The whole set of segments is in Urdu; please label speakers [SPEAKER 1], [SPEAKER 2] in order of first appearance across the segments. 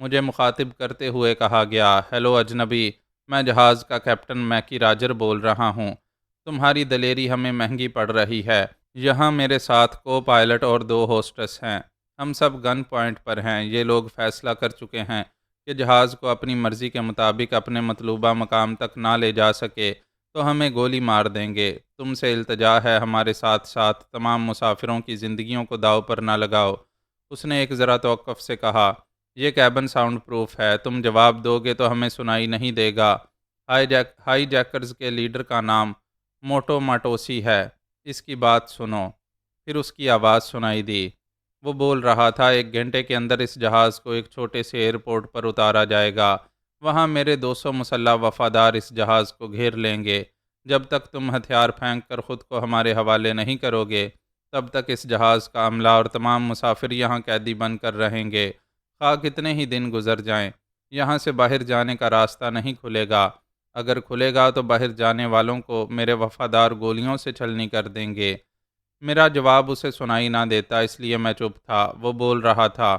[SPEAKER 1] مجھے مخاطب کرتے ہوئے کہا گیا، ہیلو اجنبی، میں جہاز کا کیپٹن میکی راجر بول رہا ہوں۔ تمہاری دلیری ہمیں مہنگی پڑ رہی ہے۔ یہاں میرے ساتھ کو پائلٹ اور 2 ہوسٹس ہیں۔ ہم سب گن پوائنٹ پر ہیں۔ یہ لوگ فیصلہ کر چکے ہیں کہ جہاز کو اپنی مرضی کے مطابق اپنے مطلوبہ مقام تک نہ لے جا سکے تو ہمیں گولی مار دیں گے۔ تم سے التجا ہے ہمارے ساتھ ساتھ تمام مسافروں کی زندگیوں کو داؤ پر نہ لگاؤ۔ اس نے ایک ذرا توقف سے کہا، یہ کیبن ساؤنڈ پروف ہے، تم جواب دو گے تو ہمیں سنائی نہیں دے گا۔ ہائی جیکرز کے لیڈر کا نام موٹو ماٹوسی ہے، اس کی بات سنو۔ پھر اس کی آواز سنائی دی۔ وہ بول رہا تھا، 1 گھنٹے کے اندر اس جہاز کو ایک چھوٹے سے ایئرپورٹ پر اتارا جائے گا۔ وہاں میرے 200 مسلح وفادار اس جہاز کو گھیر لیں گے۔ جب تک تم ہتھیار پھینک کر خود کو ہمارے حوالے نہیں کرو گے، تب تک اس جہاز کا عملہ اور تمام مسافر یہاں قیدی بن کر رہیں گے، خواہ کتنے ہی دن گزر جائیں۔ یہاں سے باہر جانے کا راستہ نہیں کھلے گا۔ اگر کھلے گا تو باہر جانے والوں کو میرے وفادار گولیوں سے چھلنی کر دیں گے۔ میرا جواب اسے سنائی نہ دیتا، اس لیے میں چپ تھا۔ وہ بول رہا تھا،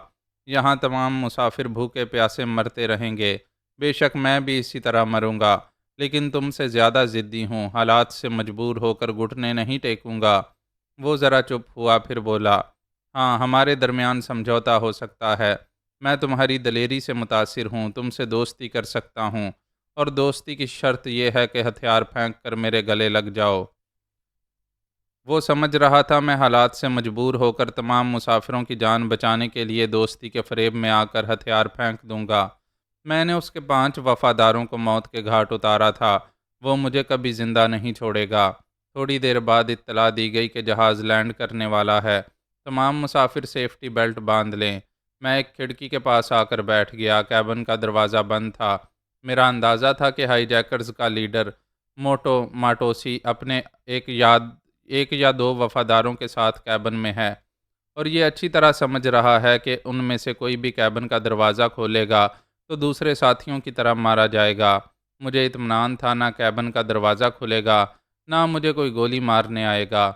[SPEAKER 1] یہاں تمام مسافر بھوکے پیاسے مرتے رہیں گے، بے شک میں بھی اسی طرح مروں گا، لیکن تم سے زیادہ ضدی ہوں، حالات سے مجبور ہو کر گھٹنے نہیں ٹیکوں گا۔ وہ ذرا چپ ہوا، پھر بولا، ہاں ہمارے درمیان سمجھوتا ہو سکتا ہے۔ میں تمہاری دلیری سے متاثر ہوں، تم سے دوستی کر سکتا ہوں، اور دوستی کی شرط یہ ہے کہ ہتھیار پھینک کر میرے گلے لگ جاؤ۔ وہ سمجھ رہا تھا میں حالات سے مجبور ہو کر تمام مسافروں کی جان بچانے کے لیے دوستی کے فریب میں آ کر ہتھیار پھینک دوں گا۔ میں نے اس کے 5 وفاداروں کو موت کے گھاٹ اتارا تھا، وہ مجھے کبھی زندہ نہیں چھوڑے گا۔ تھوڑی دیر بعد اطلاع دی گئی کہ جہاز لینڈ کرنے والا ہے، تمام مسافر سیفٹی بیلٹ باندھ لیں۔ میں ایک کھڑکی کے پاس آ کر بیٹھ گیا، کیبن کا دروازہ بند تھا۔ میرا اندازہ تھا کہ ہائی جیکرز کا لیڈر موٹو ماٹوسی اپنے ایک یا 2 وفاداروں کے ساتھ کیبن میں ہے، اور یہ اچھی طرح سمجھ رہا ہے کہ ان میں سے کوئی بھی کیبن کا دروازہ کھولے گا تو دوسرے ساتھیوں کی طرح مارا جائے گا۔ مجھے اطمینان تھا، نہ کیبن کا دروازہ کھلے گا، نہ مجھے کوئی گولی مارنے آئے گا۔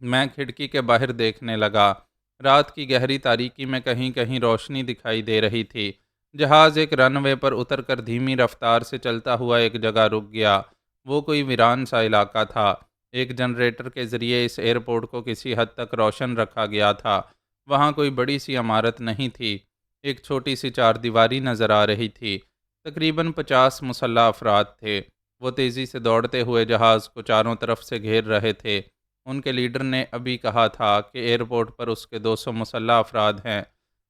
[SPEAKER 1] میں کھڑکی کے باہر دیکھنے لگا۔ رات کی گہری تاریکی میں کہیں کہیں روشنی دکھائی دے رہی تھی۔ جہاز ایک رن وے پر اتر کر دھیمی رفتار سے چلتا ہوا ایک جگہ رک گیا۔ وہ کوئی ویران سا علاقہ تھا۔ ایک جنریٹر کے ذریعے اس ایئرپورٹ کو کسی حد تک روشن رکھا گیا تھا۔ وہاں کوئی بڑی سی عمارت نہیں تھی، ایک چھوٹی سی 4 دیواری نظر آ رہی تھی۔ تقریباً 50 مسلح افراد تھے۔ وہ تیزی سے دوڑتے ہوئے جہاز کو چاروں طرف سے گھیر رہے تھے۔ ان کے لیڈر نے ابھی کہا تھا کہ ایئرپورٹ پر اس کے 200 مسلح افراد ہیں۔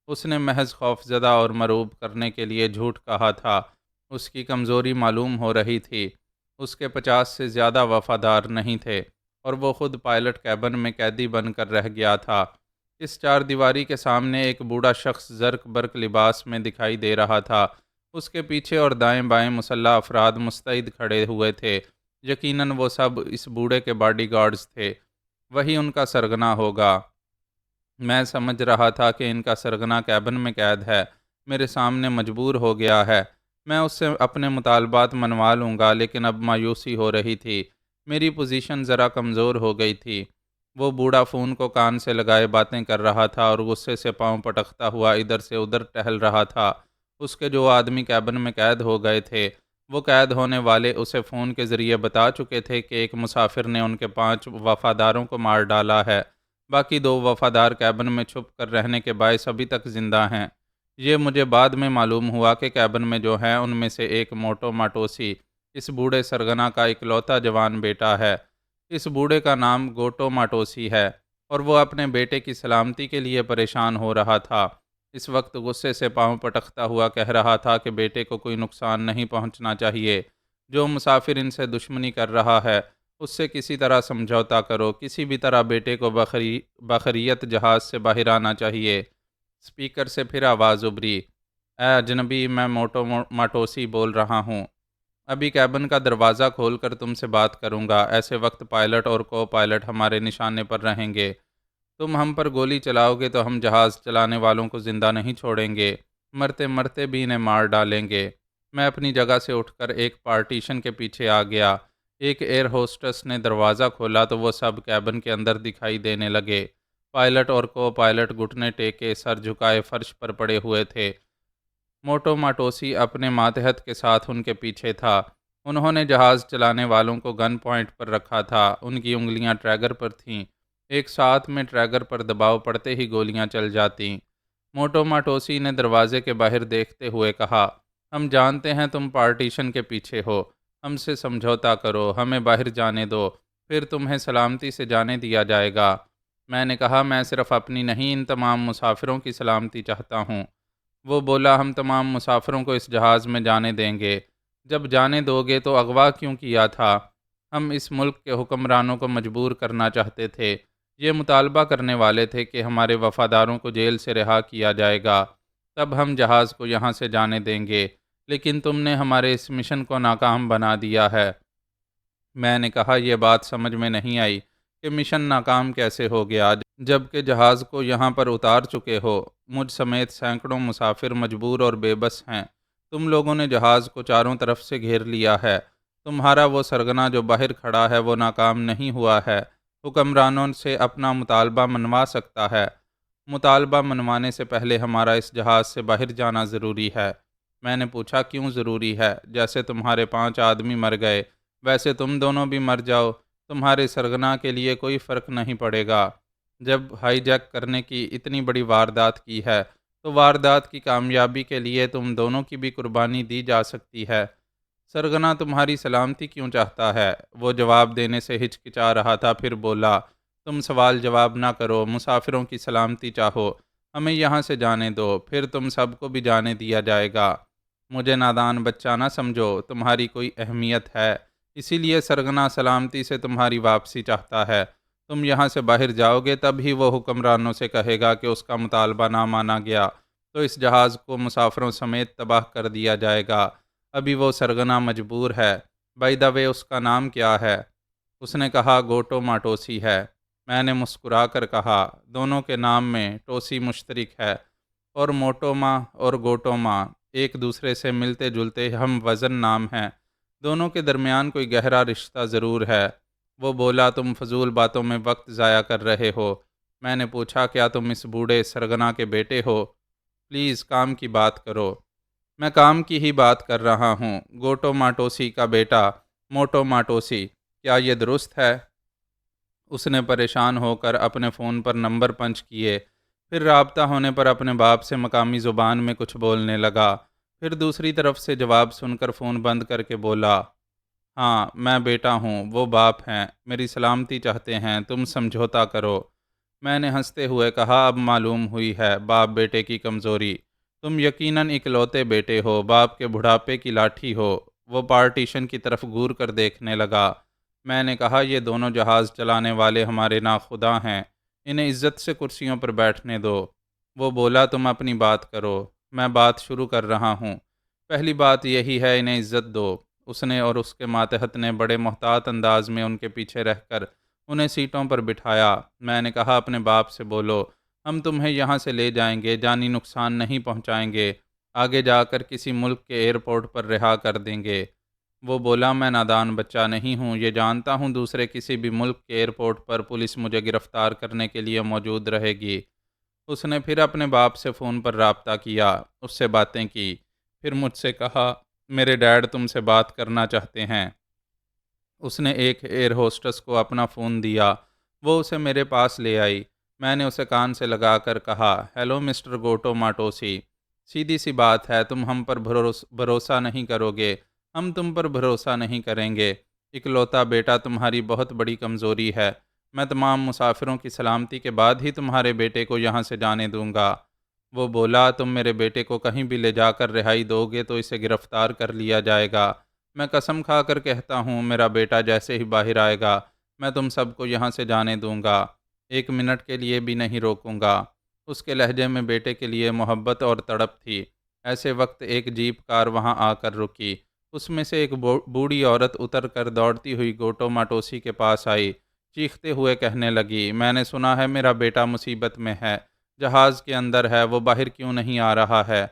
[SPEAKER 1] اس نے محض خوف زدہ اور مرعوب کرنے کے لیے جھوٹ کہا تھا۔ اس کی کمزوری معلوم ہو رہی تھی۔ اس کے 50 سے زیادہ وفادار نہیں تھے، اور وہ خود پائلٹ کیبن میں قیدی بن کر رہ گیا تھا۔ اس 4 دیواری کے سامنے ایک بوڑھا شخص زرق برق لباس میں دکھائی دے رہا تھا۔ اس کے پیچھے اور دائیں بائیں مسلح افراد مستعد کھڑے ہوئے تھے۔ یقیناً وہ سب اس بوڑھے کے باڈی گارڈز تھے۔ وہی ان کا سرغنہ ہوگا۔ میں سمجھ رہا تھا کہ ان کا سرغنہ کیبن میں قید ہے، میرے سامنے مجبور ہو گیا ہے۔ میں اس سے اپنے مطالبات منوا لوں گا، لیکن اب مایوسی ہو رہی تھی۔ میری پوزیشن ذرا کمزور ہو گئی تھی۔ وہ بوڑھا فون کو کان سے لگائے باتیں کر رہا تھا اور غصے سے پاؤں پٹکتا ہوا ادھر سے ادھر ٹہل رہا تھا۔ اس کے جو آدمی کیبن میں قید ہو گئے تھے، وہ قید ہونے والے اسے فون کے ذریعے بتا چکے تھے کہ ایک مسافر نے ان کے 5 وفاداروں کو مار ڈالا ہے۔ باقی 2 وفادار کیبن میں چھپ کر رہنے کے باعث ابھی تک زندہ ہیں۔ یہ مجھے بعد میں معلوم ہوا کہ کیبن میں جو ہیں ان میں سے ایک موٹو ماٹوسی اس بوڑھے سرغنہ کا اکلوتا جوان بیٹا ہے۔ اس بوڑھے کا نام گوٹو ماٹوسی ہے، اور وہ اپنے بیٹے کی سلامتی کے لیے پریشان ہو رہا تھا۔ اس وقت غصے سے پاؤں پٹکتا ہوا کہہ رہا تھا کہ بیٹے کو کوئی نقصان نہیں پہنچنا چاہیے۔ جو مسافر ان سے دشمنی کر رہا ہے، اس سے کسی طرح سمجھوتا کرو، کسی بھی طرح بیٹے کو بخریت جہاز سے باہر آنا چاہیے۔ اسپیکر سے پھر آواز ابھری، اے اجنبی، میں موٹو ماٹوسی بول رہا ہوں۔ ابھی کیبن کا دروازہ کھول کر تم سے بات کروں گا۔ ایسے وقت پائلٹ اور کو پائلٹ ہمارے نشانے پر رہیں گے۔ تم ہم پر گولی چلاؤ گے تو ہم جہاز چلانے والوں کو زندہ نہیں چھوڑیں گے، مرتے مرتے بھی انہیں مار ڈالیں گے۔ میں اپنی جگہ سے اٹھ کر ایک پارٹیشن کے پیچھے آ گیا۔ ایک ایئر ہوسٹس نے دروازہ کھولا تو وہ سب کیبن کے اندر دکھائی دینے لگے۔ پائلٹ اور کو پائلٹ گھٹنے ٹیکے سر جھکائے فرش پر پڑے ہوئے تھے۔ موٹو ماٹوسی اپنے ماتحت کے ساتھ ان کے پیچھے تھا۔ انہوں نے جہاز چلانے والوں کو گن پوائنٹ پر رکھا تھا، ان کی انگلیاں ٹریگر پر تھیں۔ ایک ساتھ میں ٹریگر پر دباؤ پڑتے ہی گولیاں چل جاتیں۔ موٹو ماٹوسی نے دروازے کے باہر دیکھتے ہوئے کہا، ہم جانتے ہیں تم پارٹیشن کے پیچھے ہو، ہم سے سمجھوتا کرو، ہمیں باہر جانے دو، پھر تمہیں سلامتی سے جانے دیا جائے گا۔ میں نے کہا، میں صرف اپنی نہیں، ان تمام مسافروں کی سلامتی چاہتا ہوں۔ وہ بولا، ہم تمام مسافروں کو اس جہاز میں جانے دیں گے۔ جب جانے دو گے تو اغوا کیوں کیا تھا؟ ہم اس ملک کے حکمرانوں کو مجبور کرنا چاہتے تھے۔ یہ مطالبہ کرنے والے تھے کہ ہمارے وفاداروں کو جیل سے رہا کیا جائے گا، تب ہم جہاز کو یہاں سے جانے دیں گے، لیکن تم نے ہمارے اس مشن کو ناکام بنا دیا ہے۔ میں نے کہا، یہ بات سمجھ میں نہیں آئی کہ مشن ناکام کیسے ہو گیا جب کہ جہاز کو یہاں پر اتار چکے ہو۔ مجھ سمیت سینکڑوں مسافر مجبور اور بے بس ہیں۔ تم لوگوں نے جہاز کو چاروں طرف سے گھیر لیا ہے۔ تمہارا وہ سرگنا جو باہر کھڑا ہے وہ ناکام نہیں ہوا ہے۔ حکمرانوں سے اپنا مطالبہ منوا سکتا ہے۔ مطالبہ منوانے سے پہلے ہمارا اس جہاز سے باہر جانا ضروری ہے۔ میں نے پوچھا، کیوں ضروری ہے؟ جیسے تمہارے 5 آدمی مر گئے ویسے تم دونوں بھی مر جاؤ، تمہارے سرگنا کے لیے کوئی فرق نہیں پڑے گا۔ جب ہائی جیک کرنے کی اتنی بڑی واردات کی ہے تو واردات کی کامیابی کے لیے تم دونوں کی بھی قربانی دی جا سکتی ہے۔ سرگنا تمہاری سلامتی کیوں چاہتا ہے؟ وہ جواب دینے سے ہچکچا رہا تھا، پھر بولا، تم سوال جواب نہ کرو، مسافروں کی سلامتی چاہو، ہمیں یہاں سے جانے دو، پھر تم سب کو بھی جانے دیا جائے گا۔ مجھے نادان بچہ نہ سمجھو، تمہاری کوئی اہمیت ہے، اسی لیے سرگنا سلامتی سے تمہاری واپسی چاہتا ہے۔ تم یہاں سے باہر جاؤ گے تب ہی وہ حکمرانوں سے کہے گا کہ اس کا مطالبہ نہ مانا گیا، تو اس جہاز کو مسافروں سمیت تباہ کر دیا جائے گا۔ ابھی وہ سرگنا مجبور ہے۔ بائی دا وے، اس کا نام کیا ہے؟ اس نے کہا، گوٹو ماٹوسی ہے۔ میں نے مسکرا کر کہا، دونوں کے نام میں ٹوسی مشترک ہے، اور موٹوما اور گوٹوما ایک دوسرے سے ملتے جلتے ہم وزن نام ہیں۔ دونوں کے درمیان کوئی گہرا رشتہ ضرور ہے۔ وہ بولا، تم فضول باتوں میں وقت ضائع کر رہے ہو۔ میں نے پوچھا، کیا تم اس بوڑھے سرگنا کے بیٹے ہو؟ پلیز کام کی بات کرو۔ میں کام کی ہی بات کر رہا ہوں، گوٹو ماٹوسی کا بیٹا موٹو ماٹوسی، کیا یہ درست ہے؟ اس نے پریشان ہو کر اپنے فون پر نمبر پنچ کیے، پھر رابطہ ہونے پر اپنے باپ سے مقامی زبان میں کچھ بولنے لگا، پھر دوسری طرف سے جواب سن کر فون بند کر کے بولا، ہاں میں بیٹا ہوں، وہ باپ ہیں، میری سلامتی چاہتے ہیں، تم سمجھوتا کرو۔ میں نے ہنستے ہوئے کہا، اب معلوم ہوئی ہے باپ بیٹے کی کمزوری، تم یقیناً اکلوتے بیٹے ہو، باپ کے بڑھاپے کی لاٹھی ہو۔ وہ پارٹیشن کی طرف گور کر دیکھنے لگا۔ میں نے کہا، یہ دونوں جہاز چلانے والے ہمارے ناخدا ہیں، انہیں عزت سے کرسیوں پر بیٹھنے دو۔ وہ بولا، تم اپنی بات کرو، میں بات شروع کر رہا ہوں۔ پہلی بات یہی ہے، انہیں عزت دو۔ اس نے اور اس کے ماتحت نے بڑے محتاط انداز میں ان کے پیچھے رہ کر انہیں سیٹوں پر بٹھایا۔ میں نے کہا، اپنے باپ سے بولو، ہم تمہیں یہاں سے لے جائیں گے، جانی نقصان نہیں پہنچائیں گے، آگے جا کر کسی ملک کے ایئرپورٹ پر رہا کر دیں گے۔ وہ بولا، میں نادان بچہ نہیں ہوں، یہ جانتا ہوں دوسرے کسی بھی ملک کے ایئرپورٹ پر پولیس مجھے گرفتار کرنے کے لیے موجود رہے گی۔ اس نے پھر اپنے باپ سے فون پر رابطہ کیا، اس سے باتیں کی، پھر مجھ سے کہا، میرے ڈیڈ تم سے بات کرنا چاہتے ہیں۔ اس نے ایک ایئر ہوسٹس کو اپنا فون دیا، وہ اسے میرے پاس لے آئی۔ میں نے اسے کان سے لگا کر کہا، ہیلو مسٹر گوٹو ماٹوسی، سیدھی سی بات ہے، تم ہم پر بھروسہ نہیں کرو گے، ہم تم پر بھروسہ نہیں کریں گے۔ اکلوتا بیٹا تمہاری بہت بڑی کمزوری ہے۔ میں تمام مسافروں کی سلامتی کے بعد ہی تمہارے بیٹے کو یہاں سے جانے دوں گا۔ وہ بولا، تم میرے بیٹے کو کہیں بھی لے جا کر رہائی دو گے تو اسے گرفتار کر لیا جائے گا۔ میں قسم کھا کر کہتا ہوں، میرا بیٹا جیسے ہی باہر آئے گا میں تم سب کو یہاں سے جانے دوں گا، 1 منٹ کے لیے بھی نہیں روکوں گا۔ اس کے لہجے میں بیٹے کے لیے محبت اور تڑپ تھی۔ ایسے وقت ایک جیپ کار وہاں آ کر رکی۔ اس میں سے ایک بوڑھی عورت اتر کر دوڑتی ہوئی گوٹو ماٹوسی کے پاس آئی، چیختے ہوئے کہنے لگی، میں نے سنا ہے میرا بیٹا مصیبت میں ہے، جہاز کے اندر ہے، وہ باہر کیوں نہیں آ رہا ہے؟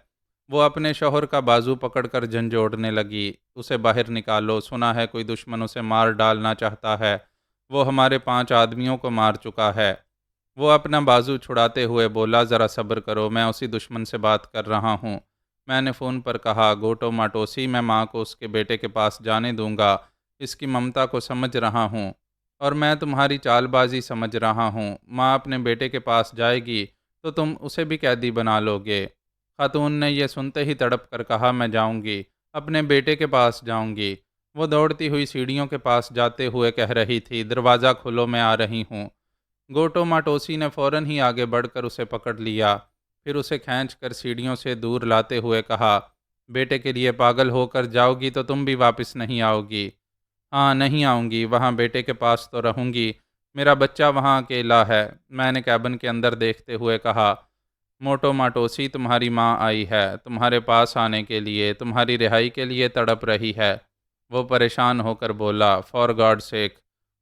[SPEAKER 1] وہ اپنے شوہر کا بازو پکڑ کر جھنجھوڑنے لگی، اسے باہر نکالو، سنا ہے کوئی دشمن اسے مار ڈالنا چاہتا ہے، وہ ہمارے 5 آدمیوں کو مار چکا ہے۔ وہ اپنا بازو چھڑاتے ہوئے بولا، ذرا صبر کرو، میں اسی دشمن سے بات کر رہا ہوں۔ میں نے فون پر کہا، گوٹو ماٹوسی، میں ماں کو اس کے بیٹے کے پاس جانے دوں گا، اس کی ممتا کو سمجھ رہا ہوں، اور میں تمہاری چال بازی سمجھ رہا ہوں۔ ماں اپنے بیٹے کے پاس جائے گی تو تم اسے بھی قیدی بنا لو گے۔ خاتون نے یہ سنتے ہی تڑپ کر کہا، میں جاؤں گی، اپنے بیٹے کے پاس جاؤں گی۔ وہ دوڑتی ہوئی سیڑھیوں کے پاس جاتے ہوئے کہہ رہی تھی، دروازہ کھولو، میں آ رہی ہوں۔ گوٹو ماٹوسی نے فوراً ہی آگے بڑھ کر اسے پکڑ لیا، پھر اسے کھینچ کر سیڑھیوں سے دور لاتے ہوئے کہا، بیٹے کے لیے پاگل ہو کر جاؤ گی تو تم بھی واپس نہیں آؤ گی۔ ہاں، نہیں آؤں گی، وہاں بیٹے کے پاس تو رہوں گی، میرا بچہ وہاں اکیلا ہے۔ میں نے کیبن کے اندر دیکھتے ہوئے کہا، موٹو ماٹوسی، تمہاری ماں آئی ہے، تمہارے پاس آنے کے لیے، تمہاری رہائی کے لیے تڑپ رہی ہے۔ وہ پریشان ہو کر بولا، فار گاڈ سیک،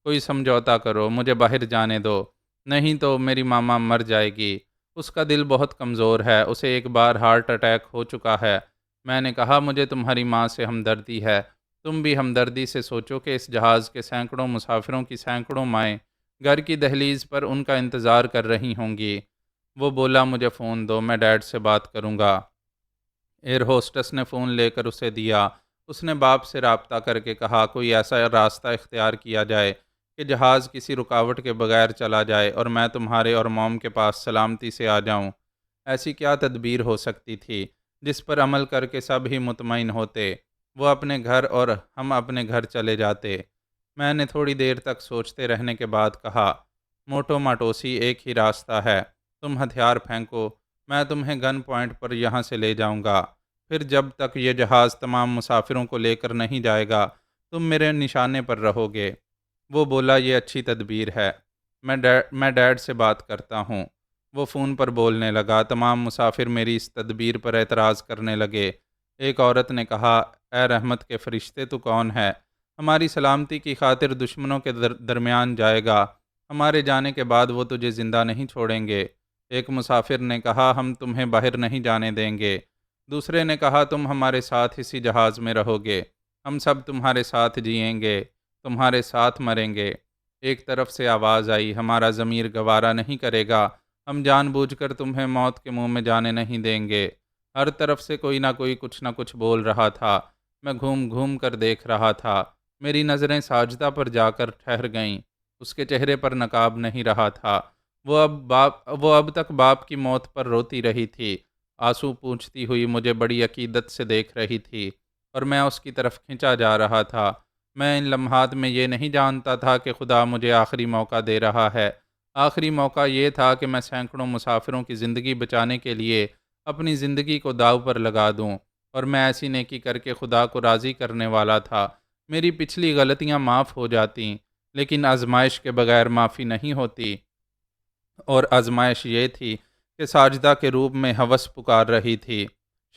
[SPEAKER 1] کوئی سمجھوتا کرو، مجھے باہر جانے دو، نہیں تو میری ماما مر جائے گی۔ اس کا دل بہت کمزور ہے، اسے ایک بار ہارٹ اٹیک ہو چکا ہے۔ میں نے کہا، مجھے تمہاری ماں سے ہمدردی ہے، تم بھی ہمدردی سے سوچو کہ اس جہاز کے سینکڑوں مسافروں کی سینکڑوں مائیں گھر کی دہلیز پر ان کا انتظار کر رہی ہوں گی۔ وہ بولا، مجھے فون دو، میں ڈیڈ سے بات کروں گا۔ ایئر ہوسٹس نے فون لے کر اسے دیا۔ اس نے باپ سے رابطہ کر کے کہا، کوئی ایسا راستہ اختیار کیا جائے کہ جہاز کسی رکاوٹ کے بغیر چلا جائے اور میں تمہارے اور موم کے پاس سلامتی سے آ جاؤں۔ ایسی کیا تدبیر ہو سکتی تھی جس پر عمل کر کے سب ہی مطمئن ہوتے، وہ اپنے گھر اور ہم اپنے گھر چلے جاتے۔ میں نے تھوڑی دیر تک سوچتے رہنے کے بعد کہا، موٹو ماٹوسی، ایک ہی راستہ ہے، تم ہتھیار پھینکو، میں تمہیں گن پوائنٹ پر یہاں سے لے جاؤں گا، پھر جب تک یہ جہاز تمام مسافروں کو لے کر نہیں جائے گا تم میرے نشانے پر رہو گے۔ وہ بولا، یہ اچھی تدبیر ہے، میں ڈیڈ سے بات کرتا ہوں۔ وہ فون پر بولنے لگا۔ تمام مسافر میری اس تدبیر پر اعتراض کرنے لگے۔ ایک عورت نے کہا، اے رحمت کے فرشتے، تو کون ہے؟ ہماری سلامتی کی خاطر دشمنوں کے درمیان جائے گا، ہمارے جانے کے بعد وہ تجھے زندہ نہیں چھوڑیں گے۔ ایک مسافر نے کہا، ہم تمہیں باہر نہیں جانے دیں گے۔ دوسرے نے کہا، تم ہمارے ساتھ اسی جہاز میں رہو گے، ہم سب تمہارے ساتھ جئیں گے، تمہارے ساتھ مریں گے۔ ایک طرف سے آواز آئی، ہمارا ضمیر گوارا نہیں کرے گا، ہم جان بوجھ کر تمہیں موت کے منہ میں جانے نہیں دیں گے۔ ہر طرف سے کوئی نہ کچھ بول رہا تھا۔ میں گھوم گھوم کر دیکھ رہا تھا۔ میری نظریں ساجدہ پر جا کر ٹھہر گئیں۔ اس کے چہرے پر نقاب نہیں رہا تھا۔ وہ اب تک باپ کی موت پر روتی رہی تھی، آنسو پونچھتی ہوئی مجھے بڑی عقیدت سے دیکھ رہی تھی، اور میں اس کی طرف کھنچا جا رہا تھا۔ میں ان لمحات میں یہ نہیں جانتا تھا کہ خدا مجھے آخری موقع دے رہا ہے۔ آخری موقع یہ تھا کہ میں سینکڑوں مسافروں کی زندگی بچانے کے لیے اپنی زندگی کو داؤ پر لگا دوں، اور میں ایسی نیکی کر کے خدا کو راضی کرنے والا تھا۔ میری پچھلی غلطیاں معاف ہو جاتیں، لیکن آزمائش کے بغیر معافی نہیں ہوتی، اور آزمائش یہ تھی کہ ساجدہ کے روپ میں ہوس پکار رہی تھی۔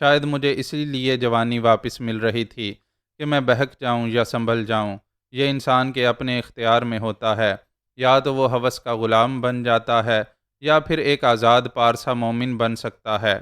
[SPEAKER 1] شاید مجھے اسی لیے جوانی واپس مل رہی تھی کہ میں بہک جاؤں یا سنبھل جاؤں، یہ انسان کے اپنے اختیار میں ہوتا ہے۔ یا تو وہ ہوس کا غلام بن جاتا ہے یا پھر ایک آزاد پارسا مومن بن سکتا ہے۔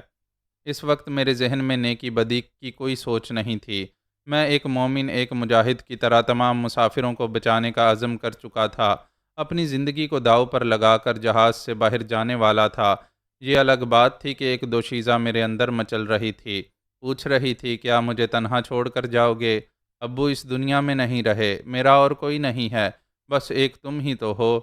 [SPEAKER 1] اس وقت میرے ذہن میں نیکی بدی کی کوئی سوچ نہیں تھی۔ میں ایک مومن، ایک مجاہد کی طرح تمام مسافروں کو بچانے کا عزم کر چکا تھا، اپنی زندگی کو داؤ پر لگا کر جہاز سے باہر جانے والا تھا۔ یہ الگ بات تھی کہ ایک دوشیزہ میرے اندر مچل رہی تھی، پوچھ رہی تھی، کیا مجھے تنہا چھوڑ کر جاؤ گے؟ ابو اس دنیا میں نہیں رہے، میرا اور کوئی نہیں ہے، بس ایک تم ہی تو ہو۔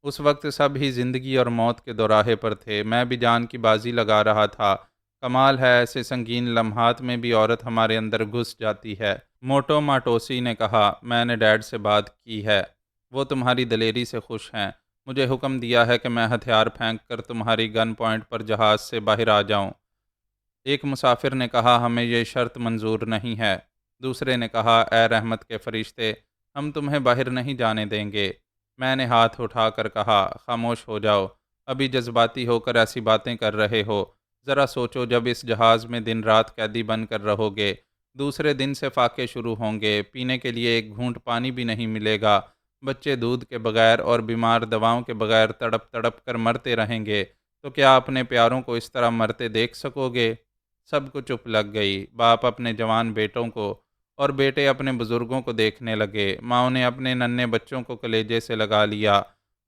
[SPEAKER 1] اس وقت سب ہی زندگی اور موت کے دوراہے پر تھے، میں بھی جان کی بازی لگا رہا تھا۔ کمال ہے، ایسے سنگین لمحات میں بھی عورت ہمارے اندر گھس جاتی ہے۔ موٹو ماٹوسی نے کہا، میں نے ڈیڈ سے بات کی ہے، وہ تمہاری دلیری سے خوش ہیں۔ مجھے حکم دیا ہے کہ میں ہتھیار پھینک کر تمہاری گن پوائنٹ پر جہاز سے باہر آ جاؤں۔ ایک مسافر نے کہا، ہمیں یہ شرط منظور نہیں ہے۔ دوسرے نے کہا، اے رحمت کے فرشتے، ہم تمہیں باہر نہیں جانے دیں گے۔ میں نے ہاتھ اٹھا کر کہا، خاموش ہو جاؤ، ابھی جذباتی ہو کر ایسی باتیں کر رہے ہو۔ ذرا سوچو، جب اس جہاز میں دن رات قیدی بن کر رہو گے، دوسرے دن سے فاقے شروع ہوں گے، پینے کے لیے ایک گھونٹ پانی بھی نہیں ملے گا، بچے دودھ کے بغیر اور بیمار دواؤں کے بغیر تڑپ تڑپ کر مرتے رہیں گے، تو کیا اپنے پیاروں کو اس طرح مرتے دیکھ سکو گے؟ سب کو چپ لگ گئی۔ باپ اپنے جوان بیٹوں کو اور بیٹے اپنے بزرگوں کو دیکھنے لگے۔ ماؤں نے اپنے ننھے بچوں کو کلیجے سے لگا لیا۔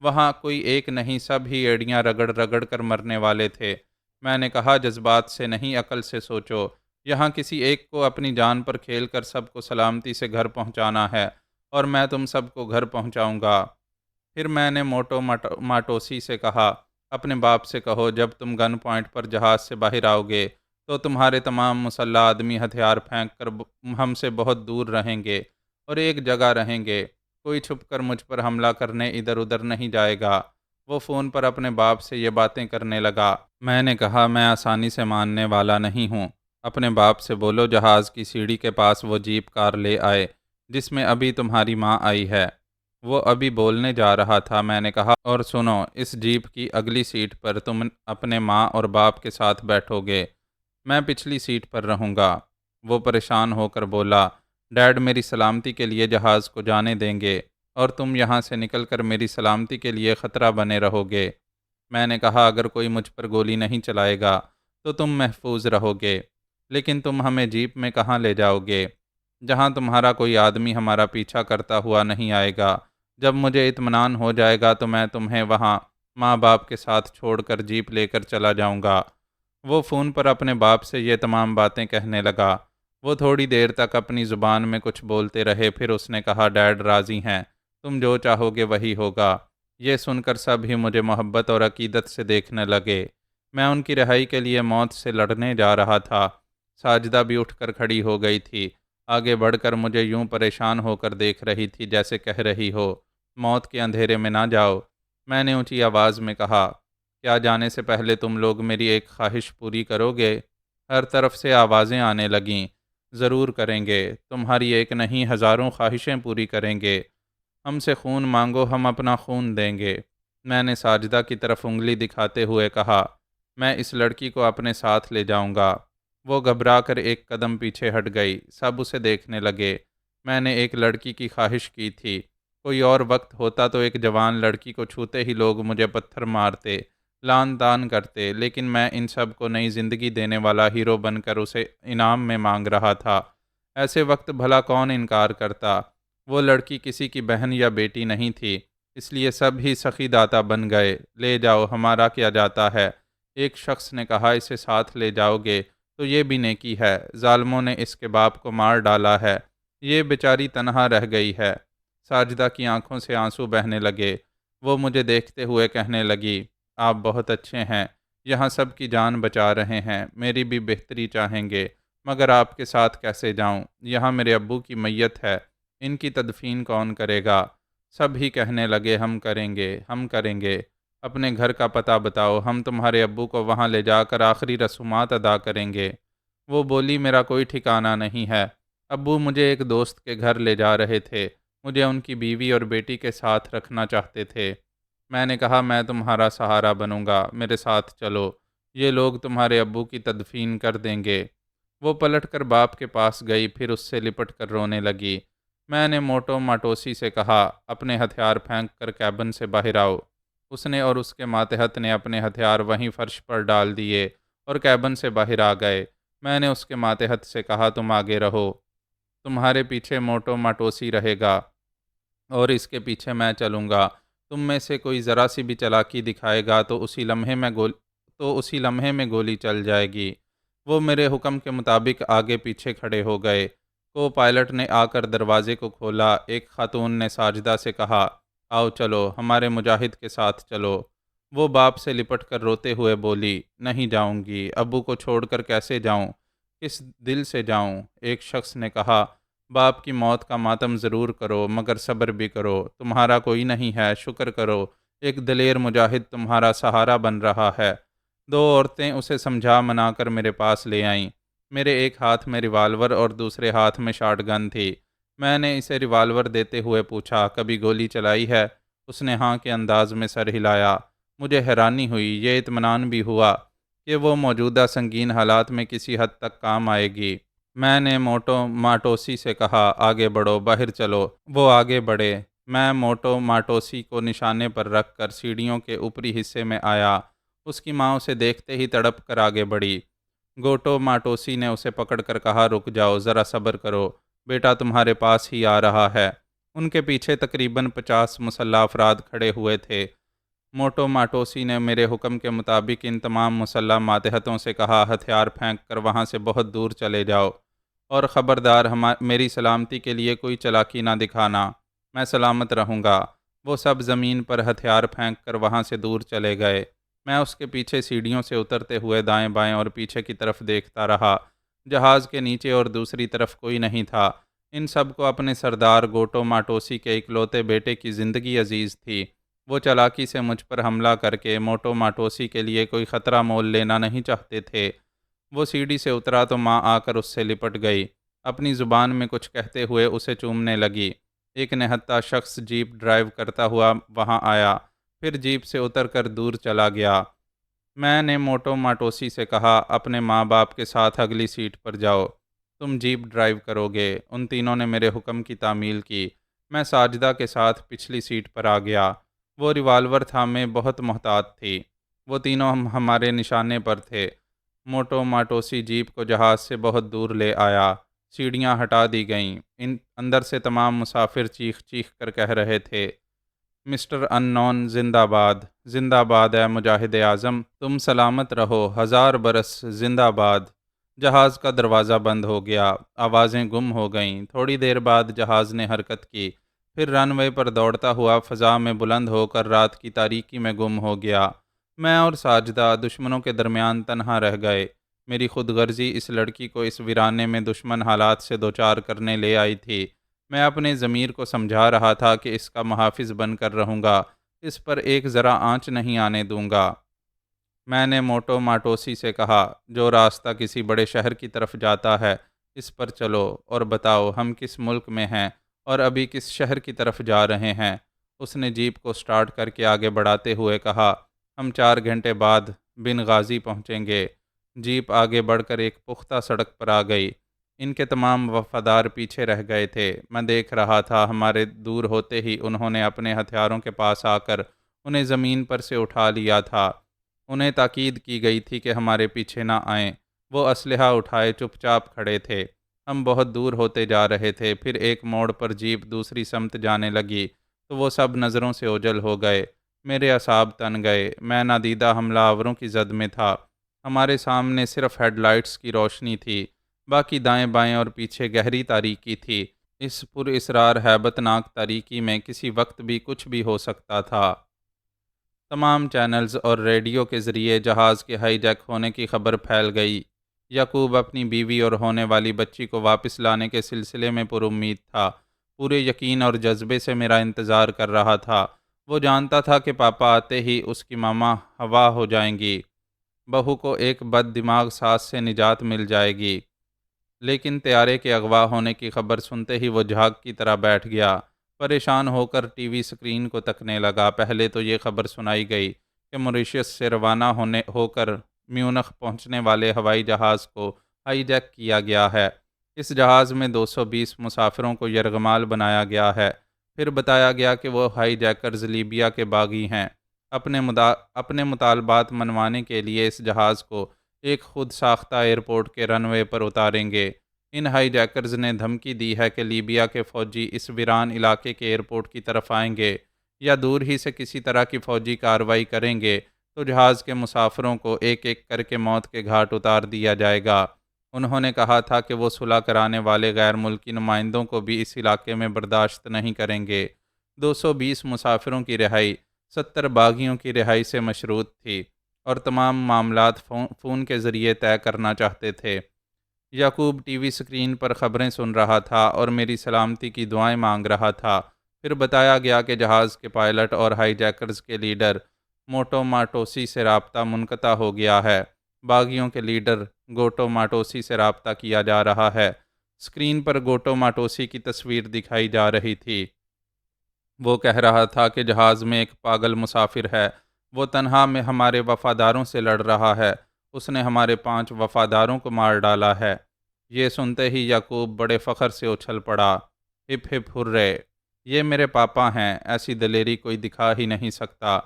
[SPEAKER 1] وہاں کوئی ایک نہیں، سب ہی ایڑیاں رگڑ رگڑ کر مرنے والے تھے۔ میں نے کہا، جذبات سے نہیں، عقل سے سوچو، یہاں کسی ایک کو اپنی جان پر کھیل کر سب کو سلامتی سے گھر پہنچانا ہے، اور میں تم سب کو گھر پہنچاؤں گا۔ پھر میں نے ماٹوسی سے کہا، اپنے باپ سے کہو جب تم گن پوائنٹ پر جہاز سے باہر آؤ گے تو تمہارے تمام مسلح آدمی ہتھیار پھینک کر ہم سے بہت دور رہیں گے اور ایک جگہ رہیں گے۔ کوئی چھپ کر مجھ پر حملہ کرنے ادھر ادھر نہیں جائے گا۔ وہ فون پر اپنے باپ سے یہ باتیں کرنے لگا۔ میں نے کہا، میں آسانی سے ماننے والا نہیں ہوں۔ اپنے باپ سے بولو جہاز کی سیڑھی کے پاس وہ جیپ کار لے آئے جس میں ابھی تمہاری ماں آئی ہے۔ وہ ابھی بولنے جا رہا تھا، میں نے کہا، اور سنو، اس جیپ کی اگلی سیٹ پر تم اپنے ماں اور باپ کے ساتھ بیٹھو گے، میں پچھلی سیٹ پر رہوں گا۔ وہ پریشان ہو کر بولا، ڈیڈ میری سلامتی کے لیے جہاز کو جانے دیں گے اور تم یہاں سے نکل کر میری سلامتی کے لیے خطرہ بنے رہو گے۔ میں نے کہا، اگر کوئی مجھ پر گولی نہیں چلائے گا تو تم محفوظ رہو گے، لیکن تم ہمیں جیپ میں کہاں لے جاؤ گے جہاں تمہارا کوئی آدمی ہمارا پیچھا کرتا ہوا نہیں آئے گا؟ جب مجھے اطمینان ہو جائے گا تو میں تمہیں وہاں ماں باپ کے ساتھ چھوڑ کر جیپ لے کر چلا جاؤں گا۔ وہ فون پر اپنے باپ سے یہ تمام باتیں کہنے لگا۔ وہ تھوڑی دیر تک اپنی زبان میں کچھ بولتے رہے، پھر اس نے کہا، ڈیڈ راضی ہیں، تم جو چاہو گے وہی ہوگا۔ یہ سن کر سب ہی مجھے محبت اور عقیدت سے دیکھنے لگے۔ میں ان کی رہائی کے لیے موت سے لڑنے جا رہا تھا۔ ساجدہ بھی اٹھ کر کھڑی ہو گئی تھی، آگے بڑھ کر مجھے یوں پریشان ہو کر دیکھ رہی تھی جیسے کہہ رہی ہو، موت کے اندھیرے میں نہ جاؤ۔ میں نے اونچی آواز میں کہا، کیا جانے سے پہلے تم لوگ میری ایک خواہش پوری کرو گے؟ ہر طرف سے آوازیں آنے لگیں، ضرور کریں گے، تمہاری ایک نہیں ہزاروں خواہشیں پوری کریں گے، ہم سے خون مانگو، ہم اپنا خون دیں گے۔ میں نے ساجدہ کی طرف انگلی دکھاتے ہوئے کہا، میں اس لڑکی کو اپنے ساتھ لے جاؤں گا۔ وہ گھبرا کر ایک قدم پیچھے ہٹ گئی، سب اسے دیکھنے لگے۔ میں نے ایک لڑکی کی خواہش کی تھی، کوئی اور وقت ہوتا تو ایک جوان لڑکی کو چھوتے ہی لوگ مجھے پتھر مارتے، لعن طعن کرتے، لیکن میں ان سب کو نئی زندگی دینے والا ہیرو بن کر اسے انعام میں مانگ رہا تھا۔ ایسے وقت بھلا کون انکار کرتا؟ وہ لڑکی کسی کی بہن یا بیٹی نہیں تھی، اس لیے سب ہی سخی داتا بن گئے۔ لے جاؤ، ہمارا کیا جاتا ہے؟ ایک شخص نے کہا، اسے ساتھ لے جاؤ گے تو یہ بھی نیکی ہے، ظالموں نے اس کے باپ کو مار ڈالا ہے، یہ بیچاری تنہا رہ گئی ہے۔ ساجدہ کی آنکھوں سے آنسو بہنے لگے۔ وہ مجھے دیکھتے ہوئے کہنے لگی، آپ بہت اچھے ہیں، یہاں سب کی جان بچا رہے ہیں، میری بھی بہتری چاہیں گے، مگر آپ کے ساتھ کیسے جاؤں؟ یہاں میرے ابو کی میت ہے، ان کی تدفین کون کرے گا؟ سب ہی کہنے لگے، ہم کریں گے، ہم کریں گے، اپنے گھر کا پتہ بتاؤ، ہم تمہارے ابو کو وہاں لے جا کر آخری رسومات ادا کریں گے۔ وہ بولی، میرا کوئی ٹھکانہ نہیں ہے، ابو مجھے ایک دوست کے گھر لے جا رہے تھے، مجھے ان کی بیوی اور بیٹی کے ساتھ رکھنا چاہتے تھے۔ میں نے کہا، میں تمہارا سہارا بنوں گا، میرے ساتھ چلو، یہ لوگ تمہارے ابو کی تدفین کر دیں گے۔ وہ پلٹ کر باپ کے پاس گئی، پھر اس سے لپٹ کر رونے لگی۔ میں نے ماٹوسی سے کہا، اپنے ہتھیار پھینک کر کیبن سے باہر آؤ۔ اس نے اور اس کے ماتحت نے اپنے ہتھیار وہیں فرش پر ڈال دیے اور کیبن سے باہر آ گئے۔ میں نے اس کے ماتحت سے کہا، تم آگے رہو، تمہارے پیچھے ماٹوسی رہے گا اور اس کے پیچھے میں چلوں گا۔ تم میں سے کوئی ذرا سی بھی چالاکی دکھائے گا تو اسی لمحے میں گولی چل جائے گی۔ وہ میرے حکم کے مطابق آگے پیچھے کھڑے ہو گئے۔ کو پائلٹ نے آ کر دروازے کو کھولا۔ ایک خاتون نے ساجدہ سے کہا، آؤ چلو، ہمارے مجاہد کے ساتھ چلو۔ وہ باپ سے لپٹ کر روتے ہوئے بولی، نہیں جاؤں گی، ابو کو چھوڑ کر کیسے جاؤں، کس دل سے جاؤں؟ ایک شخص نے کہا، باپ کی موت کا ماتم ضرور کرو، مگر صبر بھی کرو، تمہارا کوئی نہیں ہے، شکر کرو، ایک دلیر مجاہد تمہارا سہارا بن رہا ہے۔ دو عورتیں اسے سمجھا منا کر میرے پاس لے آئیں۔ میرے ایک ہاتھ میں ریوالور اور دوسرے ہاتھ میں شاٹ گن تھی۔ میں نے اسے ریوالور دیتے ہوئے پوچھا، کبھی گولی چلائی ہے؟ اس نے ہاں کے انداز میں سر ہلایا۔ مجھے حیرانی ہوئی، یہ اطمینان بھی ہوا کہ وہ موجودہ سنگین حالات میں کسی حد تک کام آئے گی۔ میں نے ماٹوسی سے کہا، آگے بڑھو، باہر چلو۔ وہ آگے بڑھے۔ میں ماٹوسی کو نشانے پر رکھ کر سیڑھیوں کے اوپری حصے میں آیا۔ اس کی ماں اسے دیکھتے ہی تڑپ کر آگے بڑھی۔ ماٹوسی نے اسے پکڑ کر کہا، رک جاؤ، ذرا صبر کرو، بیٹا تمہارے پاس ہی آ رہا ہے۔ ان کے پیچھے تقریباً 50 مسلح افراد کھڑے ہوئے تھے۔ موٹو ماٹوسی نے میرے حکم کے مطابق ان تمام مسلح ماتحتوں سے کہا، ہتھیار پھینک کر وہاں سے بہت دور چلے جاؤ، اور خبردار میری سلامتی کے لیے کوئی چالاکی نہ دکھانا، میں سلامت رہوں گا۔ وہ سب زمین پر ہتھیار پھینک کر وہاں سے دور چلے گئے۔ میں اس کے پیچھے سیڑھیوں سے اترتے ہوئے دائیں بائیں اور پیچھے کی طرف دیکھتا رہا۔ جہاز کے نیچے اور دوسری طرف کوئی نہیں تھا۔ ان سب کو اپنے سردار گوٹو ماٹوسی کے اکلوتے بیٹے کی زندگی عزیز تھی۔ وہ چالاکی سے مجھ پر حملہ کر کے موٹو ماٹوسی کے لیے کوئی خطرہ مول لینا نہیں چاہتے تھے۔ وہ سیڑھی سے اترا تو ماں آ کر اس سے لپٹ گئی، اپنی زبان میں کچھ کہتے ہوئے اسے چومنے لگی۔ ایک نہتہ شخص جیپ ڈرائیو کرتا ہوا وہاں آیا، پھر جیپ سے اتر کر دور چلا گیا۔ میں نے موٹو ماٹوسی سے کہا، اپنے ماں باپ کے ساتھ اگلی سیٹ پر جاؤ، تم جیپ ڈرائیو کرو گے۔ ان تینوں نے میرے حکم کی تعمیل کی۔ میں ساجدہ کے ساتھ پچھلی سیٹ پر آ گیا۔ وہ ریوالور تھامے بہت محتاط تھی۔ وہ تینوں ہمارے نشانے پر تھے۔ موٹو ماٹوسی جیپ کو جہاز سے بہت دور لے آیا۔ سیڑھیاں ہٹا دی گئیں۔ اندر سے تمام مسافر چیخ چیخ کر کہہ رہے تھے، مسٹر ان نون زندہ باد، زندہ باد اے مجاہد اعظم، تم سلامت رہو، 1000 برس زندہ باد۔ جہاز کا دروازہ بند ہو گیا، آوازیں گم ہو گئیں۔ تھوڑی دیر بعد جہاز نے حرکت کی، پھر رن وے پر دوڑتا ہوا فضا میں بلند ہو کر رات کی تاریکی میں گم ہو گیا۔ میں اور ساجدہ دشمنوں کے درمیان تنہا رہ گئے۔ میری خود غرضی اس لڑکی کو اس ویرانے میں دشمن حالات سے دوچار کرنے لے آئی تھی۔ میں اپنے ضمیر کو سمجھا رہا تھا کہ اس کا محافظ بن کر رہوں گا، اس پر ایک ذرا آنچ نہیں آنے دوں گا۔ میں نے موٹو ماٹوسی سے کہا، جو راستہ کسی بڑے شہر کی طرف جاتا ہے اس پر چلو، اور بتاؤ ہم کس ملک میں ہیں اور ابھی کس شہر کی طرف جا رہے ہیں۔ اس نے جیپ کو سٹارٹ کر کے آگے بڑھاتے ہوئے کہا، ہم 4 گھنٹے بعد بن غازی پہنچیں گے۔ جیپ آگے بڑھ کر ایک پختہ سڑک پر آ گئی۔ ان کے تمام وفادار پیچھے رہ گئے تھے۔ میں دیکھ رہا تھا، ہمارے دور ہوتے ہی انہوں نے اپنے ہتھیاروں کے پاس آ کر انہیں زمین پر سے اٹھا لیا تھا۔ انہیں تاکید کی گئی تھی کہ ہمارے پیچھے نہ آئیں۔ وہ اسلحہ اٹھائے چپ چاپ کھڑے تھے۔ ہم بہت دور ہوتے جا رہے تھے۔ پھر ایک موڑ پر جیپ دوسری سمت جانے لگی تو وہ سب نظروں سے اوجھل ہو گئے۔ میرے اعصاب تن گئے۔ میں نادیدہ حملہ آوروں کی زد میں تھا۔ ہمارے سامنے صرف ہیڈ لائٹس کی روشنی تھی، باقی دائیں بائیں اور پیچھے گہری تاریکی تھی۔ اس پر اسرار ہیبت ناک تاریکی میں کسی وقت بھی کچھ بھی ہو سکتا تھا۔ تمام چینلز اور ریڈیو کے ذریعے جہاز کے ہائی جیک ہونے کی خبر پھیل گئی۔ یعقوب اپنی بیوی اور ہونے والی بچی کو واپس لانے کے سلسلے میں پر امید تھا۔ پورے یقین اور جذبے سے میرا انتظار کر رہا تھا۔ وہ جانتا تھا کہ پاپا آتے ہی اس کی ماما ہوا ہو جائیں گی، بہو کو ایک بد دماغ ساس سے نجات مل جائے گی۔ لیکن طیارے کے اغوا ہونے کی خبر سنتے ہی وہ جھاگ کی طرح بیٹھ گیا، پریشان ہو کر ٹی وی سکرین کو تکنے لگا۔ پہلے تو یہ خبر سنائی گئی کہ موریشیس سے روانہ ہو کر میونخ پہنچنے والے ہوائی جہاز کو ہائی جیک کیا گیا ہے۔ اس جہاز میں 220 مسافروں کو یرغمال بنایا گیا ہے۔ پھر بتایا گیا کہ وہ ہائی جیکرز لیبیا کے باغی ہیں۔ اپنے مطالبات منوانے کے لیے اس جہاز کو ایک خود ساختہ ایئرپورٹ کے رن وے پر اتاریں گے۔ ان ہائی جیکرز نے دھمکی دی ہے کہ لیبیا کے فوجی اس ویران علاقے کے ایئرپورٹ کی طرف آئیں گے یا دور ہی سے کسی طرح کی فوجی کارروائی کریں گے تو جہاز کے مسافروں کو ایک ایک کر کے موت کے گھاٹ اتار دیا جائے گا۔ انہوں نے کہا تھا کہ وہ صلح کرانے والے غیر ملکی نمائندوں کو بھی اس علاقے میں برداشت نہیں کریں گے۔ 220 مسافروں کی رہائی 70 باغیوں کی رہائی سے مشروط تھی، اور تمام معاملات فون کے ذریعے طے کرنا چاہتے تھے۔ یعقوب ٹی وی سکرین پر خبریں سن رہا تھا اور میری سلامتی کی دعائیں مانگ رہا تھا۔ پھر بتایا گیا کہ جہاز کے پائلٹ اور ہائی جیکرز کے لیڈر موٹو ماٹوسی سے رابطہ منقطع ہو گیا ہے۔ باغیوں کے لیڈر گوٹو ماٹوسی سے رابطہ کیا جا رہا ہے۔ سکرین پر گوٹو ماٹوسی کی تصویر دکھائی جا رہی تھی۔ وہ کہہ رہا تھا کہ جہاز میں ایک پاگل مسافر ہے، وہ تنہا میں ہمارے وفاداروں سے لڑ رہا ہے، اس نے ہمارے 5 وفاداروں کو مار ڈالا ہے۔ یہ سنتے ہی یعقوب بڑے فخر سے اچھل پڑا، ہپ ہپ ہرے، یہ میرے پاپا ہیں، ایسی دلیری کوئی دکھا ہی نہیں سکتا۔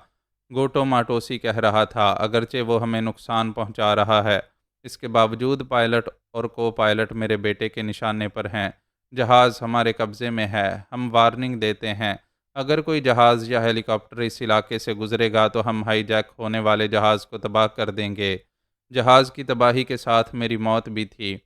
[SPEAKER 1] گوٹو ماٹوسی کہہ رہا تھا، اگرچہ وہ ہمیں نقصان پہنچا رہا ہے، اس کے باوجود پائلٹ اور کو پائلٹ میرے بیٹے کے نشانے پر ہیں۔ جہاز ہمارے قبضے میں ہے، ہم وارننگ دیتے ہیں، اگر کوئی جہاز یا ہیلی کاپٹر اس علاقے سے گزرے گا تو ہم ہائی جیک ہونے والے جہاز کو تباہ کر دیں گے۔ جہاز کی تباہی کے ساتھ میری موت بھی تھی۔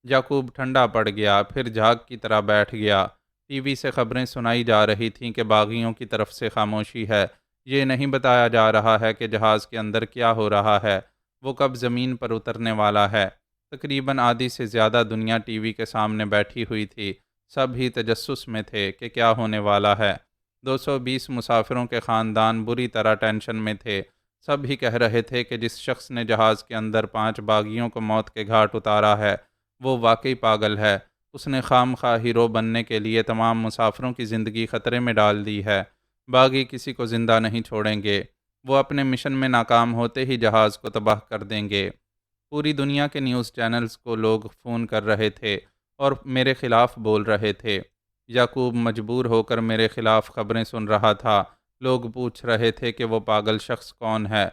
[SPEAKER 1] یعقوب ٹھنڈا پڑ گیا، پھر جھاگ کی طرح بیٹھ گیا۔ ٹی وی سے خبریں سنائی جا رہی تھیں کہ باغیوں کی طرف سے خاموشی ہے۔ یہ نہیں بتایا جا رہا ہے کہ جہاز کے اندر کیا ہو رہا ہے، وہ کب زمین پر اترنے والا ہے۔ تقریباً آدھی سے زیادہ دنیا ٹی وی کے سامنے بیٹھی ہوئی تھی۔ سب ہی تجسس میں تھے کہ کیا ہونے والا ہے۔ 220 مسافروں کے خاندان بری طرح ٹینشن میں تھے۔ سب ہی کہہ رہے تھے کہ جس شخص نے جہاز کے اندر 5 باغیوں کو موت کے گھاٹ اتارا ہے وہ واقعی پاگل ہے۔ اس نے خام خواہ ہیرو بننے کے لیے تمام مسافروں کی زندگی خطرے میں ڈال دی ہے۔ باغی کسی کو زندہ نہیں چھوڑیں گے۔ وہ اپنے مشن میں ناکام ہوتے ہی جہاز کو تباہ کر دیں گے۔ پوری دنیا کے نیوز چینلز کو لوگ فون کر رہے تھے اور میرے خلاف بول رہے تھے۔ یعقوب مجبور ہو کر میرے خلاف خبریں سن رہا تھا۔ لوگ پوچھ رہے تھے کہ وہ پاگل شخص کون ہے۔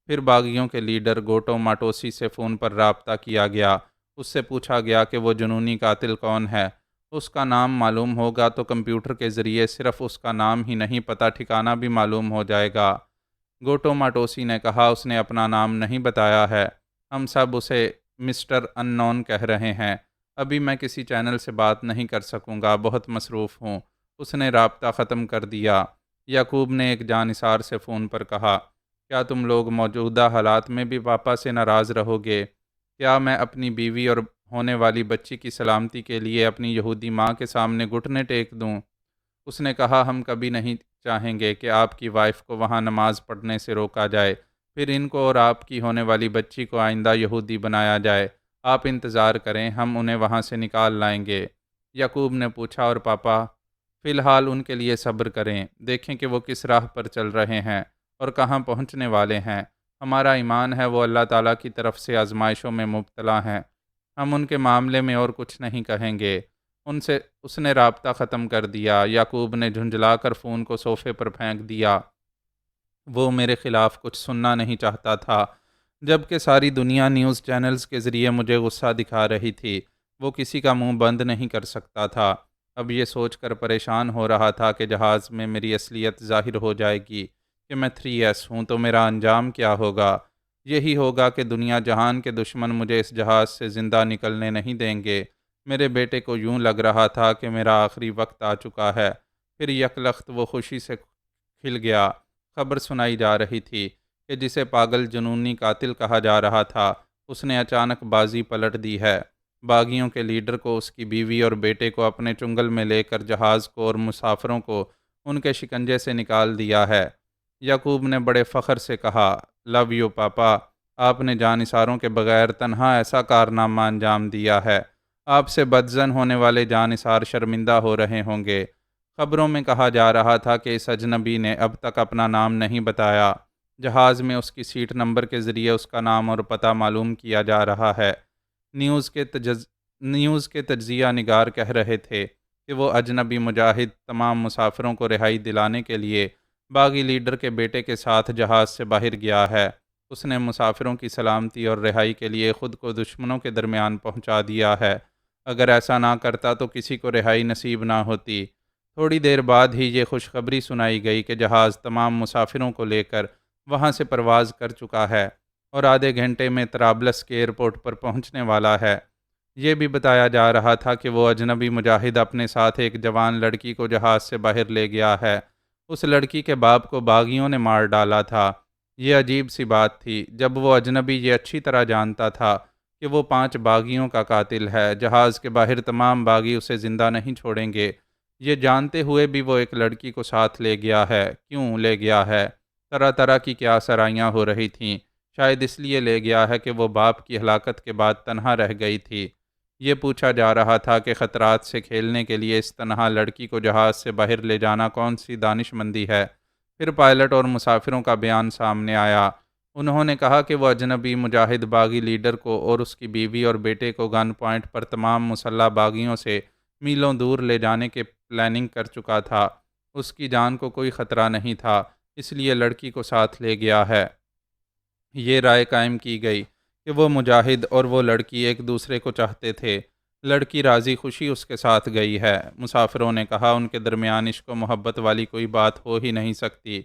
[SPEAKER 1] پھر باغیوں کے لیڈر گوٹو ماٹوسی سے فون پر رابطہ کیا گیا۔ اس سے پوچھا گیا کہ وہ جنونی قاتل کون ہے۔ اس کا نام معلوم ہوگا تو کمپیوٹر کے ذریعے صرف اس کا نام ہی نہیں، پتہ ٹھکانہ بھی معلوم ہو جائے گا۔ گوٹو ماٹوسی نے کہا اس نے اپنا نام نہیں بتایا ہے۔ ہم سب اسے مسٹر ان نون کہہ رہے ہیں۔ ابھی میں کسی چینل سے بات نہیں کر سکوں گا، بہت مصروف ہوں۔ اس نے رابطہ ختم کر دیا۔ یعقوب نے ایک جانثار سے فون پر کہا، کیا تم لوگ موجودہ حالات میں بھی پاپا سے ناراض رہو گے؟ کیا میں اپنی بیوی اور ہونے والی بچی کی سلامتی کے لیے اپنی یہودی ماں کے سامنے گھٹنے ٹیک دوں؟ اس نے کہا ہم کبھی نہیں چاہیں گے کہ آپ کی وائف کو وہاں نماز پڑھنے سے روکا جائے، پھر ان کو اور آپ کی ہونے والی بچی کو آئندہ یہودی بنایا جائے۔ آپ انتظار کریں، ہم انہیں وہاں سے نکال لائیں گے۔ یعقوب نے پوچھا اور پاپا؟ فی الحال ان کے لیے صبر کریں، دیکھیں کہ وہ کس راہ پر چل رہے ہیں اور کہاں پہنچنے والے ہیں۔ ہمارا ایمان ہے وہ اللہ تعالیٰ کی طرف سے آزمائشوں میں مبتلا ہیں۔ ہم ان کے معاملے میں اور کچھ نہیں کہیں گے۔ اس نے رابطہ ختم کر دیا۔ یعقوب نے جھنجھلا کر فون کو صوفے پر پھینک دیا۔ وہ میرے خلاف کچھ سننا نہیں چاہتا تھا، جبکہ ساری دنیا نیوز چینلز کے ذریعے مجھے غصہ دکھا رہی تھی۔ وہ کسی کا منہ بند نہیں کر سکتا تھا۔ اب یہ سوچ کر پریشان ہو رہا تھا کہ جہاز میں میری اصلیت ظاہر ہو جائے گی کہ میں 3S ہوں تو میرا انجام کیا ہوگا؟ یہی ہوگا کہ دنیا جہان کے دشمن مجھے اس جہاز سے زندہ نکلنے نہیں دیں گے۔ میرے بیٹے کو یوں لگ رہا تھا کہ میرا آخری وقت آ چکا ہے۔ پھر یکلخت وہ خوشی سے کھل گیا۔ خبر سنائی جا رہی تھی کہ جسے پاگل جنونی قاتل کہا جا رہا تھا، اس نے اچانک بازی پلٹ دی ہے۔ باغیوں کے لیڈر کو، اس کی بیوی اور بیٹے کو اپنے چنگل میں لے کر جہاز کو اور مسافروں کو ان کے شکنجے سے نکال دیا ہے۔ یعقوب نے بڑے فخر سے کہا، لو یو پاپا، آپ نے جانثاروں کے بغیر تنہا ایسا کارنامہ انجام دیا ہے۔ آپ سے بدظن ہونے والے جانثار شرمندہ ہو رہے ہوں گے۔ خبروں میں کہا جا رہا تھا کہ اس اجنبی نے اب تک اپنا نام نہیں بتایا۔ جہاز میں اس کی سیٹ نمبر کے ذریعے اس کا نام اور پتہ معلوم کیا جا رہا ہے۔ نیوز کے تجزیہ نگار کہہ رہے تھے کہ وہ اجنبی مجاہد تمام مسافروں کو رہائی دلانے کے لیے باغی لیڈر کے بیٹے کے ساتھ جہاز سے باہر گیا ہے۔ اس نے مسافروں کی سلامتی اور رہائی کے لیے خود کو دشمنوں کے درمیان پہنچا دیا ہے۔ اگر ایسا نہ کرتا تو کسی کو رہائی نصیب نہ ہوتی۔ تھوڑی دیر بعد ہی یہ خوشخبری سنائی گئی کہ جہاز تمام مسافروں کو لے کر وہاں سے پرواز کر چکا ہے اور آدھے گھنٹے میں طرابلس کے ایئرپورٹ پر پہنچنے والا ہے۔ یہ بھی بتایا جا رہا تھا کہ وہ اجنبی مجاہد اپنے ساتھ ایک جوان لڑکی کو جہاز سے باہر لے گیا ہے۔ اس لڑکی کے باپ کو باغیوں نے مار ڈالا تھا۔ یہ عجیب سی بات تھی، جب وہ اجنبی یہ اچھی طرح جانتا تھا کہ وہ 5 باغیوں کا قاتل ہے۔ جہاز کے باہر تمام باغی اسے زندہ نہیں چھوڑیں گے۔ یہ جانتے ہوئے بھی وہ ایک لڑکی کو ساتھ لے گیا ہے۔ کیوں لے گیا ہے؟ طرح طرح کی کیا سرائیاں ہو رہی تھیں۔ شاید اس لیے لے گیا ہے کہ وہ باپ کی ہلاکت کے بعد تنہا رہ گئی تھی۔ یہ پوچھا جا رہا تھا کہ خطرات سے کھیلنے کے لیے اس تنہا لڑکی کو جہاز سے باہر لے جانا کون سی دانش مندی ہے۔ پھر پائلٹ اور مسافروں کا بیان سامنے آیا۔ انہوں نے کہا کہ وہ اجنبی مجاہد باغی لیڈر کو اور اس کی بیوی اور بیٹے کو گن پوائنٹ پر تمام مسلح باغیوں سے میلوں دور لے جانے کے پلاننگ کر چکا تھا۔ اس کی جان کو کوئی خطرہ نہیں تھا، اس لیے لڑکی کو ساتھ لے گیا ہے۔ یہ رائے قائم کی گئی کہ وہ مجاہد اور وہ لڑکی ایک دوسرے کو چاہتے تھے۔ لڑکی راضی خوشی اس کے ساتھ گئی ہے۔ مسافروں نے کہا ان کے درمیان عشق و محبت والی کوئی بات ہو ہی نہیں سکتی،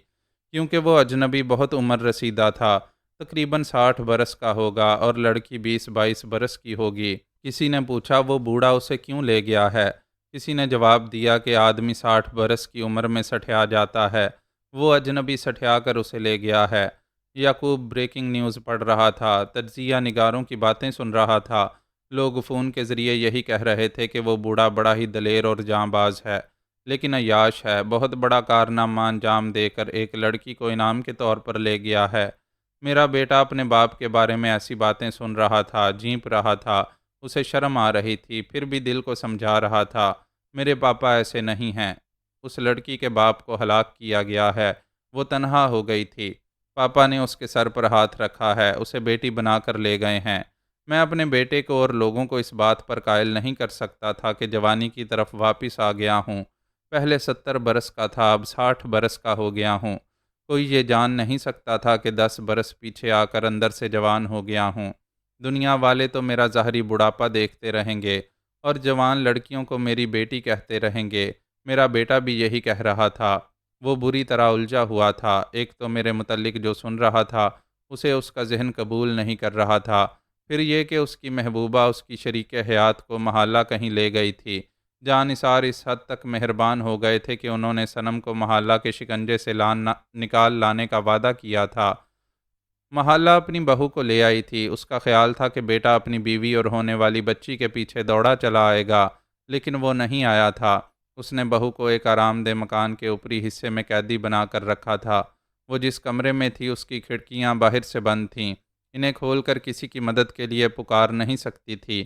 [SPEAKER 1] کیونکہ وہ اجنبی بہت عمر رسیدہ تھا، تقریباً 60 برس کا ہوگا اور لڑکی 20-22 برس کی ہوگی۔ کسی نے پوچھا وہ بوڑھا اسے کیوں لے گیا ہے؟ کسی نے جواب دیا کہ آدمی 60 برس کی عمر میں سٹھیا جاتا ہے، وہ اجنبی سٹھیا کر اسے لے گیا ہے۔ یعقوب بریکنگ نیوز پڑھ رہا تھا، تجزیہ نگاروں کی باتیں سن رہا تھا۔ لوگ فون کے ذریعے یہی کہہ رہے تھے کہ وہ بوڑھا بڑا ہی دلیر اور جاں باز ہے، لیکن عیاش ہے، بہت بڑا کارنامہ انجام دے کر ایک لڑکی کو انعام کے طور پر لے گیا ہے۔ میرا بیٹا اپنے باپ کے بارے میں ایسی باتیں سن رہا تھا، جھینپ رہا تھا، اسے شرم آ رہی تھی، پھر بھی دل کو سمجھا رہا تھا، میرے پاپا ایسے نہیں ہیں۔ اس لڑکی کے باپ کو ہلاک کیا گیا ہے، وہ تنہا ہو گئی تھی، پاپا نے اس کے سر پر ہاتھ رکھا ہے، اسے بیٹی بنا کر لے گئے ہیں۔ میں اپنے بیٹے کو اور لوگوں کو اس بات پر قائل نہیں کر سکتا تھا کہ جوانی کی طرف واپس آ گیا ہوں۔ پہلے 70 برس کا تھا، اب 60 برس کا ہو گیا ہوں۔ کوئی یہ جان نہیں سکتا تھا کہ 10 برس پیچھے آ کر اندر سے جوان ہو گیا ہوں۔ دنیا والے تو میرا ظاہری بڑھاپا دیکھتے رہیں گے اور جوان لڑکیوں کو میری بیٹی کہتے رہیں گے۔ میرا بیٹا بھی یہی کہہ رہا تھا۔ وہ بری طرح الجھا ہوا تھا، ایک تو میرے متعلق جو سن رہا تھا اسے اس کا ذہن قبول نہیں کر رہا تھا، پھر یہ کہ اس کی محبوبہ اس کی شریک حیات کو محالہ کہیں لے گئی تھی۔ جانثار اس حد تک مہربان ہو گئے تھے کہ انہوں نے صنم کو محالہ کے شکنجے سے نکال لانے کا وعدہ کیا تھا۔ محالہ اپنی بہو کو لے آئی تھی، اس کا خیال تھا کہ بیٹا اپنی بیوی اور ہونے والی بچی کے پیچھے دوڑا چلا آئے گا، لیکن وہ نہیں آیا تھا۔ اس نے بہو کو ایک آرام دہ مکان کے اوپری حصے میں قیدی بنا کر رکھا تھا۔ وہ جس کمرے میں تھی اس کی کھڑکیاں باہر سے بند تھیں، انہیں کھول کر کسی کی مدد کے لیے پکار نہیں سکتی تھی۔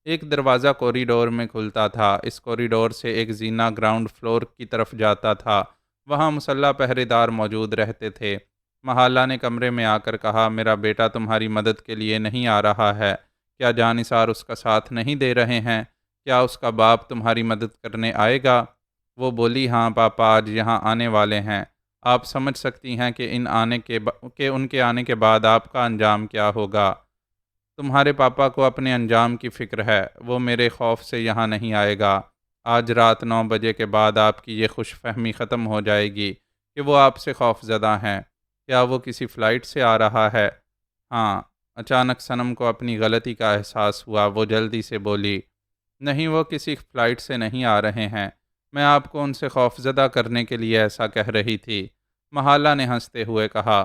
[SPEAKER 1] ایک دروازہ کوریڈور میں کھلتا تھا، اس کوریڈور سے ایک زینہ گراؤنڈ فلور کی طرف جاتا تھا، وہاں مسلح پہرے دار موجود رہتے تھے۔ محالہ نے کمرے میں آ کر کہا، میرا بیٹا تمہاری مدد کے لیے نہیں آ رہا ہے، کیا جانثار اس کا ساتھ نہیں دے رہے ہیں؟ کیا اس کا باپ تمہاری مدد کرنے آئے گا؟ وہ بولی، ہاں پاپا آج یہاں آنے والے ہیں۔ آپ سمجھ سکتی ہیں کہ ان کے آنے کے بعد آپ کا انجام کیا ہوگا۔ تمہارے پاپا کو اپنے انجام کی فکر ہے، وہ میرے خوف سے یہاں نہیں آئے گا۔ آج رات 9 بجے کے بعد آپ کی یہ خوش فہمی ختم ہو جائے گی کہ وہ آپ سے خوف زدہ ہیں۔ کیا وہ کسی فلائٹ سے آ رہا ہے؟ ہاں۔ اچانک صنم کو اپنی غلطی کا احساس ہوا، وہ جلدی سے بولی، نہیں وہ کسی فلائٹ سے نہیں آ رہے ہیں، میں آپ کو ان سے خوف زدہ کرنے کے لیے ایسا کہہ رہی تھی۔ محالہ نے ہنستے ہوئے کہا،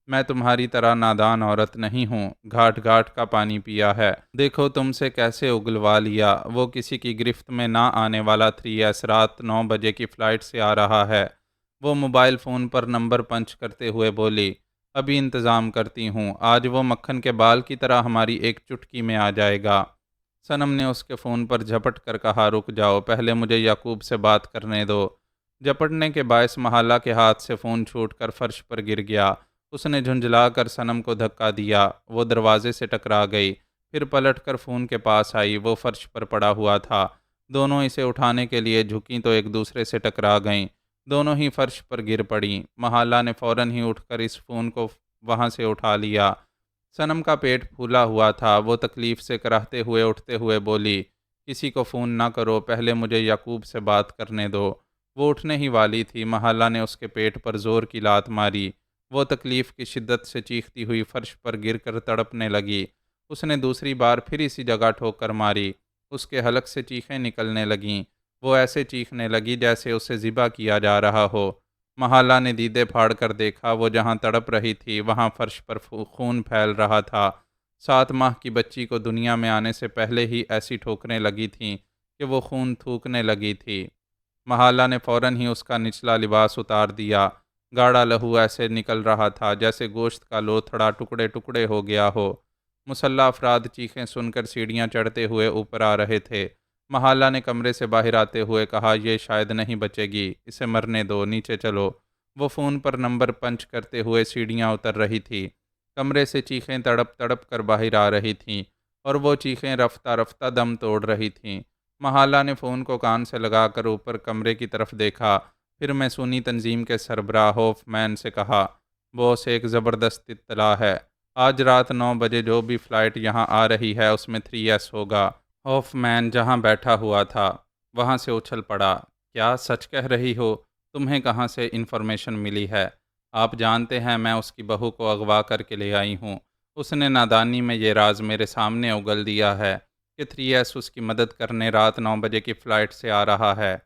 [SPEAKER 1] میں تمہاری طرح نادان عورت نہیں ہوں، گھاٹ گھاٹ کا پانی پیا ہے، دیکھو تم سے کیسے اگلوا لیا۔ وہ کسی کی گرفت میں نہ آنے والا 3S رات 9 بجے کی فلائٹ سے آ رہا ہے۔ وہ موبائل فون پر نمبر پنچ کرتے ہوئے بولی، ابھی انتظام کرتی ہوں، آج وہ مکھن کے بال کی طرح ہماری ایک چٹکی میں آ جائے گا۔ صنم نے اس کے فون پر جھپٹ کر کہا، رک جاؤ، پہلے مجھے یعقوب سے بات کرنے دو۔ جھپٹنے کے باعث محالہ کے ہاتھ سے فون چھوٹ کر فرش پر گر گیا۔ اس نے جھنجھلا کر صنم کو دھکا دیا، وہ دروازے سے ٹکرا گئی، پھر پلٹ کر فون کے پاس آئی، وہ فرش پر پڑا ہوا تھا۔ دونوں اسے اٹھانے کے لیے جھکیں تو ایک دوسرے سے ٹکرا گئیں، دونوں ہی فرش پر گر پڑیں۔ محالہ نے فوراً ہی اٹھ کر اس فون کو وہاں سے اٹھا لیا۔ صنم کا پیٹ پھولا ہوا تھا، وہ تکلیف سے کراہتے ہوئے اٹھتے ہوئے بولی، کسی کو فون نہ کرو، پہلے مجھے یعقوب سے بات کرنے دو۔ وہ اٹھنے ہی والی تھی، محالہ نے اس کے پیٹ پر زور کی لات ماری، وہ تکلیف کی شدت سے چیختی ہوئی فرش پر گر کر تڑپنے لگی۔ اس نے دوسری بار پھر اسی جگہ ٹھوکر ماری، اس کے حلق سے چیخیں نکلنے لگیں، وہ ایسے چیخنے لگی جیسے اسے ذبح کیا جا رہا ہو۔ محالہ نے دیدے پھاڑ کر دیکھا، وہ جہاں تڑپ رہی تھی وہاں فرش پر خون پھیل رہا تھا۔ 7 ماہ کی بچی کو دنیا میں آنے سے پہلے ہی ایسی ٹھوکریں لگی تھیں کہ وہ خون تھوکنے لگی تھی۔ محالہ نے فوراً ہی اس کا نچلا لباس اتار دیا، گاڑھا لہو ایسے نکل رہا تھا جیسے گوشت کا لوتھڑا ٹکڑے ٹکڑے ہو گیا ہو۔ مسلح افراد چیخیں سن کر سیڑھیاں چڑھتے ہوئے اوپر آ رہے تھے۔ محالہ نے کمرے سے باہر آتے ہوئے کہا، یہ شاید نہیں بچے گی، اسے مرنے دو، نیچے چلو۔ وہ فون پر نمبر پنچ کرتے ہوئے سیڑھیاں اتر رہی تھی، کمرے سے چیخیں تڑپ تڑپ کر باہر آ رہی تھیں اور وہ چیخیں رفتہ رفتہ دم توڑ رہی تھیں۔ محالہ نے فون کو کان سے لگا کر اوپر کمرے کی طرف دیکھا، پھر میسونی تنظیم کے سربراہ ہوف مین سے کہا، باس ایک زبردست اطلاع ہے، آج رات 9 بجے جو بھی فلائٹ یہاں آ رہی ہے اس میں 3S ہوگا، ہوف مین جہاں بیٹھا ہوا تھا وہاں سے اچھل پڑا۔ کیا سچ کہہ رہی ہو؟ تمہیں کہاں سے انفارمیشن ملی ہے؟ آپ جانتے ہیں میں اس کی بہو کو اغوا کر کے لے آئی ہوں۔ اس نے نادانی میں یہ راز میرے سامنے اگل دیا ہے کہ 3S اس کی مدد کرنے رات 9 بجے کی فلائٹ سے آ رہا ہے۔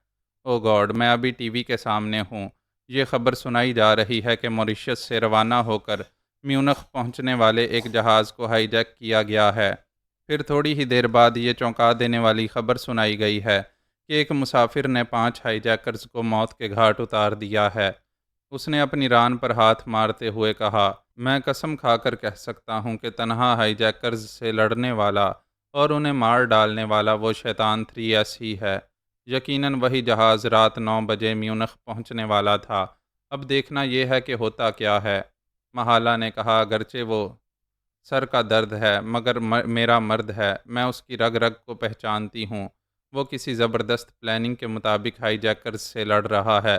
[SPEAKER 1] او گاڈ، میں ابھی ٹی وی کے سامنے ہوں۔ یہ خبر سنائی جا رہی ہے کہ موریشس سے روانہ ہو کر میونخ پہنچنے والے ایک جہاز کو ہائی جیک کیا گیا ہے۔ پھر تھوڑی ہی دیر بعد یہ چونکا دینے والی خبر سنائی گئی ہے کہ ایک مسافر نے 5 ہائی جیکرز کو موت کے گھاٹ اتار دیا ہے۔ اس نے اپنی ران پر ہاتھ مارتے ہوئے کہا، میں قسم کھا کر کہہ سکتا ہوں کہ تنہا ہائی جیکرز سے لڑنے والا اور انہیں مار ڈالنے والا وہ شیطان 3S ہی ہے۔ یقیناً وہی جہاز رات 9 بجے میونخ پہنچنے والا تھا۔ اب دیکھنا یہ ہے کہ ہوتا کیا ہے۔ محالہ نے کہا، اگرچہ وہ سر کا درد ہے مگر میرا مرد ہے، میں اس کی رگ رگ کو پہچانتی ہوں۔ وہ کسی زبردست پلاننگ کے مطابق ہائی جیکرز سے لڑ رہا ہے۔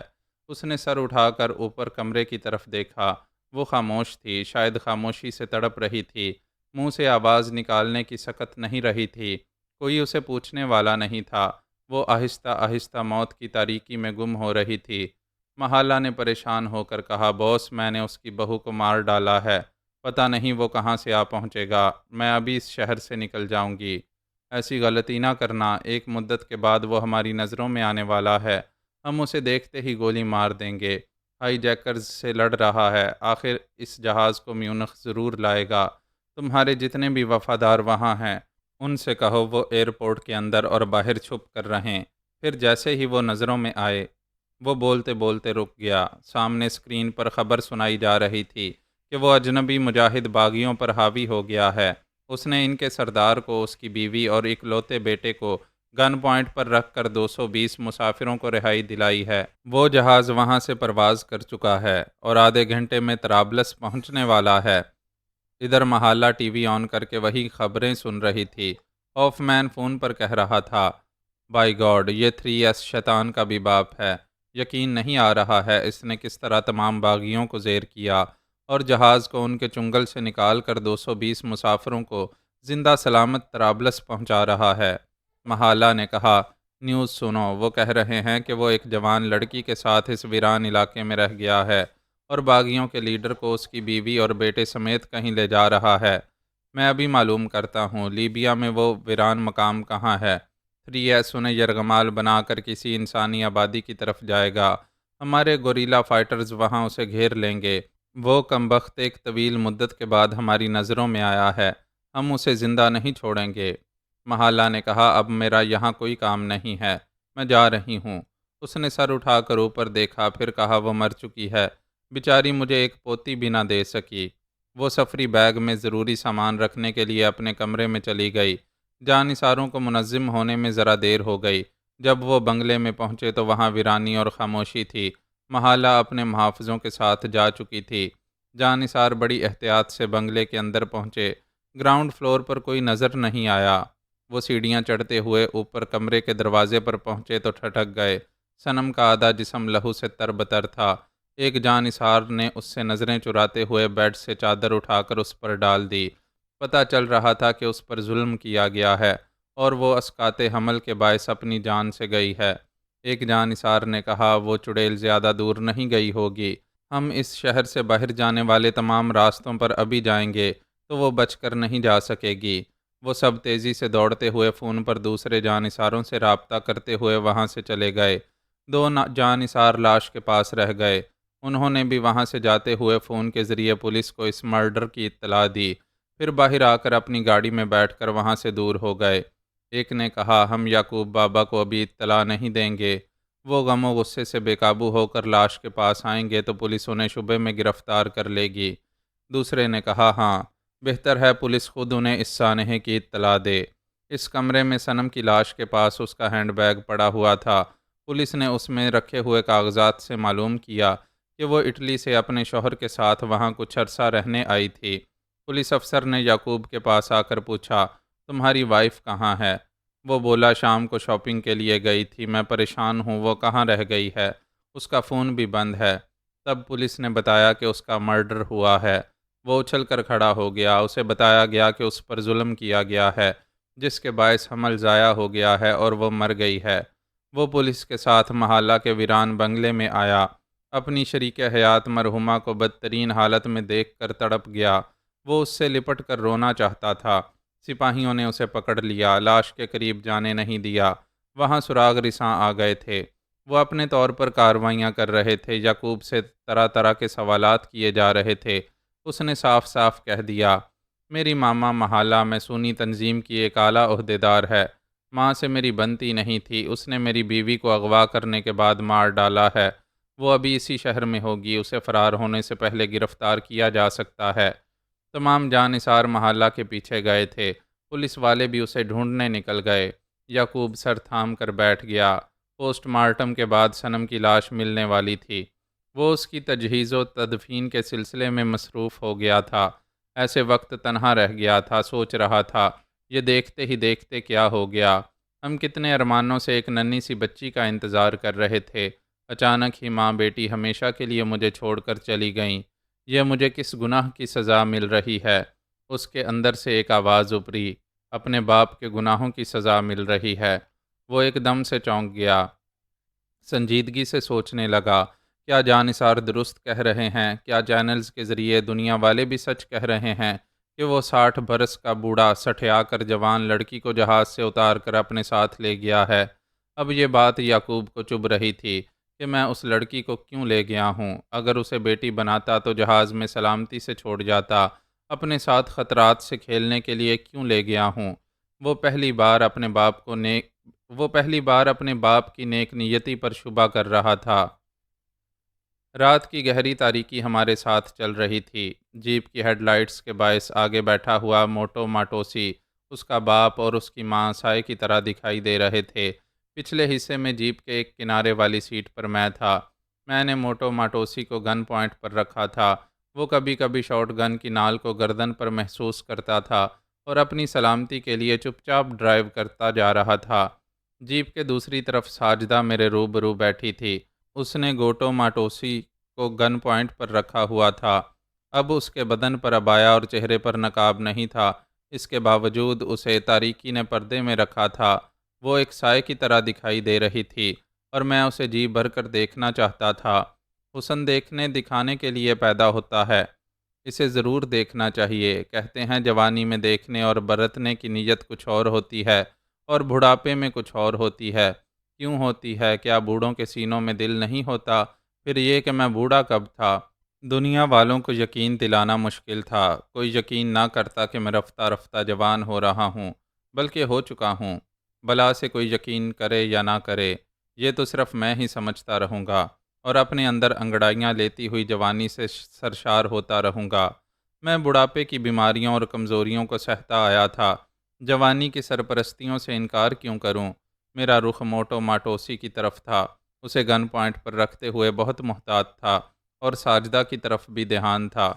[SPEAKER 1] اس نے سر اٹھا کر اوپر کمرے کی طرف دیکھا۔ وہ خاموش تھی، شاید خاموشی سے تڑپ رہی تھی۔ منہ سے آواز نکالنے کی سکت نہیں رہی تھی۔ کوئی اسے پوچھنے والا نہیں تھا۔ وہ آہستہ آہستہ موت کی تاریکی میں گم ہو رہی تھی۔ محالہ نے پریشان ہو کر کہا، باس، میں نے اس کی بہو کو مار ڈالا ہے۔ پتہ نہیں وہ کہاں سے آ پہنچے گا۔ میں ابھی اس شہر سے نکل جاؤں گی۔ ایسی غلطی نہ کرنا، ایک مدت کے بعد وہ ہماری نظروں میں آنے والا ہے۔ ہم اسے دیکھتے ہی گولی مار دیں گے۔ ہائی جیکرز سے لڑ رہا ہے، آخر اس جہاز کو میونخ ضرور لائے گا۔ تمہارے جتنے بھی وفادار وہاں ہیں ان سے کہو وہ ایئرپورٹ کے اندر اور باہر چھپ کر رہیں۔ پھر جیسے ہی وہ نظروں میں آئے، وہ بولتے بولتے رک گیا۔ سامنے اسکرین پر خبر سنائی جا رہی تھی کہ وہ اجنبی مجاہد باغیوں پر حاوی ہو گیا ہے۔ اس نے ان کے سردار کو، اس کی بیوی اور اکلوتے بیٹے کو گن پوائنٹ پر رکھ کر 220 مسافروں کو رہائی دلائی ہے۔ وہ جہاز وہاں سے پرواز کر چکا ہے اور آدھے گھنٹے میں طرابلس پہنچنے والا ہے۔ ادھر محالہ ٹی وی آن کر کے وہی خبریں سن رہی تھی۔ ہوف مین فون پر کہہ رہا تھا، بائی گاڈ، یہ 3S شیطان کا بھی باپ ہے۔ یقین نہیں آ رہا ہے اس نے کس طرح تمام باغیوں کو زیر کیا اور جہاز کو ان کے چنگل سے نکال کر 220 مسافروں کو زندہ سلامت طرابلس پہنچا رہا ہے۔ محالہ نے کہا، نیوز سنو، وہ کہہ رہے ہیں کہ وہ ایک جوان لڑکی کے ساتھ اس ویران علاقے میں رہ گیا ہے اور باغیوں کے لیڈر کو اس کی بیوی اور بیٹے سمیت کہیں لے جا رہا ہے۔ میں ابھی معلوم کرتا ہوں لیبیا میں وہ ویران مقام کہاں ہے۔ 3S انہیں یرغمال بنا کر کسی انسانی آبادی کی طرف جائے گا۔ ہمارے گوریلا فائٹرز وہاں اسے گھیر لیں گے۔ وہ کمبخت ایک طویل مدت کے بعد ہماری نظروں میں آیا ہے۔ ہم اسے زندہ نہیں چھوڑیں گے۔ محالہ نے کہا، اب میرا یہاں کوئی کام نہیں ہے، میں جا رہی ہوں۔ اس نے سر اٹھا کر اوپر دیکھا، پھر کہا، وہ مر چکی ہے، بیچاری مجھے ایک پوتی بھی نہ دے سکی۔ وہ سفری بیگ میں ضروری سامان رکھنے کے لیے اپنے کمرے میں چلی گئی۔ جانثاروں کو منظم ہونے میں ذرا دیر ہو گئی۔ جب وہ بنگلے میں پہنچے تو وہاں ویرانی اور خاموشی تھی۔ محالہ اپنے محافظوں کے ساتھ جا چکی تھی۔ جانثار بڑی احتیاط سے بنگلے کے اندر پہنچے۔ گراؤنڈ فلور پر کوئی نظر نہیں آیا۔ وہ سیڑھیاں چڑھتے ہوئے اوپر کمرے کے دروازے پر پہنچے تو ٹھٹک گئے۔ صنم کا آدھا جسم لہو سے تربتر تھا۔ ایک جانثار نے اس سے نظریں چراتے ہوئے بیڈ سے چادر اٹھا کر اس پر ڈال دی۔ پتہ چل رہا تھا کہ اس پر ظلم کیا گیا ہے اور وہ اسقاط حمل کے باعث اپنی جان سے گئی ہے۔ ایک جانثار نے کہا، وہ چڑیل زیادہ دور نہیں گئی ہوگی۔ ہم اس شہر سے باہر جانے والے تمام راستوں پر ابھی جائیں گے تو وہ بچ کر نہیں جا سکے گی۔ وہ سب تیزی سے دوڑتے ہوئے فون پر دوسرے جانثاروں سے رابطہ کرتے ہوئے وہاں سے چلے گئے۔ دو جانثار لاش کے پاس رہ گئے۔ انہوں نے بھی وہاں سے جاتے ہوئے فون کے ذریعے پولیس کو اس مرڈر کی اطلاع دی، پھر باہر آ کر اپنی گاڑی میں بیٹھ کر وہاں سے دور ہو گئے۔ ایک نے کہا، ہم یعقوب بابا کو ابھی اطلاع نہیں دیں گے۔ وہ غم و غصے سے بے قابو ہو کر لاش کے پاس آئیں گے تو پولیس انہیں شبے میں گرفتار کر لے گی۔ دوسرے نے کہا، ہاں، بہتر ہے پولیس خود انہیں اس سانحے کی اطلاع دے۔ اس کمرے میں صنم کی لاش کے پاس اس کا ہینڈ بیگ پڑا ہوا تھا۔ پولیس نے اس میں رکھے ہوئے کاغذات سے معلوم کیا کہ وہ اٹلی سے اپنے شوہر کے ساتھ وہاں کچھ عرصہ رہنے آئی تھی۔ پولیس افسر نے یعقوب کے پاس آ کر پوچھا، تمہاری وائف کہاں ہے؟ وہ بولا، شام کو شاپنگ کے لیے گئی تھی، میں پریشان ہوں وہ کہاں رہ گئی ہے، اس کا فون بھی بند ہے۔ تب پولیس نے بتایا کہ اس کا مرڈر ہوا ہے۔ وہ اچھل کر کھڑا ہو گیا۔ اسے بتایا گیا کہ اس پر ظلم کیا گیا ہے۔ جس کے باعث حمل ضائع ہو گیا ہے اور وہ مر گئی ہے۔ وہ پولیس کے ساتھ محلہ کے ویران بنگلے میں آیا۔ اپنی شریک حیات مرحومہ کو بدترین حالت میں دیکھ کر تڑپ گیا۔ وہ اس سے لپٹ کر رونا چاہتا تھا۔ سپاہیوں نے اسے پکڑ لیا، لاش کے قریب جانے نہیں دیا۔ وہاں سراغ رساں آ گئے تھے۔ وہ اپنے طور پر کارروائیاں کر رہے تھے۔ یعقوب سے طرح طرح کے سوالات کیے جا رہے تھے۔ اس نے صاف صاف کہہ دیا، میری ماما محالہ میسونی تنظیم کی ایک اعلیٰ عہدیدار ہے۔ ماں سے میری بنتی نہیں تھی۔ اس نے میری بیوی کو اغوا کرنے کے بعد مار ڈالا ہے۔ وہ ابھی اسی شہر میں ہوگی۔ اسے فرار ہونے سے پہلے گرفتار کیا جا سکتا ہے۔ تمام جانثار محلہ کے پیچھے گئے تھے۔ پولیس والے بھی اسے ڈھونڈنے نکل گئے۔ یعقوب سر تھام کر بیٹھ گیا۔ پوسٹ مارٹم کے بعد صنم کی لاش ملنے والی تھی۔ وہ اس کی تجہیز و تدفین کے سلسلے میں مصروف ہو گیا تھا۔ ایسے وقت تنہا رہ گیا تھا، سوچ رہا تھا، یہ دیکھتے ہی دیکھتے کیا ہو گیا۔ ہم کتنے ارمانوں سے ایک ننھی سی بچی کا انتظار کر رہے تھے۔ اچانک ہی ماں بیٹی ہمیشہ کے لیے مجھے چھوڑ کر چلی گئیں۔ یہ مجھے کس گناہ کی سزا مل رہی ہے؟ اس کے اندر سے ایک آواز ابھری، اپنے باپ کے گناہوں کی سزا مل رہی ہے۔ وہ ایک دم سے چونک گیا، سنجیدگی سے سوچنے لگا، کیا جانثار درست کہہ رہے ہیں؟ کیا چینلز کے ذریعے دنیا والے بھی سچ کہہ رہے ہیں کہ وہ 60 برس کا بوڑھا سٹھیا کر جوان لڑکی کو جہاز سے اتار کر اپنے ساتھ لے گیا ہے؟ اب یہ بات یعقوب کو چبھ رہی تھی کہ میں اس لڑکی کو کیوں لے گیا ہوں؟ اگر اسے بیٹی بناتا تو جہاز میں سلامتی سے چھوڑ جاتا۔ اپنے ساتھ خطرات سے کھیلنے کے لیے کیوں لے گیا ہوں؟ وہ پہلی بار اپنے باپ کی نیک نیتی پر شبہ کر رہا تھا۔ رات کی گہری تاریکی ہمارے ساتھ چل رہی تھی۔ جیپ کی ہیڈ لائٹس کے باعث آگے بیٹھا ہوا موٹو ماٹوسی، اس کا باپ اور اس کی ماں سائے کی طرح دکھائی دے رہے تھے۔ پچھلے حصے میں جیپ کے ایک کنارے والی سیٹ پر میں تھا۔ میں نے موٹو ماٹوسی کو گن پوائنٹ پر رکھا تھا۔ وہ کبھی کبھی شاٹ گن کی نال کو گردن پر محسوس کرتا تھا اور اپنی سلامتی کے لیے چپ چاپ ڈرائیو کرتا جا رہا تھا۔ جیپ کے دوسری طرف ساجدہ میرے روبرو بیٹھی تھی۔ اس نے گوٹو ماٹوسی کو گن پوائنٹ پر رکھا ہوا تھا۔ اب اس کے بدن پر عبایا اور چہرے پر نقاب نہیں تھا۔ اس کے باوجود اسے تاریکی نے پردے میں رکھا تھا۔ وہ ایک سائے کی طرح دکھائی دے رہی تھی اور میں اسے جی بھر کر دیکھنا چاہتا تھا۔ حسن دیکھنے دکھانے کے لیے پیدا ہوتا ہے، اسے ضرور دیکھنا چاہیے۔ کہتے ہیں جوانی میں دیکھنے اور برتنے کی نیت کچھ اور ہوتی ہے اور بڑھاپے میں کچھ اور ہوتی ہے۔ کیوں ہوتی ہے؟ کیا بوڑھوں کے سینوں میں دل نہیں ہوتا؟ پھر یہ کہ میں بوڑھا کب تھا؟ دنیا والوں کو یقین دلانا مشکل تھا۔ کوئی یقین نہ کرتا کہ میں رفتہ رفتہ جوان ہو رہا ہوں، بلکہ ہو چکا ہوں۔ بلا سے کوئی یقین کرے یا نہ کرے، یہ تو صرف میں ہی سمجھتا رہوں گا اور اپنے اندر انگڑائیاں لیتی ہوئی جوانی سے سرشار ہوتا رہوں گا۔ میں بڑھاپے کی بیماریوں اور کمزوریوں کو سہتا آیا تھا۔ جوانی کی سرپرستیوں سے انکار کیوں کروں؟ میرا رخ موٹو ماٹوسی کی طرف تھا۔ اسے گن پوائنٹ پر رکھتے ہوئے بہت محتاط تھا اور ساجدہ کی طرف بھی دھیان تھا۔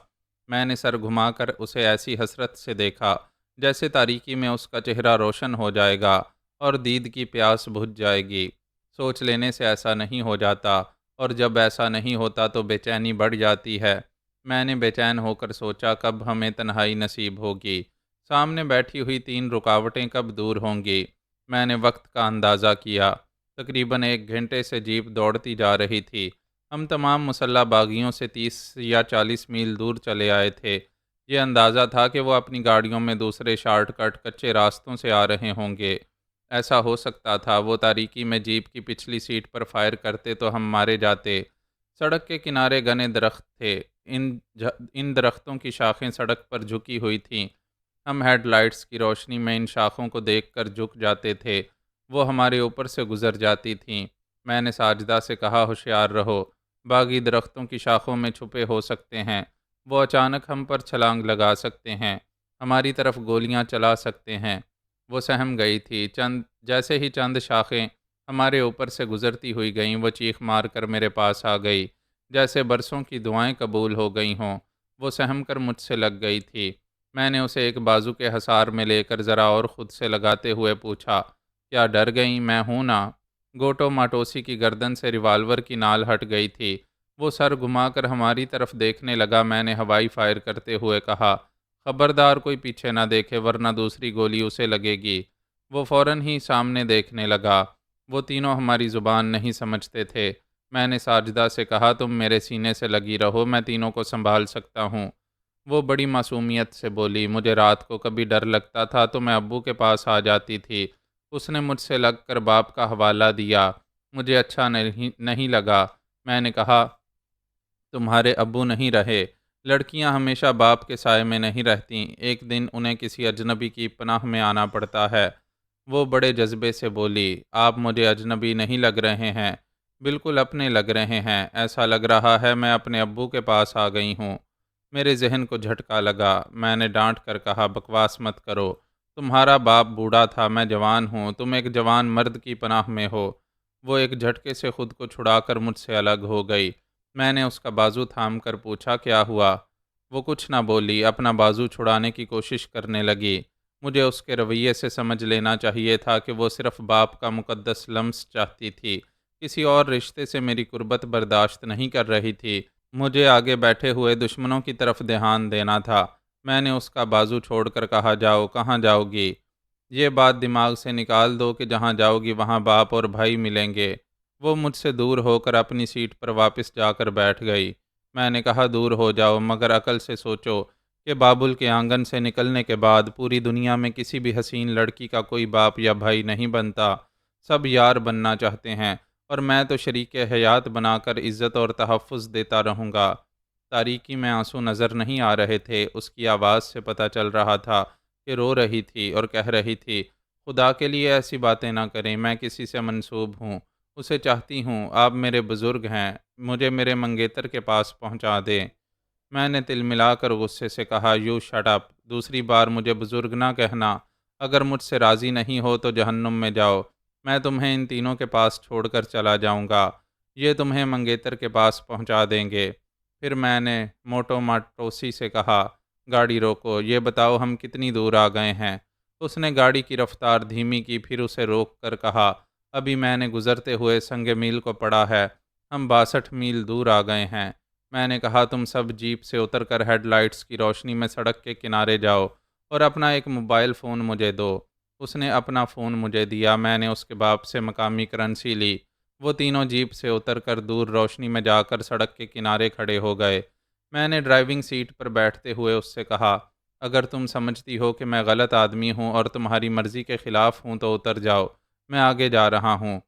[SPEAKER 1] میں نے سر گھما کر اسے ایسی حسرت سے دیکھا جیسے تاریکی میں اس کا چہرہ روشن ہو جائے گا اور دید کی پیاس بجھ جائے گی۔ سوچ لینے سے ایسا نہیں ہو جاتا، اور جب ایسا نہیں ہوتا تو بے چینی بڑھ جاتی ہے۔ میں نے بے چین ہو کر سوچا، کب ہمیں تنہائی نصیب ہوگی؟ سامنے بیٹھی ہوئی 3 رکاوٹیں کب دور ہوں گی؟ میں نے وقت کا اندازہ کیا۔ تقریباً 1 گھنٹے سے جیپ دوڑتی جا رہی تھی۔ ہم تمام مسلح باغیوں سے 30 یا 40 میل دور چلے آئے تھے۔ یہ اندازہ تھا کہ وہ اپنی گاڑیوں میں دوسرے شارٹ کٹ کچے راستوں سے آ رہے ہوں گے۔ ایسا ہو سکتا تھا وہ تاریکی میں جیپ کی پچھلی سیٹ پر فائر کرتے تو ہم مارے جاتے۔ سڑک کے کنارے گھنے درخت تھے۔ ان درختوں کی شاخیں سڑک پر جھکی ہوئی تھیں۔ ہم ہیڈ لائٹس کی روشنی میں ان شاخوں کو دیکھ کر جھک جاتے تھے۔ وہ ہمارے اوپر سے گزر جاتی تھیں۔ میں نے ساجدہ سے کہا، ہوشیار رہو، باغی درختوں کی شاخوں میں چھپے ہو سکتے ہیں۔ وہ اچانک ہم پر چھلانگ لگا سکتے ہیں، ہماری طرف گولیاں چلا سکتے ہیں۔ وہ سہم گئی تھی۔ جیسے ہی چند شاخیں ہمارے اوپر سے گزرتی ہوئی گئیں، وہ چیخ مار کر میرے پاس آ گئی، جیسے برسوں کی دعائیں قبول ہو گئی ہوں۔ وہ سہم کر مجھ سے لگ گئی تھی۔ میں نے اسے ایک بازو کے حصار میں لے کر ذرا اور خود سے لگاتے ہوئے پوچھا، کیا ڈر گئیں؟ میں ہوں نا؟ گوٹو ماٹوسی کی گردن سے ریوالور کی نال ہٹ گئی تھی۔ وہ سر گھما کر ہماری طرف دیکھنے لگا۔ میں نے ہوائی فائر کرتے ہوئے کہا، خبردار کوئی پیچھے نہ دیکھے ورنہ دوسری گولی اسے لگے گی۔ وہ فوراً ہی سامنے دیکھنے لگا۔ وہ تینوں ہماری زبان نہیں سمجھتے تھے۔ میں نے ساجدہ سے کہا تم میرے سینے سے لگی رہو، میں تینوں کو سنبھال سکتا ہوں۔ وہ بڑی معصومیت سے بولی مجھے رات کو کبھی ڈر لگتا تھا تو میں ابو کے پاس آ جاتی تھی۔ اس نے مجھ سے لگ کر باپ کا حوالہ دیا۔ مجھے اچھا نہیں لگا۔ میں نے کہا تمہارے ابو نہیں رہے۔ لڑکیاں ہمیشہ باپ کے سائے میں نہیں رہتیں، ایک دن انہیں کسی اجنبی کی پناہ میں آنا پڑتا ہے۔ وہ بڑے جذبے سے بولی آپ مجھے اجنبی نہیں لگ رہے ہیں، بالکل اپنے لگ رہے ہیں، ایسا لگ رہا ہے میں اپنے ابو کے پاس آ گئی ہوں۔ میرے ذہن کو جھٹکا لگا۔ میں نے ڈانٹ کر کہا بکواس مت کرو، تمہارا باپ بوڑھا تھا، میں جوان ہوں، تم ایک جوان مرد کی پناہ میں ہو۔ وہ ایک جھٹکے سے خود کو چھڑا کر مجھ سے الگ ہو گئی۔ میں نے اس کا بازو تھام کر پوچھا کیا ہوا؟ وہ کچھ نہ بولی، اپنا بازو چھڑانے کی کوشش کرنے لگی۔ مجھے اس کے رویے سے سمجھ لینا چاہیے تھا کہ وہ صرف باپ کا مقدس لمس چاہتی تھی، کسی اور رشتے سے میری قربت برداشت نہیں کر رہی تھی۔ مجھے آگے بیٹھے ہوئے دشمنوں کی طرف دھیان دینا تھا۔ میں نے اس کا بازو چھوڑ کر کہا جاؤ، کہاں جاؤ گی؟ یہ بات دماغ سے نکال دو کہ جہاں جاؤ گی وہاں باپ اور بھائی ملیں گے۔ وہ مجھ سے دور ہو کر اپنی سیٹ پر واپس جا کر بیٹھ گئی۔ میں نے کہا دور ہو جاؤ مگر عقل سے سوچو کہ بابل کے آنگن سے نکلنے کے بعد پوری دنیا میں کسی بھی حسین لڑکی کا کوئی باپ یا بھائی نہیں بنتا، سب یار بننا چاہتے ہیں، اور میں تو شریک حیات بنا کر عزت اور تحفظ دیتا رہوں گا۔ تاریکی میں آنسو نظر نہیں آ رہے تھے، اس کی آواز سے پتہ چل رہا تھا کہ رو رہی تھی اور کہہ رہی تھی خدا کے لیے ایسی باتیں نہ کریں، میں کسی سے منسوب ہوں، اسے چاہتی ہوں، آپ میرے بزرگ ہیں، مجھے میرے منگیتر کے پاس پہنچا دیں۔ میں نے تل ملا کر غصے سے کہا یو شٹ اپ، دوسری بار مجھے بزرگ نہ کہنا، اگر مجھ سے راضی نہیں ہو تو جہنم میں جاؤ، میں تمہیں ان تینوں کے پاس چھوڑ کر چلا جاؤں گا، یہ تمہیں منگیتر کے پاس پہنچا دیں گے۔ پھر میں نے موٹو ماٹوسی سے کہا گاڑی روکو، یہ بتاؤ ہم کتنی دور آ گئے ہیں؟ اس نے گاڑی کی رفتار دھیمی کی، پھر اسے روک کر کہا ابھی میں نے گزرتے ہوئے سنگ میل کو پڑھا ہے، ہم 62 میل دور آ گئے ہیں۔ میں نے کہا تم سب جیپ سے اتر کر ہیڈ لائٹس کی روشنی میں سڑک کے کنارے جاؤ اور اپنا ایک موبائل فون مجھے دو۔ اس نے اپنا فون مجھے دیا، میں نے اس کے باپ سے مقامی کرنسی لی۔ وہ تینوں جیپ سے اتر کر دور روشنی میں جا کر سڑک کے کنارے کھڑے ہو گئے۔ میں نے ڈرائیونگ سیٹ پر بیٹھتے ہوئے اس سے کہا اگر تم سمجھتی ہو کہ میں غلط آدمی ہوں اور تمہاری مرضی کے خلاف ہوں تو اتر جاؤ، میں آگے جا رہا ہوں۔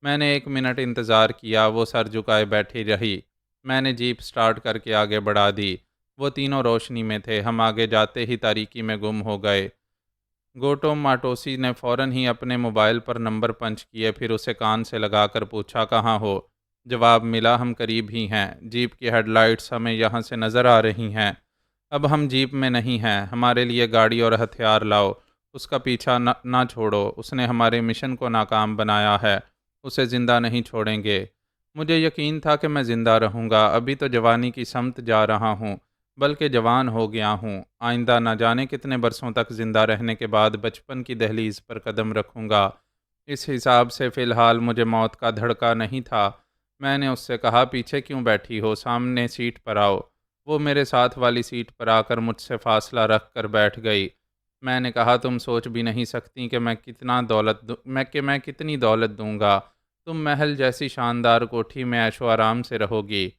[SPEAKER 1] میں نے 1 منٹ انتظار کیا، وہ سر جھکائے بیٹھی رہی۔ میں نے جیپ سٹارٹ کر کے آگے بڑھا دی۔ وہ تینوں روشنی میں تھے، ہم آگے جاتے ہی تاریکی میں گم ہو گئے۔ گوٹو ماٹوسی نے فوراً ہی اپنے موبائل پر نمبر پنچ کیے، پھر اسے کان سے لگا کر پوچھا کہاں ہو؟ جواب ملا ہم قریب ہی ہیں، جیپ کی ہیڈ لائٹس ہمیں یہاں سے نظر آ رہی ہیں۔ اب ہم جیپ میں نہیں ہیں، ہمارے لیے گاڑی اور ہتھیار لاؤ، اس کا پیچھا نہ چھوڑو، اس نے ہمارے مشن کو ناکام بنایا ہے، اسے زندہ نہیں چھوڑیں گے۔ مجھے یقین تھا کہ میں زندہ رہوں گا، ابھی تو جوانی کی سمت جا رہا ہوں، بلکہ جوان ہو گیا ہوں، آئندہ نہ جانے کتنے برسوں تک زندہ رہنے کے بعد بچپن کی دہلیز پر قدم رکھوں گا۔ اس حساب سے فی الحال مجھے موت کا دھڑکا نہیں تھا۔ میں نے اس سے کہا پیچھے کیوں بیٹھی ہو، سامنے سیٹ پر آؤ۔ وہ میرے ساتھ والی سیٹ پر آ کر مجھ سے فاصلہ رکھ کر بیٹھ گئی۔ میں نے کہا تم سوچ بھی نہیں سکتی کہ میں کتنی دولت دوں گا، تم محل جیسی شاندار کوٹھی میں عیش و آرام سے رہو گی۔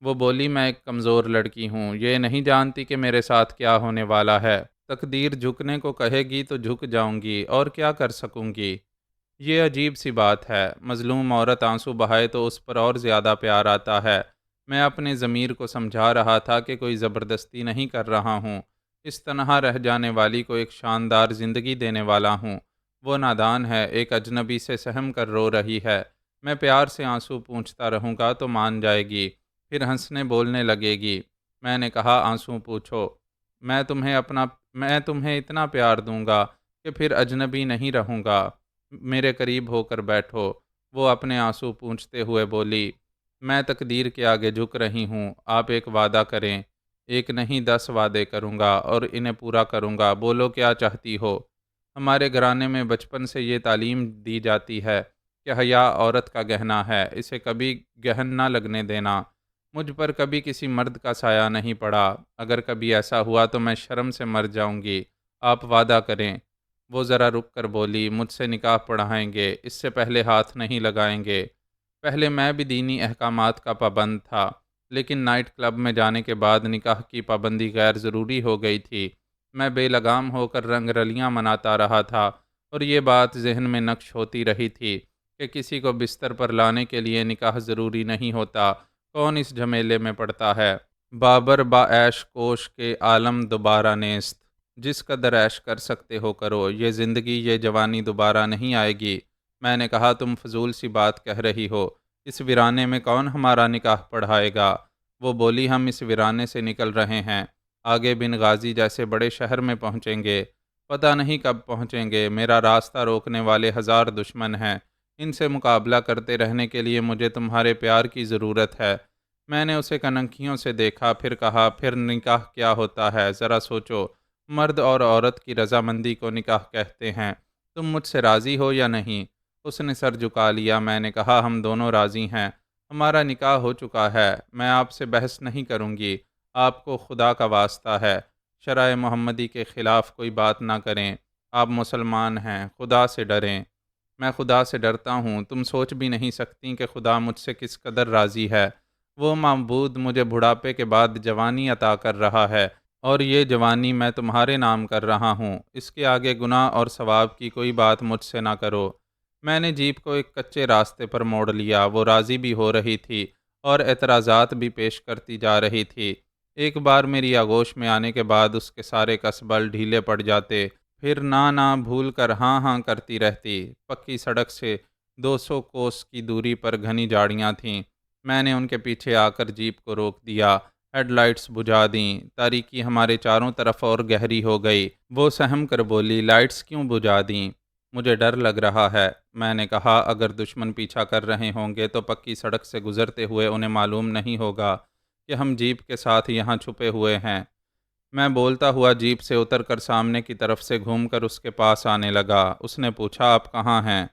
[SPEAKER 1] وہ بولی میں ایک کمزور لڑکی ہوں، یہ نہیں جانتی کہ میرے ساتھ کیا ہونے والا ہے، تقدیر جھکنے کو کہے گی تو جھک جاؤں گی، اور کیا کر سکوں گی؟ یہ عجیب سی بات ہے، مظلوم عورت آنسو بہائے تو اس پر اور زیادہ پیار آتا ہے۔ میں اپنے ضمیر کو سمجھا رہا تھا کہ کوئی زبردستی نہیں کر رہا ہوں، اس تنہا رہ جانے والی کو ایک شاندار زندگی دینے والا ہوں۔ وہ نادان ہے، ایک اجنبی سے سہم کر رو رہی ہے، میں پیار سے آنسو پونچھتا رہوں گا تو مان جائے گی، پھر ہنسنے بولنے لگے گی۔ میں نے کہا آنسو پوچھو، میں تمہیں اتنا پیار دوں گا کہ پھر اجنبی نہیں رہوں گا، میرے قریب ہو کر بیٹھو۔ وہ اپنے آنسو پونچھتے ہوئے بولی میں تقدیر کے آگے جھک رہی ہوں، آپ ایک وعدہ کریں۔ ایک نہیں 10 وعدے کروں گا اور انہیں پورا کروں گا، بولو کیا چاہتی ہو؟ ہمارے گھرانے میں بچپن سے یہ تعلیم دی جاتی ہے کہ حیا عورت کا گہنا ہے، اسے کبھی گہن نہ لگنے دینا۔ مجھ پر کبھی کسی مرد کا سایہ نہیں پڑا۔ اگر کبھی ایسا ہوا تو میں شرم سے مر جاؤں گی۔ آپ وعدہ کریں۔ وہ ذرا رک کر بولی، مجھ سے نکاح پڑھائیں گے، اس سے پہلے ہاتھ نہیں لگائیں گے۔ پہلے میں بھی دینی احکامات کا پابند تھا، لیکن نائٹ کلب میں جانے کے بعد نکاح کی پابندی غیر ضروری ہو گئی تھی۔ میں بے لگام ہو کر رنگ رلیاں مناتا رہا تھا، اور یہ بات ذہن میں نقش ہوتی رہی تھی کہ کسی کو بستر پر لانے کے لیے نکاح ضروری نہیں ہوتا، کون اس جھمیلے میں پڑتا ہے۔ بابر با عیش کوش کے عالم دوبارہ نیست۔ جس قدر عیش کر سکتے ہو کرو، یہ زندگی، یہ جوانی دوبارہ نہیں آئے گی۔ میں نے کہا، تم فضول سی بات کہہ رہی ہو، اس ویرانے میں کون ہمارا نکاح پڑھائے گا؟ وہ بولی، ہم اس ویرانے سے نکل رہے ہیں، آگے بن غازی جیسے بڑے شہر میں پہنچیں گے، پتہ نہیں کب پہنچیں گے۔ میرا راستہ روکنے والے ہزار دشمن ہیں، ان سے مقابلہ کرتے رہنے کے لیے مجھے تمہارے پیار کی ضرورت ہے۔ میں نے اسے کنکھیوں سے دیکھا، پھر کہا، پھر نکاح کیا ہوتا ہے؟ ذرا سوچو، مرد اور عورت کی رضامندی کو نکاح کہتے ہیں۔ تم مجھ سے راضی ہو یا نہیں؟ اس نے سر جھکا لیا۔ میں نے کہا، ہم دونوں راضی ہیں، ہمارا نکاح ہو چکا ہے، میں آپ سے بحث نہیں کروں گی۔ آپ کو خدا کا واسطہ ہے، شرع محمدی کے خلاف کوئی بات نہ کریں، آپ مسلمان ہیں، خدا سے ڈریں۔ میں خدا سے ڈرتا ہوں، تم سوچ بھی نہیں سکتی کہ خدا مجھ سے کس قدر راضی ہے۔ وہ معبود مجھے بڑھاپے کے بعد جوانی عطا کر رہا ہے، اور یہ جوانی میں تمہارے نام کر رہا ہوں، اس کے آگے گناہ اور ثواب کی کوئی بات مجھ سے نہ کرو۔ میں نے جیپ کو ایک کچے راستے پر موڑ لیا، وہ راضی بھی ہو رہی تھی اور اعتراضات بھی پیش کرتی جا رہی تھی۔ ایک بار میری آغوش میں آنے کے بعد اس کے سارے کسبل ڈھیلے پڑ جاتے، پھر نہ بھول کر ہاں ہاں کرتی رہتی۔ پکی سڑک سے 200 کوس کی دوری پر گھنی جھاڑیاں تھیں۔ میں نے ان کے پیچھے آ کر جیپ کو روک دیا، ہیڈ لائٹس بجھا دیں۔ تاریکی ہمارے چاروں طرف اور گہری ہو گئی۔ وہ سہم کر بولی، لائٹس کیوں بجھا دیں؟ مجھے ڈر لگ رہا ہے۔ میں نے کہا، اگر دشمن پیچھا کر رہے ہوں گے تو پکی سڑک سے گزرتے ہوئے انہیں معلوم نہیں ہوگا کہ ہم جیپ کے ساتھ یہاں چھپے ہوئے ہیں۔ میں بولتا ہوا جیپ سے اتر کر سامنے کی طرف سے گھوم کر اس کے پاس آنے لگا۔ اس نے پوچھا، آپ کہاں ہیں؟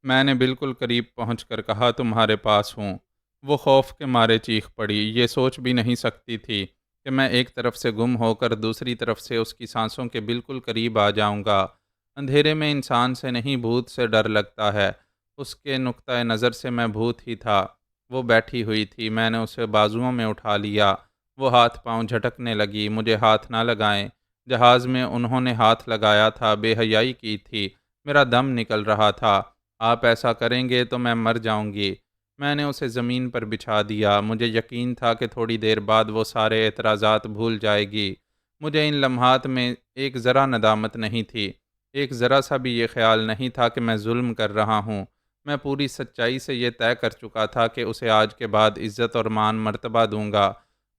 [SPEAKER 1] میں نے بالکل قریب پہنچ کر کہا، تمہارے پاس ہوں۔ وہ خوف کے مارے چیخ پڑی، یہ سوچ بھی نہیں سکتی تھی کہ میں ایک طرف سے گم ہو کر دوسری طرف سے اس کی سانسوں کے بالکل قریب آ جاؤں گا۔ اندھیرے میں انسان سے نہیں، بھوت سے ڈر لگتا ہے۔ اس کے نقطۂ نظر سے میں بھوت ہی تھا۔ وہ بیٹھی ہوئی تھی، میں نے اسے بازوؤں میں اٹھا لیا۔ وہ ہاتھ پاؤں جھٹکنے لگی۔ مجھے ہاتھ نہ لگائیں، جہاز میں انہوں نے ہاتھ لگایا تھا، بے حیائی کی تھی، میرا دم نکل رہا تھا۔ آپ ایسا کریں گے تو میں مر جاؤں گی۔ میں نے اسے زمین پر بچھا دیا۔ مجھے یقین تھا کہ تھوڑی دیر بعد وہ سارے اعتراضات بھول جائے گی۔ مجھے ان لمحات میں ایک ذرا ندامت نہیں تھی، ایک ذرا سا بھی یہ خیال نہیں تھا کہ میں ظلم کر رہا ہوں۔ میں پوری سچائی سے یہ طے کر چکا تھا کہ اسے آج کے بعد عزت اور مان مرتبہ دوں گا۔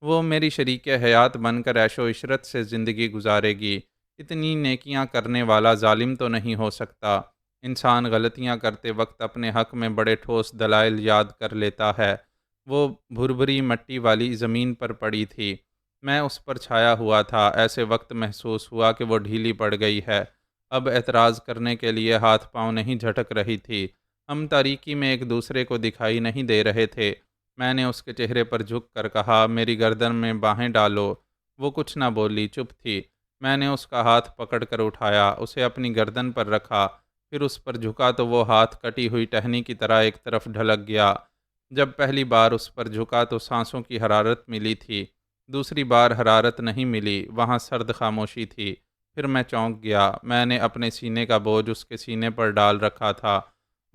[SPEAKER 1] وہ میری شریک حیات بن کر عیش و عشرت سے زندگی گزارے گی۔ اتنی نیکیاں کرنے والا ظالم تو نہیں ہو سکتا۔ انسان غلطیاں کرتے وقت اپنے حق میں بڑے ٹھوس دلائل یاد کر لیتا ہے۔ وہ بھربھری مٹی والی زمین پر پڑی تھی، میں اس پر چھایا ہوا تھا۔ ایسے وقت محسوس ہوا کہ وہ ڈھیلی پڑ گئی ہے، اب اعتراض کرنے کے لیے ہاتھ پاؤں نہیں جھٹک رہی تھی۔ ہم تاریکی میں ایک دوسرے کو دکھائی نہیں دے رہے تھے۔ میں نے اس کے چہرے پر جھک کر کہا، میری گردن میں باہیں ڈالو۔ وہ کچھ نہ بولی، چپ تھی۔ میں نے اس کا ہاتھ پکڑ کر اٹھایا، اسے اپنی گردن پر رکھا، پھر اس پر جھکا تو وہ ہاتھ کٹی ہوئی ٹہنی کی طرح ایک طرف ڈھلک گیا۔ جب پہلی بار اس پر جھکا تو سانسوں کی حرارت ملی تھی، دوسری بار حرارت نہیں ملی، وہاں سرد خاموشی تھی۔ پھر میں چونک گیا۔ میں نے اپنے سینے کا بوجھ اس کے سینے پر ڈال رکھا تھا،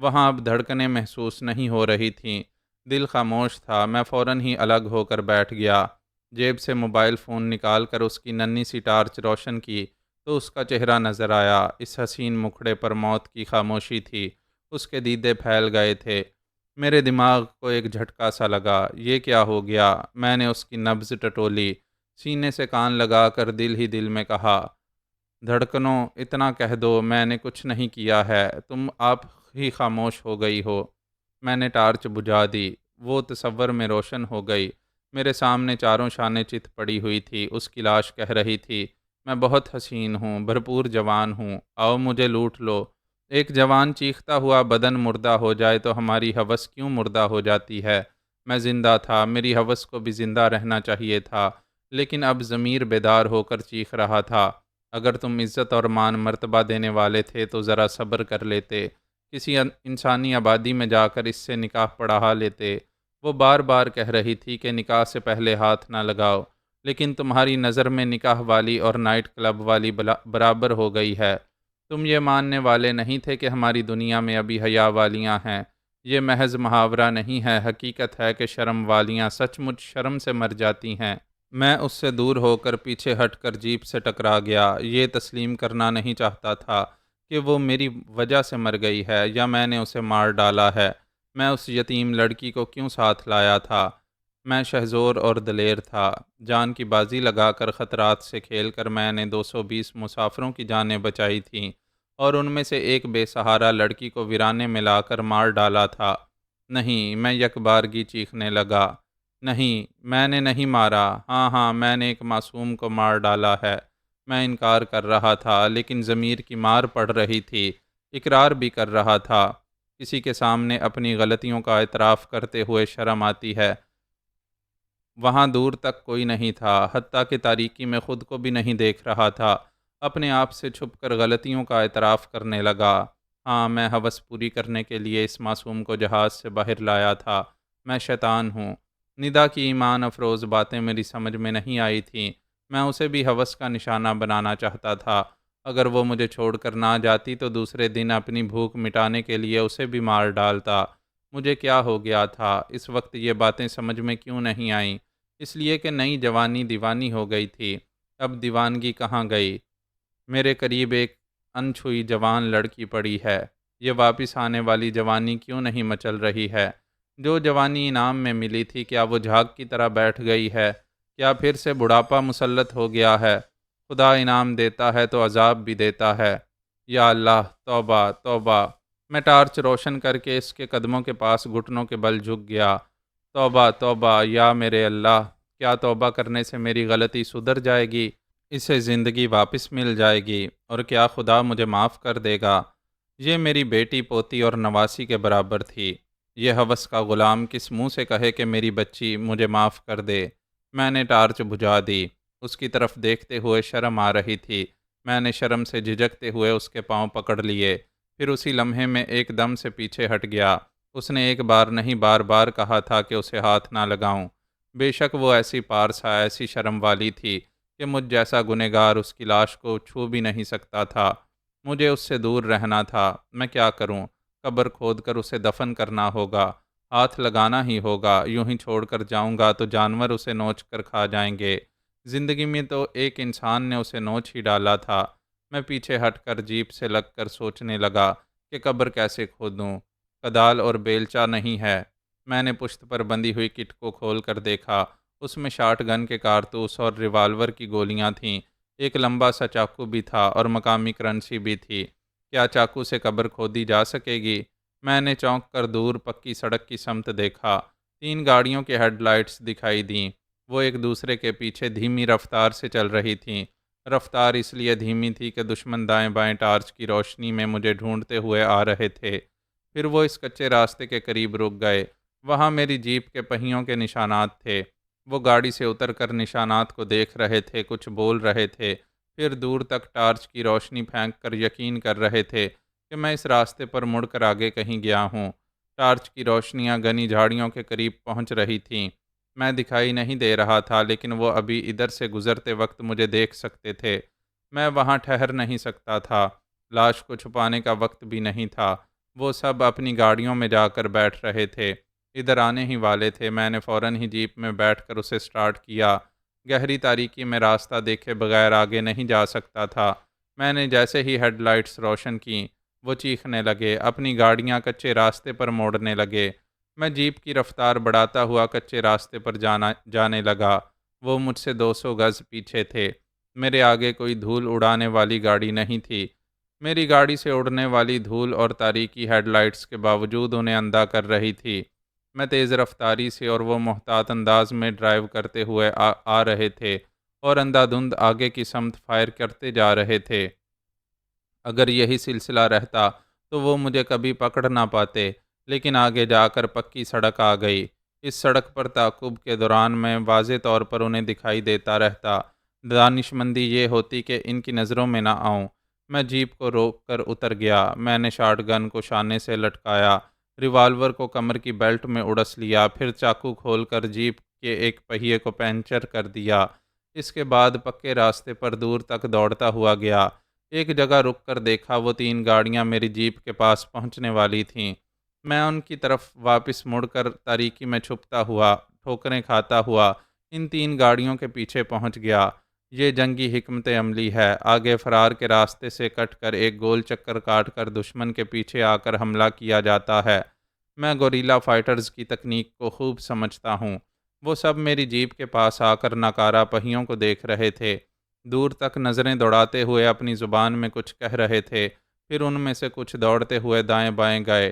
[SPEAKER 1] وہاں اب دھڑکنیں محسوس نہیں ہو رہی تھیں، دل خاموش تھا۔ میں فوراً ہی الگ ہو کر بیٹھ گیا، جیب سے موبائل فون نکال کر اس کی ننھی سی ٹارچ روشن کی تو اس کا چہرہ نظر آیا۔ اس حسین مکھڑے پر موت کی خاموشی تھی، اس کے دیدے پھیل گئے تھے۔ میرے دماغ کو ایک جھٹکا سا لگا، یہ کیا ہو گیا؟ میں نے اس کی نبض ٹٹولی، سینے سے کان لگا کر دل ہی دل میں کہا، دھڑکنوں اتنا کہہ دو میں نے کچھ نہیں کیا ہے، تم آپ ہی خاموش ہو گئی ہو۔ میں نے ٹارچ بجھا دی، وہ تصور میں روشن ہو گئی۔ میرے سامنے چاروں شانے چت پڑی ہوئی تھی، اس کی لاش کہہ رہی تھی، میں بہت حسین ہوں، بھرپور جوان ہوں، آؤ مجھے لوٹ لو۔ ایک جوان چیختا ہوا بدن مردہ ہو جائے تو ہماری ہوس کیوں مردہ ہو جاتی ہے؟ میں زندہ تھا، میری ہوس کو بھی زندہ رہنا چاہیے تھا، لیکن اب ضمیر بیدار ہو کر چیخ رہا تھا، اگر تم عزت اور مان مرتبہ دینے والے تھے تو ذرا صبر کر لیتے، کسی انسانی آبادی میں جا کر اس سے نکاح پڑھا لیتے۔ وہ بار بار کہہ رہی تھی کہ نکاح سے پہلے ہاتھ نہ لگاؤ، لیکن تمہاری نظر میں نکاح والی اور نائٹ کلب والی برابر ہو گئی ہے۔ تم یہ ماننے والے نہیں تھے کہ ہماری دنیا میں ابھی حیا والیاں ہیں۔ یہ محض محاورہ نہیں ہے، حقیقت ہے کہ شرم والیاں سچ مچ شرم سے مر جاتی ہیں۔ میں اس سے دور ہو کر پیچھے ہٹ کر جیپ سے ٹکرا گیا، یہ تسلیم کرنا نہیں چاہتا تھا کہ وہ میری وجہ سے مر گئی ہے یا میں نے اسے مار ڈالا ہے۔ میں اس یتیم لڑکی کو کیوں ساتھ لایا تھا؟ میں شہزور اور دلیر تھا، جان کی بازی لگا کر خطرات سے کھیل کر میں نے 220 مسافروں کی جانیں بچائی تھیں، اور ان میں سے ایک بے سہارا لڑکی کو ویرانے میں لا کر مار ڈالا تھا۔ نہیں، میں یک بارگی چیخنے لگا، نہیں، میں نے نہیں مارا، ہاں ہاں میں نے ایک معصوم کو مار ڈالا ہے۔ میں انکار کر رہا تھا، لیکن ضمیر کی مار پڑ رہی تھی، اقرار بھی کر رہا تھا۔ کسی کے سامنے اپنی غلطیوں کا اعتراف کرتے ہوئے شرم آتی ہے۔ وہاں دور تک کوئی نہیں تھا، حتیٰ کہ تاریکی میں خود کو بھی نہیں دیکھ رہا تھا۔ اپنے آپ سے چھپ کر غلطیوں کا اعتراف کرنے لگا۔ ہاں، میں ہوس پوری کرنے کے لیے اس معصوم کو جہاز سے باہر لایا تھا۔ میں شیطان ہوں۔ ندا کی ایمان افروز باتیں میری سمجھ میں نہیں آئی تھیں۔ میں اسے بھی ہوس کا نشانہ بنانا چاہتا تھا۔ اگر وہ مجھے چھوڑ کر نہ جاتی تو دوسرے دن اپنی بھوک مٹانے کے لیے اسے بھی مار ڈالتا۔ مجھے کیا ہو گیا تھا؟ اس وقت یہ باتیں سمجھ میں کیوں نہیں آئیں؟ اس لیے کہ نئی جوانی دیوانی ہو گئی تھی۔ اب دیوانگی کہاں گئی؟ میرے قریب ایک انچھوئی جوان لڑکی پڑی ہے۔ یہ واپس آنے والی جوانی کیوں نہیں مچل رہی ہے؟ جو جوانی انعام میں ملی تھی، کیا وہ جھاگ کی طرح بیٹھ گئی ہے؟ کیا پھر سے بڑھاپا مسلط ہو گیا ہے؟ خدا انعام دیتا ہے تو عذاب بھی دیتا ہے۔ یا اللہ، توبہ توبہ! میں ٹارچ روشن کر کے اس کے قدموں کے پاس گھٹنوں کے بل جھک گیا۔ توبہ توبہ! یا میرے اللہ! کیا توبہ کرنے سے میری غلطی سدھر جائے گی؟ اسے زندگی واپس مل جائے گی؟ اور کیا خدا مجھے معاف کر دے گا؟ یہ میری بیٹی، پوتی اور نواسی کے برابر تھی۔ یہ ہوس کا غلام کس منہ سے کہے کہ میری بچی مجھے معاف کر دے؟ میں نے ٹارچ بجھا دی۔ اس کی طرف دیکھتے ہوئے شرم آ رہی تھی۔ میں نے شرم سے جھجکتے ہوئے اس کے پاؤں پکڑ لیے، پھر اسی لمحے میں ایک دم سے پیچھے ہٹ گیا۔ اس نے ایک بار نہیں بار بار کہا تھا کہ اسے ہاتھ نہ لگاؤں۔ بے شک وہ ایسی پارسا، ایسی شرم والی تھی کہ مجھ جیسا گنہگار اس کی لاش کو چھو بھی نہیں سکتا تھا۔ مجھے اس سے دور رہنا تھا۔ میں کیا کروں؟ قبر کھود کر اسے دفن کرنا ہوگا، ہاتھ لگانا ہی ہوگا۔ یوں ہی چھوڑ کر جاؤں گا تو جانور اسے نوچ کر کھا جائیں گے۔ زندگی میں تو ایک انسان نے اسے نوچ ہی ڈالا تھا۔ میں پیچھے ہٹ کر جیپ سے لگ کر سوچنے لگا کہ قبر کیسے کھودوں۔ کدال اور بیلچہ نہیں ہے۔ میں نے پشت پر بندھی ہوئی کٹ کو کھول کر دیکھا۔ اس میں شاٹ گن کے کارتوس اور ریوالور کی گولیاں تھیں۔ ایک لمبا سا چاقو بھی تھا اور مقامی کرنسی بھی تھی۔ کیا چاقو سے قبر کھودی جا سکے گی؟ میں نے چونک کر دور پکی سڑک کی سمت دیکھا۔ 3 گاڑیوں کے ہیڈ لائٹس دکھائی دیں۔ وہ ایک دوسرے کے پیچھے دھیمی رفتار سے چل رہی تھیں۔ رفتار اس لیے دھیمی تھی کہ دشمن دائیں بائیں ٹارچ کی روشنی میں مجھے ڈھونڈتے ہوئے آ رہے تھے۔ پھر وہ اس کچے راستے کے قریب رک گئے۔ وہاں میری جیپ کے پہیوں کے نشانات تھے۔ وہ گاڑی سے اتر کر نشانات کو دیکھ رہے تھے، کچھ بول رہے تھے، پھر دور تک ٹارچ کی روشنی پھینک کر یقین کر رہے تھے کہ میں اس راستے پر مڑ کر آگے کہیں گیا ہوں۔ ٹارچ کی روشنیاں گھنی جھاڑیوں کے قریب پہنچ رہی تھیں۔ میں دکھائی نہیں دے رہا تھا، لیکن وہ ابھی ادھر سے گزرتے وقت مجھے دیکھ سکتے تھے۔ میں وہاں ٹھہر نہیں سکتا تھا۔ لاش کو چھپانے کا وقت بھی نہیں تھا۔ وہ سب اپنی گاڑیوں میں جا کر بیٹھ رہے تھے، ادھر آنے ہی والے تھے۔ میں نے فوراً ہی جیپ میں بیٹھ کر اسے سٹارٹ کیا۔ گہری تاریکی میں راستہ دیکھے بغیر آگے نہیں جا سکتا تھا۔ میں نے جیسے ہی ہیڈ لائٹس روشن کیں، وہ چیخنے لگے، اپنی گاڑیاں کچے راستے پر موڑنے لگے۔ میں جیپ کی رفتار بڑھاتا ہوا کچے راستے پر جانے لگا۔ وہ مجھ سے 200 گز پیچھے تھے۔ میرے آگے کوئی دھول اڑانے والی گاڑی نہیں تھی۔ میری گاڑی سے اڑنے والی دھول اور تاریکی ہیڈ لائٹس کے باوجود انہیں اندھا کر رہی تھی۔ میں تیز رفتاری سے اور وہ محتاط انداز میں ڈرائیو کرتے ہوئے آ رہے تھے اور اندھا دھند آگے کی سمت فائر کرتے جا رہے تھے۔ اگر یہی سلسلہ رہتا تو وہ مجھے کبھی پکڑ نہ پاتے، لیکن آگے جا کر پکی سڑک آ گئی۔ اس سڑک پر تعاقب کے دوران میں واضح طور پر انہیں دکھائی دیتا رہتا۔ دانشمندی یہ ہوتی کہ ان کی نظروں میں نہ آؤں۔ میں جیپ کو روک کر اتر گیا۔ میں نے شاٹ گن کو شانے سے لٹکایا، ریوالور کو کمر کی بیلٹ میں اڑس لیا، پھر چاقو کھول کر جیپ کے ایک پہیے کو پنچر کر دیا۔ اس کے بعد پکے راستے پر دور تک دوڑتا ہوا گیا۔ ایک جگہ رک کر دیکھا، وہ 3 گاڑیاں میری جیپ کے پاس پہنچنے والی تھیں۔ میں ان کی طرف واپس مڑ کر تاریکی میں چھپتا ہوا، ٹھوکریں کھاتا ہوا ان 3 گاڑیوں کے پیچھے پہنچ گیا۔ یہ جنگی حکمت عملی ہے، آگے فرار کے راستے سے کٹ کر ایک گول چکر کاٹ کر دشمن کے پیچھے آ کر حملہ کیا جاتا ہے۔ میں گوریلا فائٹرز کی تکنیک کو خوب سمجھتا ہوں۔ وہ سب میری جیپ کے پاس آ کر ناکارہ پہیوں کو دیکھ رہے تھے، دور تک نظریں دوڑاتے ہوئے اپنی زبان میں کچھ کہہ رہے تھے۔ پھر ان میں سے کچھ دوڑتے ہوئے دائیں بائیں گئے،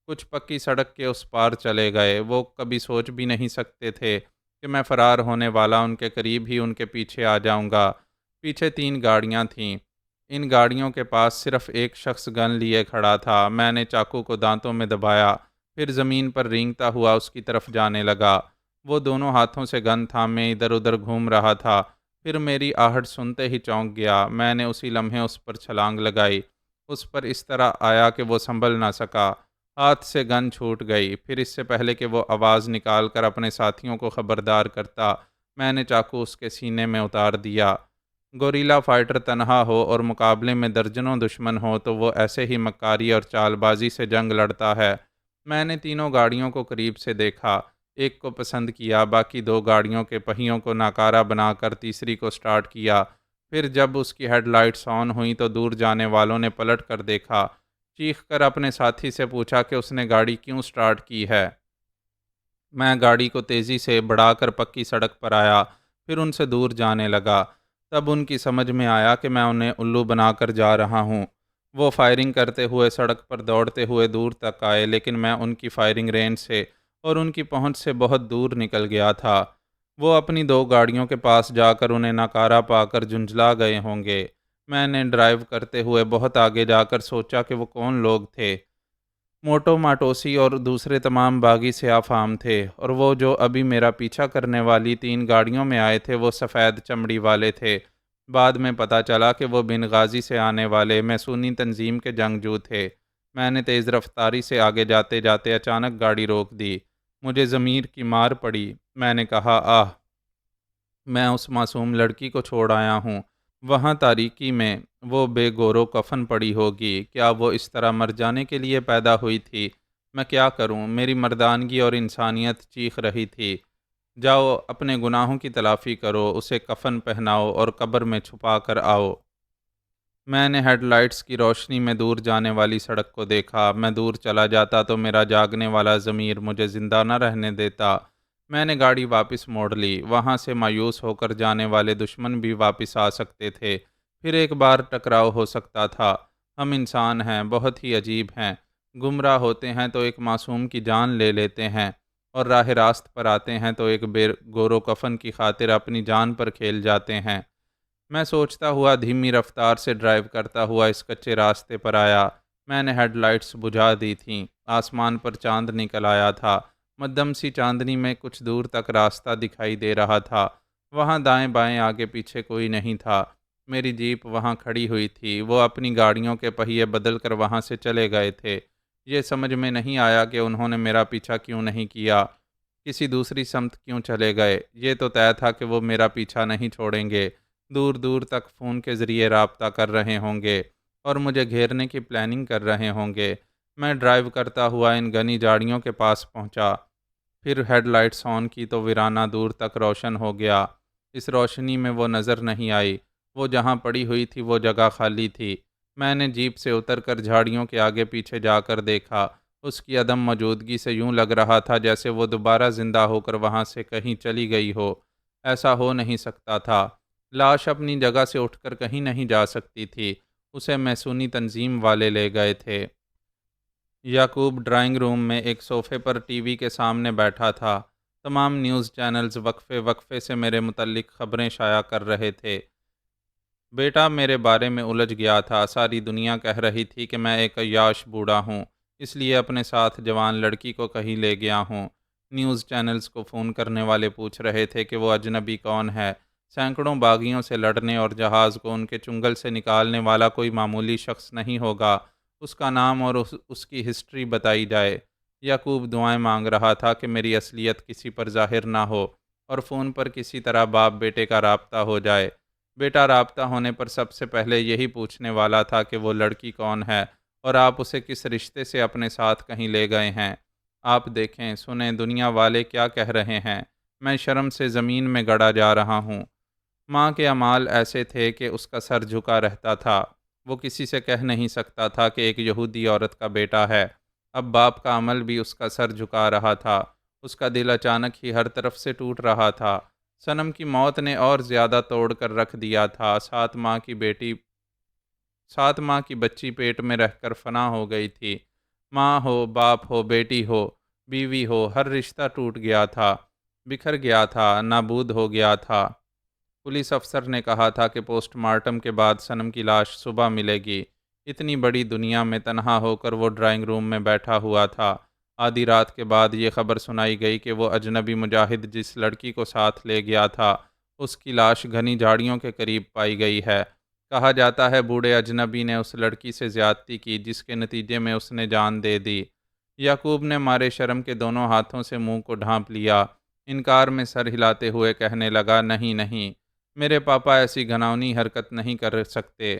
[SPEAKER 1] کچھ پکی سڑک کے اس پار چلے گئے۔ وہ کبھی سوچ بھی نہیں سکتے تھے کہ میں فرار ہونے والا ان کے قریب ہی ان کے پیچھے آ جاؤں گا۔ پیچھے 3 گاڑیاں تھیں۔ ان گاڑیوں کے پاس صرف ایک شخص گن لیے کھڑا تھا۔ میں نے چاقو کو دانتوں میں دبایا، پھر زمین پر رینگتا ہوا اس کی طرف جانے لگا۔ وہ دونوں ہاتھوں سے گن تھامے ادھر ادھر گھوم رہا تھا۔ پھر میری آہٹ سنتے ہی چونک گیا۔ میں نے اسی لمحے اس پر چھلانگ لگائی۔ اس پر اس طرح آیا کہ وہ سنبھل نہ سکا۔ ہاتھ سے گن چھوٹ گئی۔ پھر اس سے پہلے کہ وہ آواز نکال کر اپنے ساتھیوں کو خبردار کرتا، میں نے چاقو اس کے سینے میں اتار دیا۔ گوریلا فائٹر تنہا ہو اور مقابلے میں درجنوں دشمن ہو تو وہ ایسے ہی مکاری اور چال بازی سے جنگ لڑتا ہے۔ میں نے تینوں گاڑیوں کو قریب سے دیکھا، ایک کو پسند کیا، باقی 2 گاڑیوں کے پہیوں کو ناکارہ بنا کر تیسری کو سٹارٹ کیا۔ پھر جب اس کی ہیڈ لائٹس آن ہوئیں تو دور جانے والوں نے پلٹ کر دیکھا۔ چیخ کر اپنے ساتھی سے پوچھا کہ اس نے گاڑی کیوں سٹارٹ کی ہے۔ میں گاڑی کو تیزی سے بڑھا کر پکی سڑک پر آیا، پھر ان سے دور جانے لگا۔ تب ان کی سمجھ میں آیا کہ میں انہیں الو بنا کر جا رہا ہوں۔ وہ فائرنگ کرتے ہوئے سڑک پر دوڑتے ہوئے دور تک آئے، لیکن میں ان کی فائرنگ رینج سے اور ان کی پہنچ سے بہت دور نکل گیا تھا۔ وہ اپنی 2 گاڑیوں کے پاس جا کر انہیں ناکارہ پا کر جھنجھلا گئے ہوں گے۔ میں نے ڈرائیو کرتے ہوئے بہت آگے جا کر سوچا کہ وہ کون لوگ تھے۔ موٹو ماٹوسی اور دوسرے تمام باغی سیاہ فام تھے، اور وہ جو ابھی میرا پیچھا کرنے والی 3 گاڑیوں میں آئے تھے وہ سفید چمڑی والے تھے۔ بعد میں پتہ چلا کہ وہ بنغازی سے آنے والے میسونی تنظیم کے جنگجو تھے۔ میں نے تیز رفتاری سے آگے جاتے جاتے اچانک گاڑی روک دی۔ مجھے ضمیر کی مار پڑی۔ میں نے کہا، آہ! میں اس معصوم لڑکی کو چھوڑ آیا ہوں۔ وہاں تاریکی میں وہ بے گورو کفن پڑی ہوگی۔ کیا وہ اس طرح مر جانے کے لیے پیدا ہوئی تھی؟ میں کیا کروں؟ میری مردانگی اور انسانیت چیخ رہی تھی۔ جاؤ اپنے گناہوں کی تلافی کرو، اسے کفن پہناؤ اور قبر میں چھپا کر آؤ۔ میں نے ہیڈ لائٹس کی روشنی میں دور جانے والی سڑک کو دیکھا۔ میں دور چلا جاتا تو میرا جاگنے والا ضمیر مجھے زندہ نہ رہنے دیتا۔ میں نے گاڑی واپس موڑ لی۔ وہاں سے مایوس ہو کر جانے والے دشمن بھی واپس آ سکتے تھے، پھر ایک بار ٹکراؤ ہو سکتا تھا۔ ہم انسان ہیں، بہت ہی عجیب ہیں۔ گمراہ ہوتے ہیں تو ایک معصوم کی جان لے لیتے ہیں، اور راہ راست پر آتے ہیں تو ایک بے گورو کفن کی خاطر اپنی جان پر کھیل جاتے ہیں۔ میں سوچتا ہوا دھیمی رفتار سے ڈرائیو کرتا ہوا اس کچے راستے پر آیا۔ میں نے ہیڈ لائٹس بجھا دی تھیں۔ آسمان پر چاند نکل آیا تھا۔ مدھم سی چاندنی میں کچھ دور تک راستہ دکھائی دے رہا تھا۔ وہاں دائیں بائیں آگے پیچھے کوئی نہیں تھا۔ میری جیپ وہاں کھڑی ہوئی تھی۔ وہ اپنی گاڑیوں کے پہیے بدل کر وہاں سے چلے گئے تھے۔ یہ سمجھ میں نہیں آیا کہ انہوں نے میرا پیچھا کیوں نہیں کیا، کسی دوسری سمت کیوں چلے گئے۔ یہ تو طے تھا کہ وہ میرا پیچھا نہیں چھوڑیں گے، دور دور تک فون کے ذریعے رابطہ کر رہے ہوں گے اور مجھے گھیرنے کی پلاننگ کر رہے ہوں گے۔ میں ڈرائیو کرتا ہوا ان گھنی جھاڑیوں کے پاس پہنچا، پھر ہیڈ لائٹس آن کی تو ویرانہ دور تک روشن ہو گیا۔ اس روشنی میں وہ نظر نہیں آئی۔ وہ جہاں پڑی ہوئی تھی وہ جگہ خالی تھی۔ میں نے جیپ سے اتر کر جھاڑیوں کے آگے پیچھے جا کر دیکھا۔ اس کی عدم موجودگی سے یوں لگ رہا تھا جیسے وہ دوبارہ زندہ ہو کر وہاں سے کہیں چلی گئی ہو۔ ایسا ہو نہیں سکتا تھا۔ لاش اپنی جگہ سے اٹھ کر کہیں نہیں جا سکتی تھی۔ اسے میسونی تنظیم والے لے گئے تھے۔ یعقوب ڈرائنگ روم میں ایک صوفے پر ٹی وی کے سامنے بیٹھا تھا۔ تمام نیوز چینلز وقفے وقفے سے میرے متعلق خبریں شائع کر رہے تھے۔ بیٹا میرے بارے میں الجھ گیا تھا۔ ساری دنیا کہہ رہی تھی کہ میں ایک عیاش بوڑھا ہوں، اس لیے اپنے ساتھ جوان لڑکی کو کہیں لے گیا ہوں۔ نیوز چینلز کو فون کرنے والے پوچھ رہے تھے کہ وہ اجنبی کون ہے۔ سینکڑوں باغیوں سے لڑنے اور جہاز کو ان کے چنگل سے نکالنے والا کوئی معمولی شخص نہیں ہوگا۔ اس کا نام اور اس کی ہسٹری بتائی جائے۔ یعقوب دعائیں مانگ رہا تھا کہ میری اصلیت کسی پر ظاہر نہ ہو اور فون پر کسی طرح باپ بیٹے کا رابطہ ہو جائے۔ بیٹا رابطہ ہونے پر سب سے پہلے یہی پوچھنے والا تھا کہ وہ لڑکی کون ہے اور آپ اسے کس رشتے سے اپنے ساتھ کہیں لے گئے ہیں۔ آپ دیکھیں سنیں دنیا والے کیا کہہ رہے ہیں، میں شرم سے زمین میں گڑا جا رہا ہوں۔ ماں کے اعمال ایسے تھے کہ اس کا سر جھکا رہتا تھا۔ وہ کسی سے کہہ نہیں سکتا تھا کہ ایک یہودی عورت کا بیٹا ہے۔ اب باپ کا عمل بھی اس کا سر جھکا رہا تھا۔ اس کا دل اچانک ہی ہر طرف سے ٹوٹ رہا تھا۔ صنم کی موت نے اور زیادہ توڑ کر رکھ دیا تھا۔ 7 ماہ کی بچی پیٹ میں رہ کر فنا ہو گئی تھی۔ ماں ہو، باپ ہو، بیٹی ہو، بیوی ہو، ہر رشتہ ٹوٹ گیا تھا، بکھر گیا تھا، نابود ہو گیا تھا۔ پولیس افسر نے کہا تھا کہ پوسٹ مارٹم کے بعد صنم کی لاش صبح ملے گی۔ اتنی بڑی دنیا میں تنہا ہو کر وہ ڈرائنگ روم میں بیٹھا ہوا تھا۔ آدھی رات کے بعد یہ خبر سنائی گئی کہ وہ اجنبی مجاہد جس لڑکی کو ساتھ لے گیا تھا، اس کی لاش گھنی جھاڑیوں کے قریب پائی گئی ہے۔ کہا جاتا ہے بوڑھے اجنبی نے اس لڑکی سے زیادتی کی جس کے نتیجے میں اس نے جان دے دی۔ یعقوب نے مارے شرم کے دونوں ہاتھوں سے منہ کو ڈھانپ لیا۔ انکار میں سر ہلاتے ہوئے کہنے لگا، نہیں نہیں، میرے پاپا ایسی گھناؤنی حرکت نہیں کر سکتے۔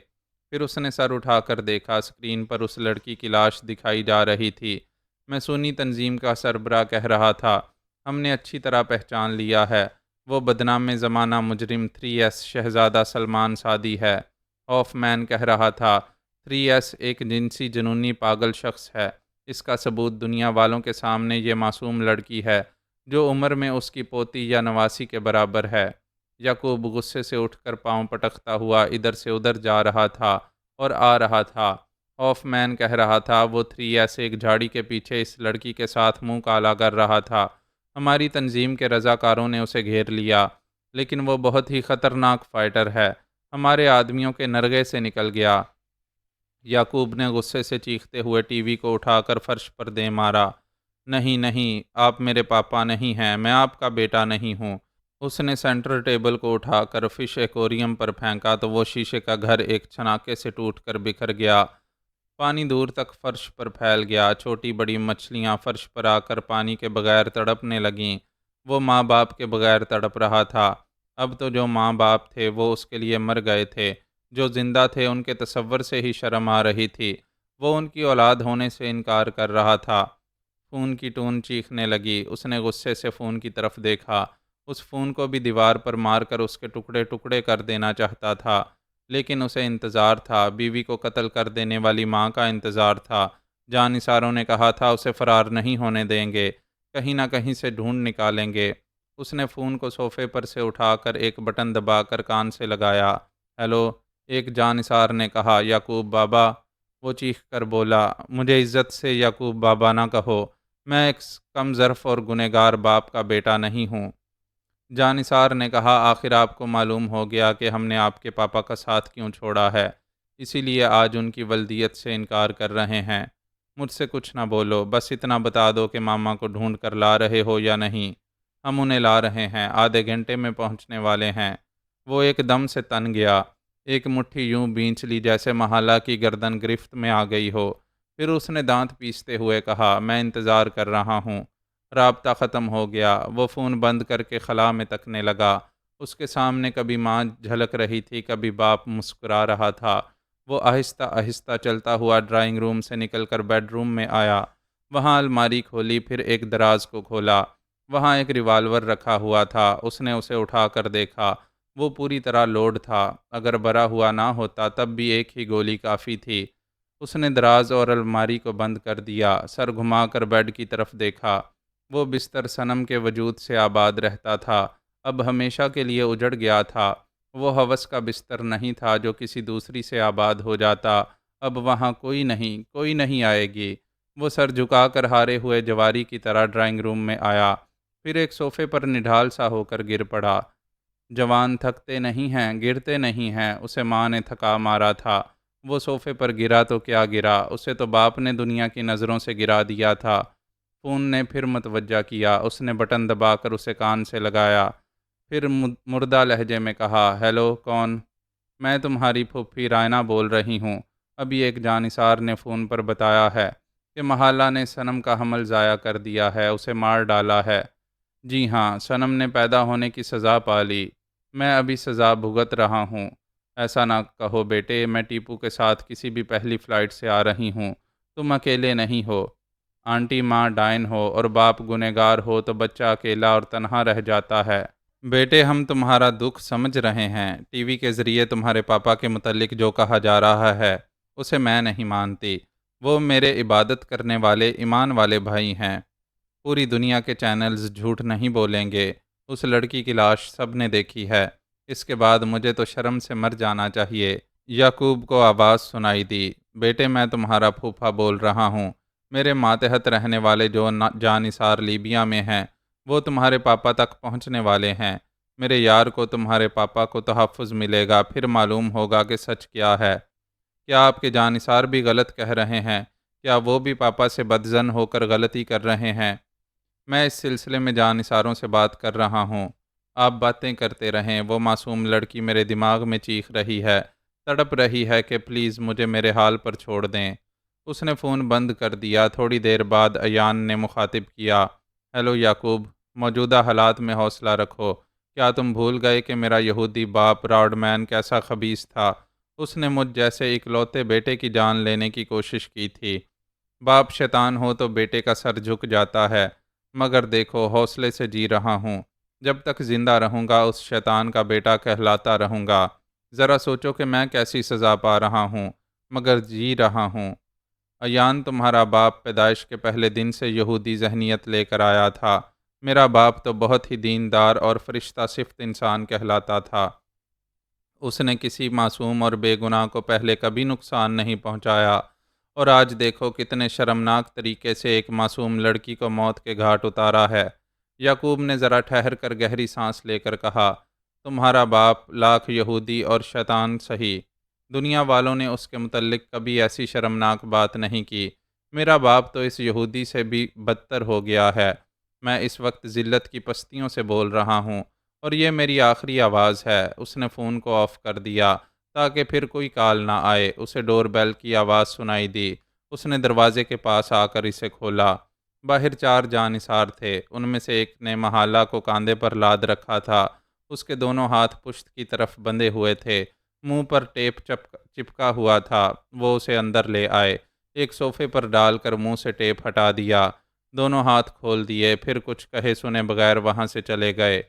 [SPEAKER 1] پھر اس نے سر اٹھا کر دیکھا، اسکرین پر اس لڑکی کی لاش دکھائی جا رہی تھی۔ میسونی تنظیم کا سربراہ کہہ رہا تھا، ہم نے اچھی طرح پہچان لیا ہے، وہ بدنام زمانہ مجرم 3S شہزادہ سلمان سعدی ہے۔ آف مین کہہ رہا تھا، 3S ایک جنسی جنونی پاگل شخص ہے۔ اس کا ثبوت دنیا والوں کے سامنے یہ معصوم لڑکی ہے جو عمر میں اس کی پوتی یا نواسی کے برابر ہے۔ یعقوب غصے سے اٹھ کر پاؤں پٹکتا ہوا ادھر سے ادھر جا رہا تھا اور آ رہا تھا۔ آف مین کہہ رہا تھا، وہ 3S ایک جھاڑی کے پیچھے اس لڑکی کے ساتھ منہ کالا کر رہا تھا۔ ہماری تنظیم کے رضاکاروں نے اسے گھیر لیا، لیکن وہ بہت ہی خطرناک فائٹر ہے، ہمارے آدمیوں کے نرغے سے نکل گیا۔ یعقوب نے غصے سے چیختے ہوئے ٹی وی کو اٹھا کر فرش پر دے مارا۔ نہیں نہیں، آپ میرے پاپا نہیں ہیں، میں آپ کا بیٹا نہیں ہوں۔ اس نے سینٹر ٹیبل کو اٹھا کر فش ایکویریم پر پھینکا تو وہ شیشے کا گھر ایک چھناکے سے ٹوٹ کر بکھر گیا۔ پانی دور تک فرش پر پھیل گیا۔ چھوٹی بڑی مچھلیاں فرش پر آ کر پانی کے بغیر تڑپنے لگیں۔ وہ ماں باپ کے بغیر تڑپ رہا تھا۔ اب تو جو ماں باپ تھے وہ اس کے لیے مر گئے تھے، جو زندہ تھے ان کے تصور سے ہی شرم آ رہی تھی۔ وہ ان کی اولاد ہونے سے انکار کر رہا تھا۔ فون کی ٹون چیخنے لگی۔ اس نے غصے سے فون کی طرف دیکھا۔ اس فون کو بھی دیوار پر مار کر اس کے ٹکڑے ٹکڑے کر دینا چاہتا تھا، لیکن اسے انتظار تھا، بیوی کو قتل کر دینے والی ماں کا انتظار تھا۔ جانثاروں نے کہا تھا اسے فرار نہیں ہونے دیں گے، کہیں نہ کہیں سے ڈھونڈ نکالیں گے۔ اس نے فون کو صوفے پر سے اٹھا کر ایک بٹن دبا کر کان سے لگایا۔ ہیلو، ایک جانثار نے کہا۔ یعقوب بابا، وہ چیخ کر بولا، مجھے عزت سے یعقوب بابا نہ کہو، میں ایک کم ظرف اور گنہگار باپ کا بیٹا نہیں ہوں۔ جانثار نے کہا، آخر آپ کو معلوم ہو گیا کہ ہم نے آپ کے پاپا کا ساتھ کیوں چھوڑا ہے، اسی لیے آج ان کی ولدیت سے انکار کر رہے ہیں۔ مجھ سے کچھ نہ بولو، بس اتنا بتا دو کہ ماما کو ڈھونڈ کر لا رہے ہو یا نہیں۔ ہم انہیں لا رہے ہیں، آدھے گھنٹے میں پہنچنے والے ہیں۔ وہ ایک دم سے تن گیا، ایک مٹھی یوں بینچ لی جیسے محالہ کی گردن گرفت میں آ گئی ہو۔ پھر اس نے دانت پیستے ہوئے کہا، میں انتظار کر رہا ہوں۔ رابطہ ختم ہو گیا۔ وہ فون بند کر کے خلا میں تکنے لگا۔ اس کے سامنے کبھی ماں جھلک رہی تھی، کبھی باپ مسکرا رہا تھا۔ وہ آہستہ آہستہ چلتا ہوا ڈرائنگ روم سے نکل کر بیڈ روم میں آیا۔ وہاں الماری کھولی، پھر ایک دراز کو کھولا۔ وہاں ایک ریوالور رکھا ہوا تھا۔ اس نے اسے اٹھا کر دیکھا۔ وہ پوری طرح لوڈ تھا۔ اگر بھرا ہوا نہ ہوتا تب بھی ایک ہی گولی کافی تھی۔ اس نے دراز اور الماری کو بند کر دیا، سر گھما کر بیڈ کی طرف دیکھا۔ وہ بستر صنم کے وجود سے آباد رہتا تھا، اب ہمیشہ کے لیے اجڑ گیا تھا۔ وہ ہوس کا بستر نہیں تھا جو کسی دوسری سے آباد ہو جاتا۔ اب وہاں کوئی نہیں آئے گی۔ وہ سر جھکا کر ہارے ہوئے جواری کی طرح ڈرائنگ روم میں آیا، پھر ایک صوفے پر نڈھال سا ہو کر گر پڑا۔ جوان تھکتے نہیں ہیں، گرتے نہیں ہیں، اسے ماں نے تھکا مارا تھا۔ وہ صوفے پر گرا تو کیا گرا، اسے تو باپ نے دنیا کی نظروں سے گرا دیا تھا۔ فون نے پھر متوجہ کیا۔ اس نے بٹن دبا کر اسے کان سے لگایا، پھر مردہ لہجے میں کہا، ہیلو، کون؟ میں تمہاری پھوپھی رائنا بول رہی ہوں۔ ابھی ایک جانثار نے فون پر بتایا ہے کہ محالہ نے صنم کا حمل ضائع کر دیا ہے، اسے مار ڈالا ہے۔ جی ہاں، صنم نے پیدا ہونے کی سزا پا لی، میں ابھی سزا بھگت رہا ہوں۔ ایسا نہ کہو بیٹے، میں ٹیپو کے ساتھ کسی بھی پہلی فلائٹ سے آ رہی ہوں، تم اکیلے نہیں ہو۔ آنٹی ماں ڈائن ہو اور باپ گنہگار ہو تو بچہ اکیلا اور تنہا رہ جاتا ہے۔ بیٹے، ہم تمہارا دکھ سمجھ رہے ہیں۔ ٹی وی کے ذریعے تمہارے پاپا کے متعلق جو کہا جا رہا ہے اسے میں نہیں مانتی۔ وہ میرے عبادت کرنے والے ایمان والے بھائی ہیں۔ پوری دنیا کے چینلز جھوٹ نہیں بولیں گے۔ اس لڑکی کی لاش سب نے دیکھی ہے۔ اس کے بعد مجھے تو شرم سے مر جانا چاہیے۔ یعقوب کو آواز سنائی دی، بیٹے میں تمہارا پھوپھا بول رہا ہوں۔ میرے ماتحت رہنے والے جو جانثار لیبیا میں ہیں وہ تمہارے پاپا تک پہنچنے والے ہیں۔ میرے یار کو تمہارے پاپا کو تحفظ ملے گا، پھر معلوم ہوگا کہ سچ کیا ہے۔ کیا آپ کے جانثار بھی غلط کہہ رہے ہیں؟ کیا وہ بھی پاپا سے بدظن ہو کر غلطی کر رہے ہیں؟ میں اس سلسلے میں جانثاروں سے بات کر رہا ہوں۔ آپ باتیں کرتے رہیں۔ وہ معصوم لڑکی میرے دماغ میں چیخ رہی ہے، تڑپ رہی ہے کہ پلیز مجھے میرے حال پر چھوڑ دیں۔ اس نے فون بند کر دیا۔ تھوڑی دیر بعد ایان نے مخاطب کیا، ہیلو یعقوب، موجودہ حالات میں حوصلہ رکھو۔ کیا تم بھول گئے کہ میرا یہودی باپ راڈ مین کیسا خبیث تھا؟ اس نے مجھ جیسے اکلوتے بیٹے کی جان لینے کی کوشش کی تھی۔ باپ شیطان ہو تو بیٹے کا سر جھک جاتا ہے، مگر دیکھو حوصلے سے جی رہا ہوں۔ جب تک زندہ رہوں گا اس شیطان کا بیٹا کہلاتا رہوں گا۔ ذرا سوچو کہ میں کیسی سزا پا رہا ہوں، مگر جی رہا ہوں۔ ایان، تمہارا باپ پیدائش کے پہلے دن سے یہودی ذہنیت لے کر آیا تھا۔ میرا باپ تو بہت ہی دیندار اور فرشتہ صفت انسان کہلاتا تھا۔ اس نے کسی معصوم اور بے گناہ کو پہلے کبھی نقصان نہیں پہنچایا، اور آج دیکھو کتنے شرمناک طریقے سے ایک معصوم لڑکی کو موت کے گھاٹ اتارا ہے۔ یعقوب نے ذرا ٹھہر کر گہری سانس لے کر کہا، تمہارا باپ لاکھ یہودی اور شیطان سہی، دنیا والوں نے اس کے متعلق کبھی ایسی شرمناک بات نہیں کی۔ میرا باپ تو اس یہودی سے بھی بدتر ہو گیا ہے۔ میں اس وقت ذلت کی پستیوں سے بول رہا ہوں، اور یہ میری آخری آواز ہے۔ اس نے فون کو آف کر دیا تاکہ پھر کوئی کال نہ آئے۔ اسے ڈور بیل کی آواز سنائی دی۔ اس نے دروازے کے پاس آ کر اسے کھولا۔ باہر 4 جانثار تھے۔ ان میں سے ایک نے محالہ کو کاندھے پر لاد رکھا تھا۔ اس کے دونوں ہاتھ پشت کی طرف بندھے ہوئے تھے، منہ پر ٹیپ چپکا ہوا تھا۔ وہ اسے اندر لے آئے، ایک صوفے پر ڈال کر منہ سے ٹیپ ہٹا دیا، دونوں ہاتھ کھول دیے، پھر کچھ کہے سنے بغیر وہاں سے چلے گئے۔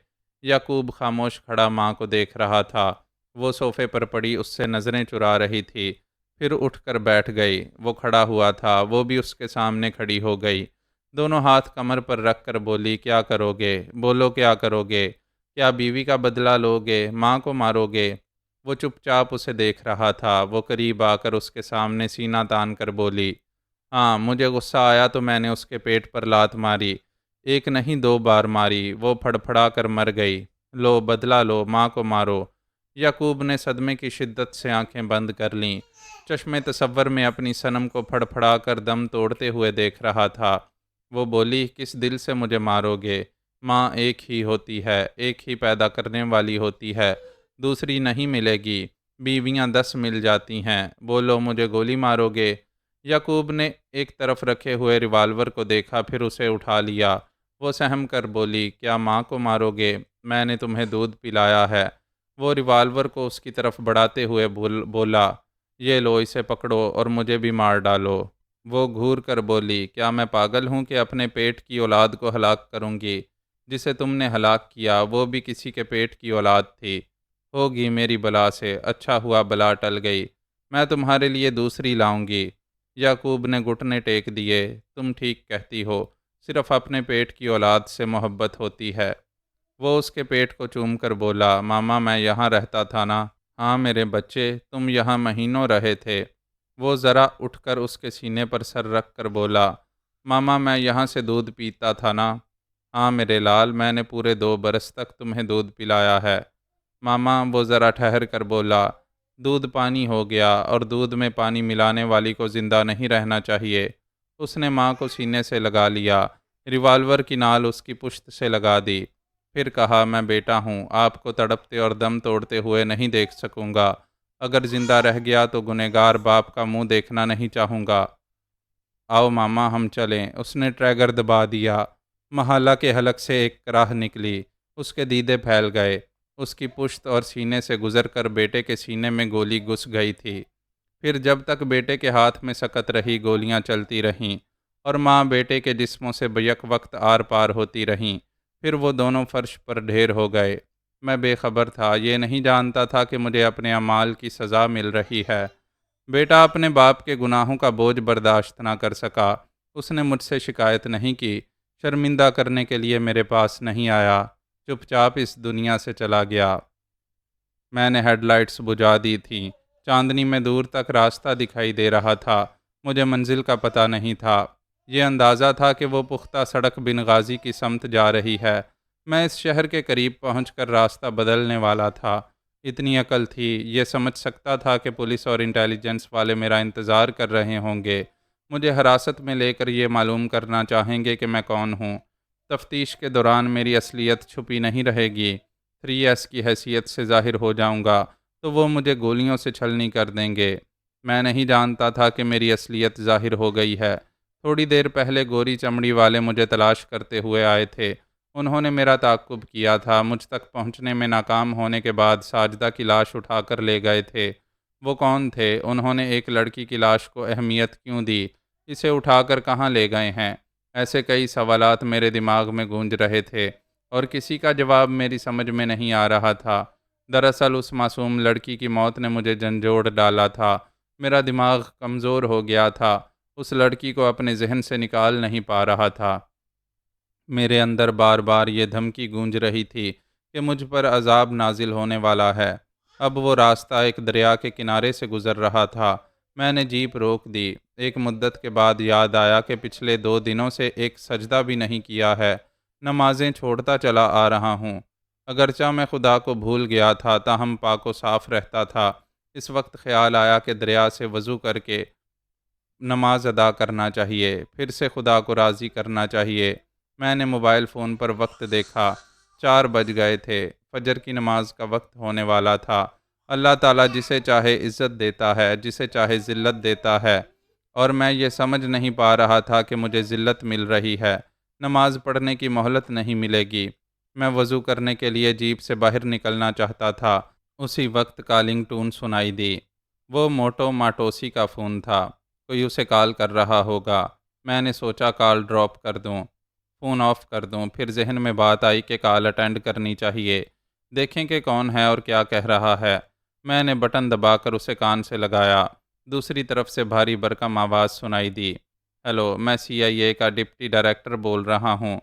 [SPEAKER 1] یعقوب خاموش کھڑا ماں کو دیکھ رہا تھا۔ وہ صوفے پر پڑی اس سے نظریں چرا رہی تھی، پھر اٹھ کر بیٹھ گئی۔ وہ کھڑا ہوا تھا، وہ بھی اس کے سامنے کھڑی ہو گئی، دونوں ہاتھ کمر پر رکھ کر بولی، کیا کرو گے؟ بولو کیا کرو گے؟ کیا بیوی کا بدلہ لو گے؟ ماں کو مارو گے؟ وہ چپ چاپ اسے دیکھ رہا تھا۔ وہ قریب آ کر اس کے سامنے سینہ تان کر بولی، ہاں، مجھے غصہ آیا تو میں نے اس کے پیٹ پر لات ماری، ایک نہیں 2 بار ماری، وہ پھڑ پھڑا کر مر گئی۔ لو بدلہ لو، ماں کو مارو۔ یعقوب نے صدمے کی شدت سے آنکھیں بند کر لیں۔ چشمے تصور میں اپنی صنم کو پھڑ پھڑا کر دم توڑتے ہوئے دیکھ رہا تھا۔ وہ بولی، کس دل سے مجھے مارو گے؟ ماں ایک ہی ہوتی ہے، ایک ہی پیدا کرنے والی ہوتی ہے، دوسری نہیں ملے گی۔ بیویاں 10 مل جاتی ہیں، بولو مجھے گولی مارو گے؟ یعقوب نے ایک طرف رکھے ہوئے ریوالور کو دیکھا، پھر اسے اٹھا لیا۔ وہ سہم کر بولی، کیا ماں کو مارو گے؟ میں نے تمہیں دودھ پلایا ہے۔ وہ ریوالور کو اس کی طرف بڑھاتے ہوئے بولا، یہ لو، اسے پکڑو اور مجھے بھی مار ڈالو۔ وہ گھور کر بولی، کیا میں پاگل ہوں کہ اپنے پیٹ کی اولاد کو ہلاک کروں گی؟ جسے تم نے ہلاک کیا وہ بھی کسی کے پیٹ کی اولاد تھی۔ ہوگی میری بلا سے، اچھا ہوا بلا ٹل گئی، میں تمہارے لیے دوسری لاؤں گی۔ یعقوب نے گھٹنے ٹیک دیے، تم ٹھیک کہتی ہو، صرف اپنے پیٹ کی اولاد سے محبت ہوتی ہے۔ وہ اس کے پیٹ کو چوم کر بولا، ماما میں یہاں رہتا تھا نا؟ ہاں میرے بچے، تم یہاں مہینوں رہے تھے۔ وہ ذرا اٹھ کر اس کے سینے پر سر رکھ کر بولا، ماما میں یہاں سے دودھ پیتا تھا نا؟ ہاں میرے لال، میں نے پورے 2 برس تک تمہیں دودھ پلایا ہے۔ ماما، وہ ذرا ٹھہر کر بولا، دودھ پانی ہو گیا، اور دودھ میں پانی ملانے والی کو زندہ نہیں رہنا چاہیے۔ اس نے ماں کو سینے سے لگا لیا، ریوالور کی نال اس کی پشت سے لگا دی۔ پھر کہا، میں بیٹا ہوں، آپ کو تڑپتے اور دم توڑتے ہوئے نہیں دیکھ سکوں گا۔ اگر زندہ رہ گیا تو گنہگار باپ کا منہ دیکھنا نہیں چاہوں گا۔ آؤ ماما ہم چلیں۔ اس نے ٹریگر دبا دیا۔ محلہ کے حلق سے ایک راہ نکلی۔ اس کے دیدے پھیل گئے۔ اس کی پشت اور سینے سے گزر کر بیٹے کے سینے میں گولی گھس گئی تھی۔ پھر جب تک بیٹے کے ہاتھ میں سکت رہی گولیاں چلتی رہیں اور ماں بیٹے کے جسموں سے بیک وقت آر پار ہوتی رہیں۔ پھر وہ دونوں فرش پر ڈھیر ہو گئے۔ میں بے خبر تھا، یہ نہیں جانتا تھا کہ مجھے اپنے اعمال کی سزا مل رہی ہے۔ بیٹا اپنے باپ کے گناہوں کا بوجھ برداشت نہ کر سکا۔ اس نے مجھ سے شکایت نہیں کی، شرمندہ کرنے کے لیے میرے پاس نہیں آیا، چپ چاپ اس دنیا سے چلا گیا۔ میں نے ہیڈ لائٹس بجھا دی تھیں۔ چاندنی میں دور تک راستہ دکھائی دے رہا تھا۔ مجھے منزل کا پتہ نہیں تھا۔ یہ اندازہ تھا کہ وہ پختہ سڑک بنغازی کی سمت جا رہی ہے۔ میں اس شہر کے قریب پہنچ کر راستہ بدلنے والا تھا۔ اتنی عقل تھی، یہ سمجھ سکتا تھا کہ پولیس اور انٹیلیجنس والے میرا انتظار کر رہے ہوں گے، مجھے حراست میں لے کر یہ معلوم کرنا چاہیں گے کہ میں کون ہوں۔ تفتیش کے دوران میری اصلیت چھپی نہیں رہے گی۔ 3S کی حیثیت سے ظاہر ہو جاؤں گا تو وہ مجھے گولیوں سے چھلنی کر دیں گے۔ میں نہیں جانتا تھا کہ میری اصلیت ظاہر ہو گئی ہے۔ تھوڑی دیر پہلے گوری چمڑی والے مجھے تلاش کرتے ہوئے آئے تھے۔ انہوں نے میرا تعاقب کیا تھا۔ مجھ تک پہنچنے میں ناکام ہونے کے بعد ساجدہ کی لاش اٹھا کر لے گئے تھے۔ وہ کون تھے؟ انہوں نے ایک لڑکی کی لاش کو اہمیت کیوں دی؟ اسے اٹھا کر کہاں لے گئے ہیں؟ ایسے کئی سوالات میرے دماغ میں گونج رہے تھے اور کسی کا جواب میری سمجھ میں نہیں آ رہا تھا۔ دراصل اس معصوم لڑکی کی موت نے مجھے جھنجھوڑ ڈالا تھا۔ میرا دماغ کمزور ہو گیا تھا، اس لڑکی کو اپنے ذہن سے نکال نہیں پا رہا تھا۔ میرے اندر بار بار یہ دھمکی گونج رہی تھی کہ مجھ پر عذاب نازل ہونے والا ہے۔ اب وہ راستہ ایک دریا کے کنارے سے گزر رہا تھا۔ میں نے جیپ روک دی۔ ایک مدت کے بعد یاد آیا کہ پچھلے 2 دنوں سے ایک سجدہ بھی نہیں کیا ہے۔ نمازیں چھوڑتا چلا آ رہا ہوں۔ اگرچہ میں خدا کو بھول گیا تھا، تاہم پاک و صاف رہتا تھا۔ اس وقت خیال آیا کہ دریا سے وضو کر کے نماز ادا کرنا چاہیے، پھر سے خدا کو راضی کرنا چاہیے۔ میں نے موبائل فون پر وقت دیکھا، 4 بج گئے تھے۔ فجر کی نماز کا وقت ہونے والا تھا۔ اللہ تعالیٰ جسے چاہے عزت دیتا ہے، جسے چاہے ذلت دیتا ہے، اور میں یہ سمجھ نہیں پا رہا تھا کہ مجھے ذلت مل رہی ہے، نماز پڑھنے کی مہلت نہیں ملے گی۔ میں وضو کرنے کے لیے جیپ سے باہر نکلنا چاہتا تھا۔ اسی وقت کالنگ ٹون سنائی دی۔ وہ موٹو ماٹوسی کا فون تھا، کوئی اسے کال کر رہا ہوگا۔ میں نے سوچا کال ڈراپ کر دوں، فون آف کر دوں۔ پھر ذہن میں بات آئی کہ کال اٹینڈ کرنی چاہیے، دیکھیں کہ کون ہے اور کیا کہہ رہا ہے۔ میں نے بٹن دبا کر اسے کان سے لگایا۔ دوسری طرف سے بھاری بھرکم آواز سنائی دی۔ ہیلو، میں CIA کا ڈپٹی ڈائریکٹر بول رہا ہوں۔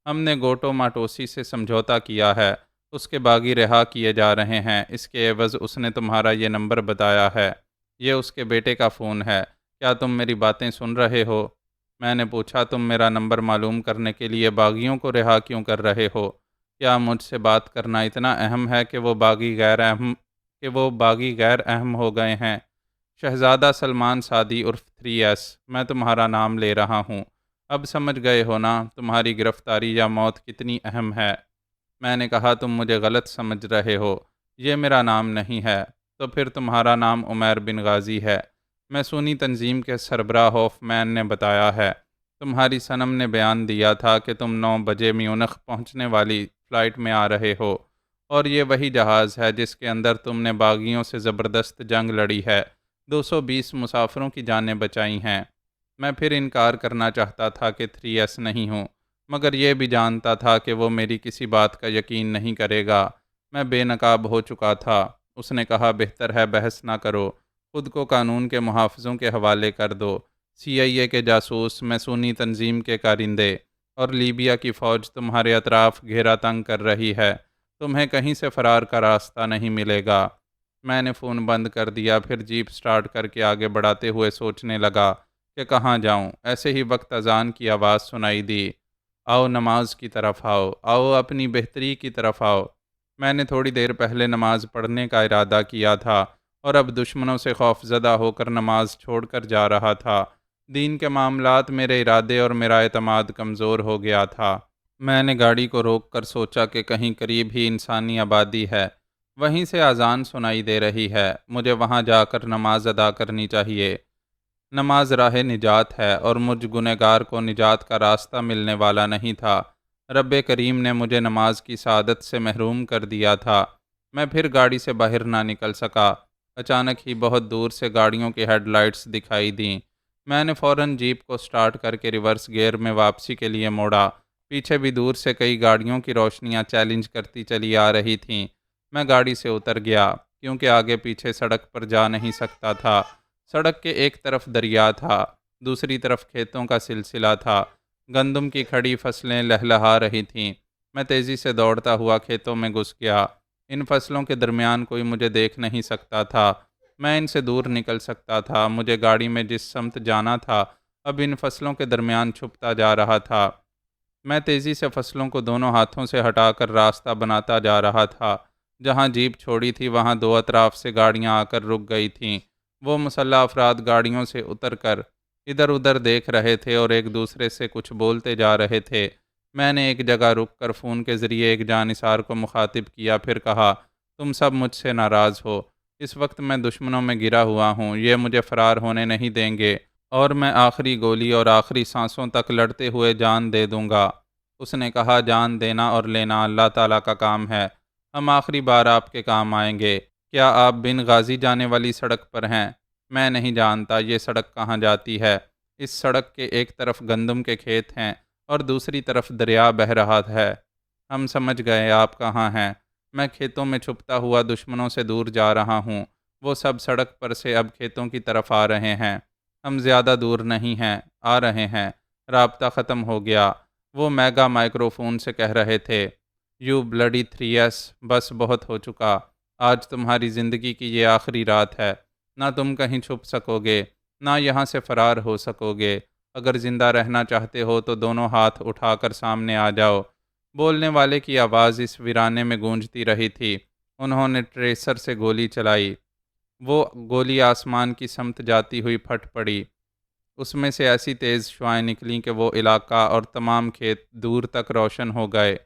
[SPEAKER 1] ہم نے گوٹو ماٹوسی سے سمجھوتا کیا ہے، اس کے باغی رہا کیے جا رہے ہیں۔ اس کے عوض اس نے تمہارا یہ نمبر بتایا ہے۔ یہ اس کے بیٹے کا فون ہے۔ کیا تم میری باتیں سن رہے ہو؟ میں نے پوچھا، تم میرا نمبر معلوم کرنے کے لیے باغیوں کو رہا کیوں کر رہے ہو؟ کیا مجھ سے بات کرنا اتنا اہم ہے کہ وہ باغی غیر اہم ہو گئے ہیں؟ شہزادہ سلمان سعدی عرف 3S، میں تمہارا نام لے رہا ہوں۔ اب سمجھ گئے ہو نا تمہاری گرفتاری یا موت کتنی اہم ہے؟ میں نے کہا، تم مجھے غلط سمجھ رہے ہو، یہ میرا نام نہیں ہے۔ تو پھر تمہارا نام عمیر بن غازی ہے، میں سونی تنظیم کے سربراہ ہوف مین نے بتایا ہے۔ تمہاری صنم نے بیان دیا تھا کہ تم 9 بجے میونخ پہنچنے والی فلائٹ میں آ رہے ہو، اور یہ وہی جہاز ہے جس کے اندر تم نے باغیوں سے زبردست جنگ لڑی ہے، 220 مسافروں کی جانیں بچائی ہیں۔ میں پھر انکار کرنا چاہتا تھا کہ 3S نہیں ہوں، مگر یہ بھی جانتا تھا کہ وہ میری کسی بات کا یقین نہیں کرے گا۔ میں بے نقاب ہو چکا تھا۔ اس نے کہا، بہتر ہے بحث نہ کرو، خود کو قانون کے محافظوں کے حوالے کر دو۔ CIA کے جاسوس، میسونی تنظیم کے کارندے اور لیبیا کی فوج تمہارے اطراف گھیرا تنگ کر رہی ہے، تمہیں کہیں سے فرار کا راستہ نہیں ملے گا۔ میں نے فون بند کر دیا، پھر جیپ سٹارٹ کر کے آگے بڑھاتے ہوئے سوچنے لگا کہ کہاں جاؤں۔ ایسے ہی وقت اذان کی آواز سنائی دی، آؤ نماز کی طرف آؤ، آؤ اپنی بہتری کی طرف آؤ۔ میں نے تھوڑی دیر پہلے نماز پڑھنے کا ارادہ کیا تھا اور اب دشمنوں سے خوف زدہ ہو کر نماز چھوڑ کر جا رہا تھا۔ دین کے معاملات میرے ارادے اور میرا اعتماد کمزور ہو گیا تھا۔ میں نے گاڑی کو روک کر سوچا کہ کہیں قریب ہی انسانی آبادی ہے، وہیں سے اذان سنائی دے رہی ہے، مجھے وہاں جا کر نماز ادا کرنی چاہیے۔ نماز راہ نجات ہے اور مجھ گنہگار کو نجات کا راستہ ملنے والا نہیں تھا۔ رب کریم نے مجھے نماز کی سعادت سے محروم کر دیا تھا۔ میں پھر گاڑی سے باہر نہ نکل سکا۔ اچانک ہی بہت دور سے گاڑیوں کی ہیڈ لائٹس دکھائی دیں۔ میں نے فوراً جیپ کو سٹارٹ کر کے ریورس گیئر میں واپسی کے لیے موڑا۔ پیچھے بھی دور سے کئی گاڑیوں کی روشنیاں چیلنج کرتی چلی آ رہی تھیں۔ میں گاڑی سے اتر گیا کیونکہ آگے پیچھے سڑک پر جا نہیں سکتا تھا۔ سڑک کے ایک طرف دریا تھا، دوسری طرف کھیتوں کا سلسلہ تھا۔ گندم کی کھڑی فصلیں لہلہا رہی تھیں۔ میں تیزی سے دوڑتا ہوا کھیتوں میں گھس گیا۔ ان فصلوں کے درمیان کوئی مجھے دیکھ نہیں سکتا تھا۔ میں ان سے دور نکل سکتا تھا۔ مجھے گاڑی میں جس سمت جانا تھا اب ان فصلوں کے درمیان چھپتا جا رہا تھا۔ میں تیزی سے فصلوں کو دونوں ہاتھوں سے ہٹا کر راستہ بناتا جا رہا تھا۔ جہاں جیپ چھوڑی تھی وہاں دو اطراف سے گاڑیاں آ کر رک گئی تھیں۔ وہ مسلح افراد گاڑیوں سے اتر کر ادھر ادھر دیکھ رہے تھے اور ایک دوسرے سے کچھ بولتے جا رہے تھے۔ میں نے ایک جگہ رک کر فون کے ذریعے ایک جانثار کو مخاطب کیا، پھر کہا، تم سب مجھ سے ناراض ہو۔ اس وقت میں دشمنوں میں گرا ہوا ہوں، یہ مجھے فرار ہونے نہیں دیں گے اور میں آخری گولی اور آخری سانسوں تک لڑتے ہوئے جان دے دوں گا۔ اس نے کہا، جان دینا اور لینا اللہ تعالیٰ کا کام ہے، ہم آخری بار آپ کے کام آئیں گے۔ کیا آپ بن غازی جانے والی سڑک پر ہیں؟ میں نہیں جانتا یہ سڑک کہاں جاتی ہے۔ اس سڑک کے ایک طرف گندم کے کھیت ہیں اور دوسری طرف دریا بہہ رہا ہے۔ ہم سمجھ گئے آپ کہاں ہیں۔ میں کھیتوں میں چھپتا ہوا دشمنوں سے دور جا رہا ہوں۔ وہ سب سڑک پر سے اب کھیتوں کی طرف آ رہے ہیں۔ ہم زیادہ دور نہیں ہیں، آ رہے ہیں۔ رابطہ ختم ہو گیا۔ وہ میگا مائکرو فون سے کہہ رہے تھے، یو بلڈی 3S، بس بہت ہو چکا۔ آج تمہاری زندگی کی یہ آخری رات ہے۔ نہ تم کہیں چھپ سکو گے، نہ یہاں سے فرار ہو سکو گے۔ اگر زندہ رہنا چاہتے ہو تو دونوں ہاتھ اٹھا کر سامنے آ جاؤ۔ بولنے والے کی آواز اس ویرانے میں گونجتی رہی تھی۔ انہوں نے ٹریسر سے گولی چلائی۔ وہ گولی آسمان کی سمت جاتی ہوئی پھٹ پڑی۔ اس میں سے ایسی تیز شعاعیں نکلیں کہ وہ علاقہ اور تمام کھیت دور تک روشن ہو گئے۔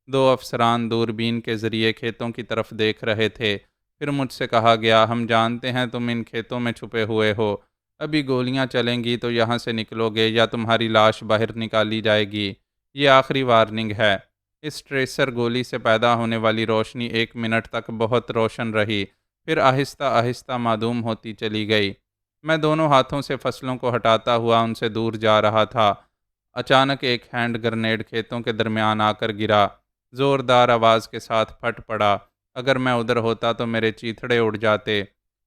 [SPEAKER 1] دو افسران دوربین کے ذریعے کھیتوں کی طرف دیکھ رہے تھے۔ پھر مجھ سے کہا گیا، ہم جانتے ہیں تم ان کھیتوں میں چھپے ہوئے ہو۔ ابھی گولیاں چلیں گی تو یہاں سے نکلو گے یا تمہاری لاش باہر نکالی جائے گی۔ یہ آخری وارننگ ہے۔ اس ٹریسر گولی سے پیدا ہونے والی روشنی 1 منٹ تک بہت روشن رہی، پھر آہستہ آہستہ معدوم ہوتی چلی گئی۔ میں دونوں ہاتھوں سے فصلوں کو ہٹاتا ہوا ان سے دور جا رہا تھا۔ اچانک ایک ہینڈ گرنیڈ کھیتوں کے درمیان آ کر گرا، زوردار آواز کے ساتھ پھٹ پڑا۔ اگر میں ادھر ہوتا تو میرے چیتھڑے اڑ جاتے۔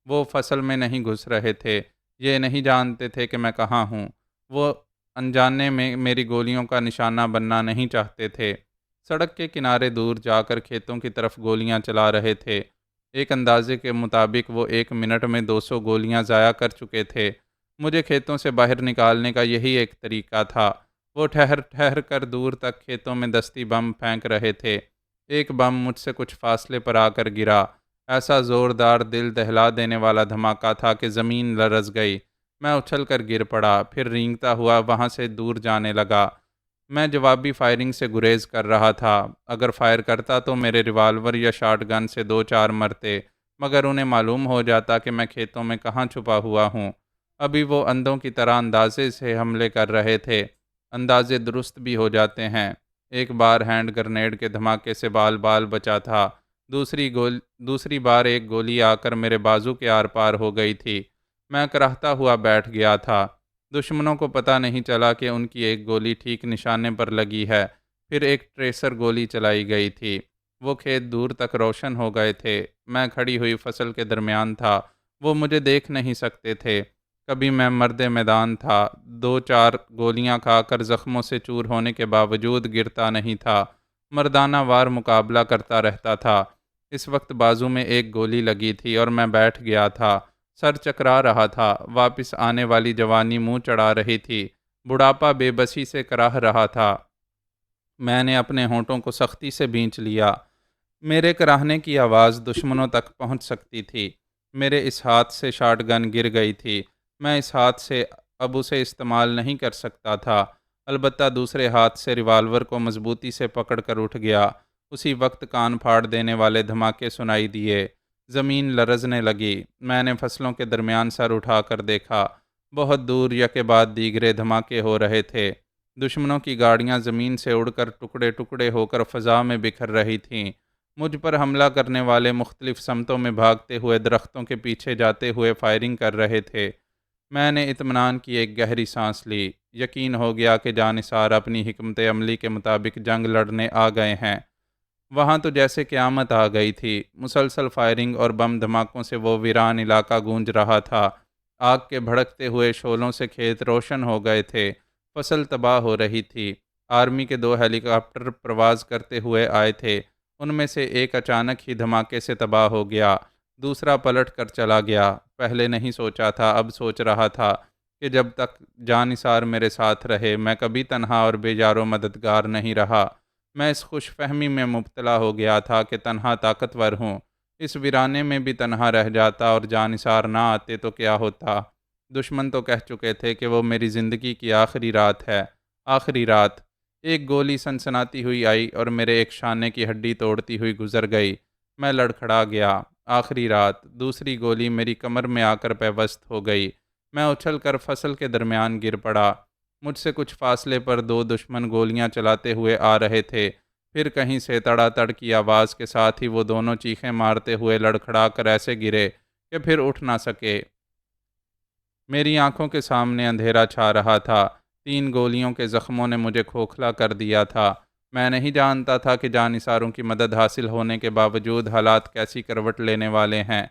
[SPEAKER 1] وہ فصل میں نہیں گھس رہے تھے، یہ نہیں جانتے تھے کہ میں کہاں ہوں۔ وہ انجانے میں میری گولیوں کا نشانہ بننا نہیں چاہتے تھے۔ سڑک کے کنارے دور جا کر کھیتوں کی طرف گولیاں چلا رہے تھے۔ ایک اندازے کے مطابق وہ 1 منٹ میں 200 گولیاں ضائع کر چکے تھے۔ مجھے کھیتوں سے باہر نکالنے کا یہی ایک طریقہ تھا۔ وہ ٹھہر ٹھہر کر دور تک کھیتوں میں دستی بم پھینک رہے تھے۔ ایک بم مجھ سے کچھ فاصلے پر آ کر گرا۔ ایسا زوردار دل دہلا دینے والا دھماکہ تھا کہ زمین لرز گئی۔ میں اچھل کر گر پڑا، پھر رینگتا ہوا وہاں سے دور جانے لگا۔ میں جوابی فائرنگ سے گریز کر رہا تھا۔ اگر فائر کرتا تو میرے ریوالور یا شاٹ گن سے 2-4 مرتے، مگر انہیں معلوم ہو جاتا کہ میں کھیتوں میں کہاں چھپا ہوا ہوں۔ ابھی وہ اندھوں کی طرح اندازے سے حملے کر رہے تھے۔ اندازے درست بھی ہو جاتے ہیں۔ ایک بار ہینڈ گرنیڈ کے دھماکے سے بال بال بچا تھا۔ دوسری بار ایک گولی آ کر میرے بازو کے آر پار ہو گئی تھی۔ میں کراہتا ہوا بیٹھ گیا تھا۔ دشمنوں کو پتہ نہیں چلا کہ ان کی ایک گولی ٹھیک نشانے پر لگی ہے۔ پھر ایک ٹریسر گولی چلائی گئی تھی۔ وہ کھیت دور تک روشن ہو گئے تھے۔ میں کھڑی ہوئی فصل کے درمیان تھا۔ وہ مجھے دیکھ نہیں سکتے تھے۔ کبھی میں مرد میدان تھا۔ 2-4 گولیاں کھا کر زخموں سے چور ہونے کے باوجود گرتا نہیں تھا۔ مردانہ وار مقابلہ کرتا رہتا تھا۔ اس وقت بازو میں ایک گولی لگی تھی اور میں بیٹھ گیا تھا۔ سر چکرا رہا تھا۔ واپس آنے والی جوانی منہ چڑھا رہی تھی۔ بڑھاپا بے بسی سے کراہ رہا تھا۔ میں نے اپنے ہونٹوں کو سختی سے بھینچ لیا۔ میرے کراہنے کی آواز دشمنوں تک پہنچ سکتی تھی۔ میرے اس ہاتھ سے شاٹ گن گر گئی تھی۔ میں اس ہاتھ سے اب اسے استعمال نہیں کر سکتا تھا، البتہ دوسرے ہاتھ سے ریوالور کو مضبوطی سے پکڑ کر اٹھ گیا۔ اسی وقت کان پھاڑ دینے والے دھماکے سنائی دیے، زمین لرزنے لگی۔ میں نے فصلوں کے درمیان سر اٹھا کر دیکھا، بہت دور یکے بعد دیگرے دھماکے ہو رہے تھے۔ دشمنوں کی گاڑیاں زمین سے اڑ کر ٹکڑے ٹکڑے ہو کر فضا میں بکھر رہی تھیں۔ مجھ پر حملہ کرنے والے مختلف سمتوں میں بھاگتے ہوئے درختوں کے پیچھے جاتے ہوئے فائرنگ کر رہے تھے۔ میں نے اطمینان کی ایک گہری سانس لی۔ یقین ہو گیا کہ جانثار اپنی حکمت عملی کے مطابق جنگ لڑنے آ گئے ہیں۔ وہاں تو جیسے قیامت آ گئی تھی۔ مسلسل فائرنگ اور بم دھماکوں سے وہ ویران علاقہ گونج رہا تھا۔ آگ کے بھڑکتے ہوئے شعلوں سے کھیت روشن ہو گئے تھے، فصل تباہ ہو رہی تھی۔ آرمی کے 2 ہیلی کاپٹر پرواز کرتے ہوئے آئے تھے، ان میں سے ایک اچانک ہی دھماکے سے تباہ ہو گیا، دوسرا پلٹ کر چلا گیا۔ پہلے نہیں سوچا تھا، اب سوچ رہا تھا کہ جب تک جانثار میرے ساتھ رہے میں کبھی تنہا اور بے یار و مددگار نہیں رہا۔ میں اس خوش فہمی میں مبتلا ہو گیا تھا کہ تنہا طاقتور ہوں۔ اس ویرانے میں بھی تنہا رہ جاتا اور جانثار نہ آتے تو کیا ہوتا؟ دشمن تو کہہ چکے تھے کہ وہ میری زندگی کی آخری رات ہے۔ آخری رات۔ ایک گولی سنسناتی ہوئی آئی اور میرے ایک شانے کی ہڈی توڑتی ہوئی گزر گئی۔ میں لڑکھڑا گیا۔ آخری رات۔ دوسری گولی میری کمر میں آ کر پیوست ہو گئی۔ میں اچھل کر فصل کے درمیان گر پڑا۔ مجھ سے کچھ فاصلے پر 2 دشمن گولیاں چلاتے ہوئے آ رہے تھے۔ پھر کہیں سے تڑا تڑ کی آواز کے ساتھ ہی وہ دونوں چیخیں مارتے ہوئے لڑکھڑا کر ایسے گرے کہ پھر اٹھ نہ سکے۔ میری آنکھوں کے سامنے اندھیرا چھا رہا تھا۔ 3 گولیوں کے زخموں نے مجھے کھوکھلا کر دیا تھا۔ میں نہیں جانتا تھا کہ جانثاروں کی مدد حاصل ہونے کے باوجود حالات کیسی کروٹ لینے والے ہیں۔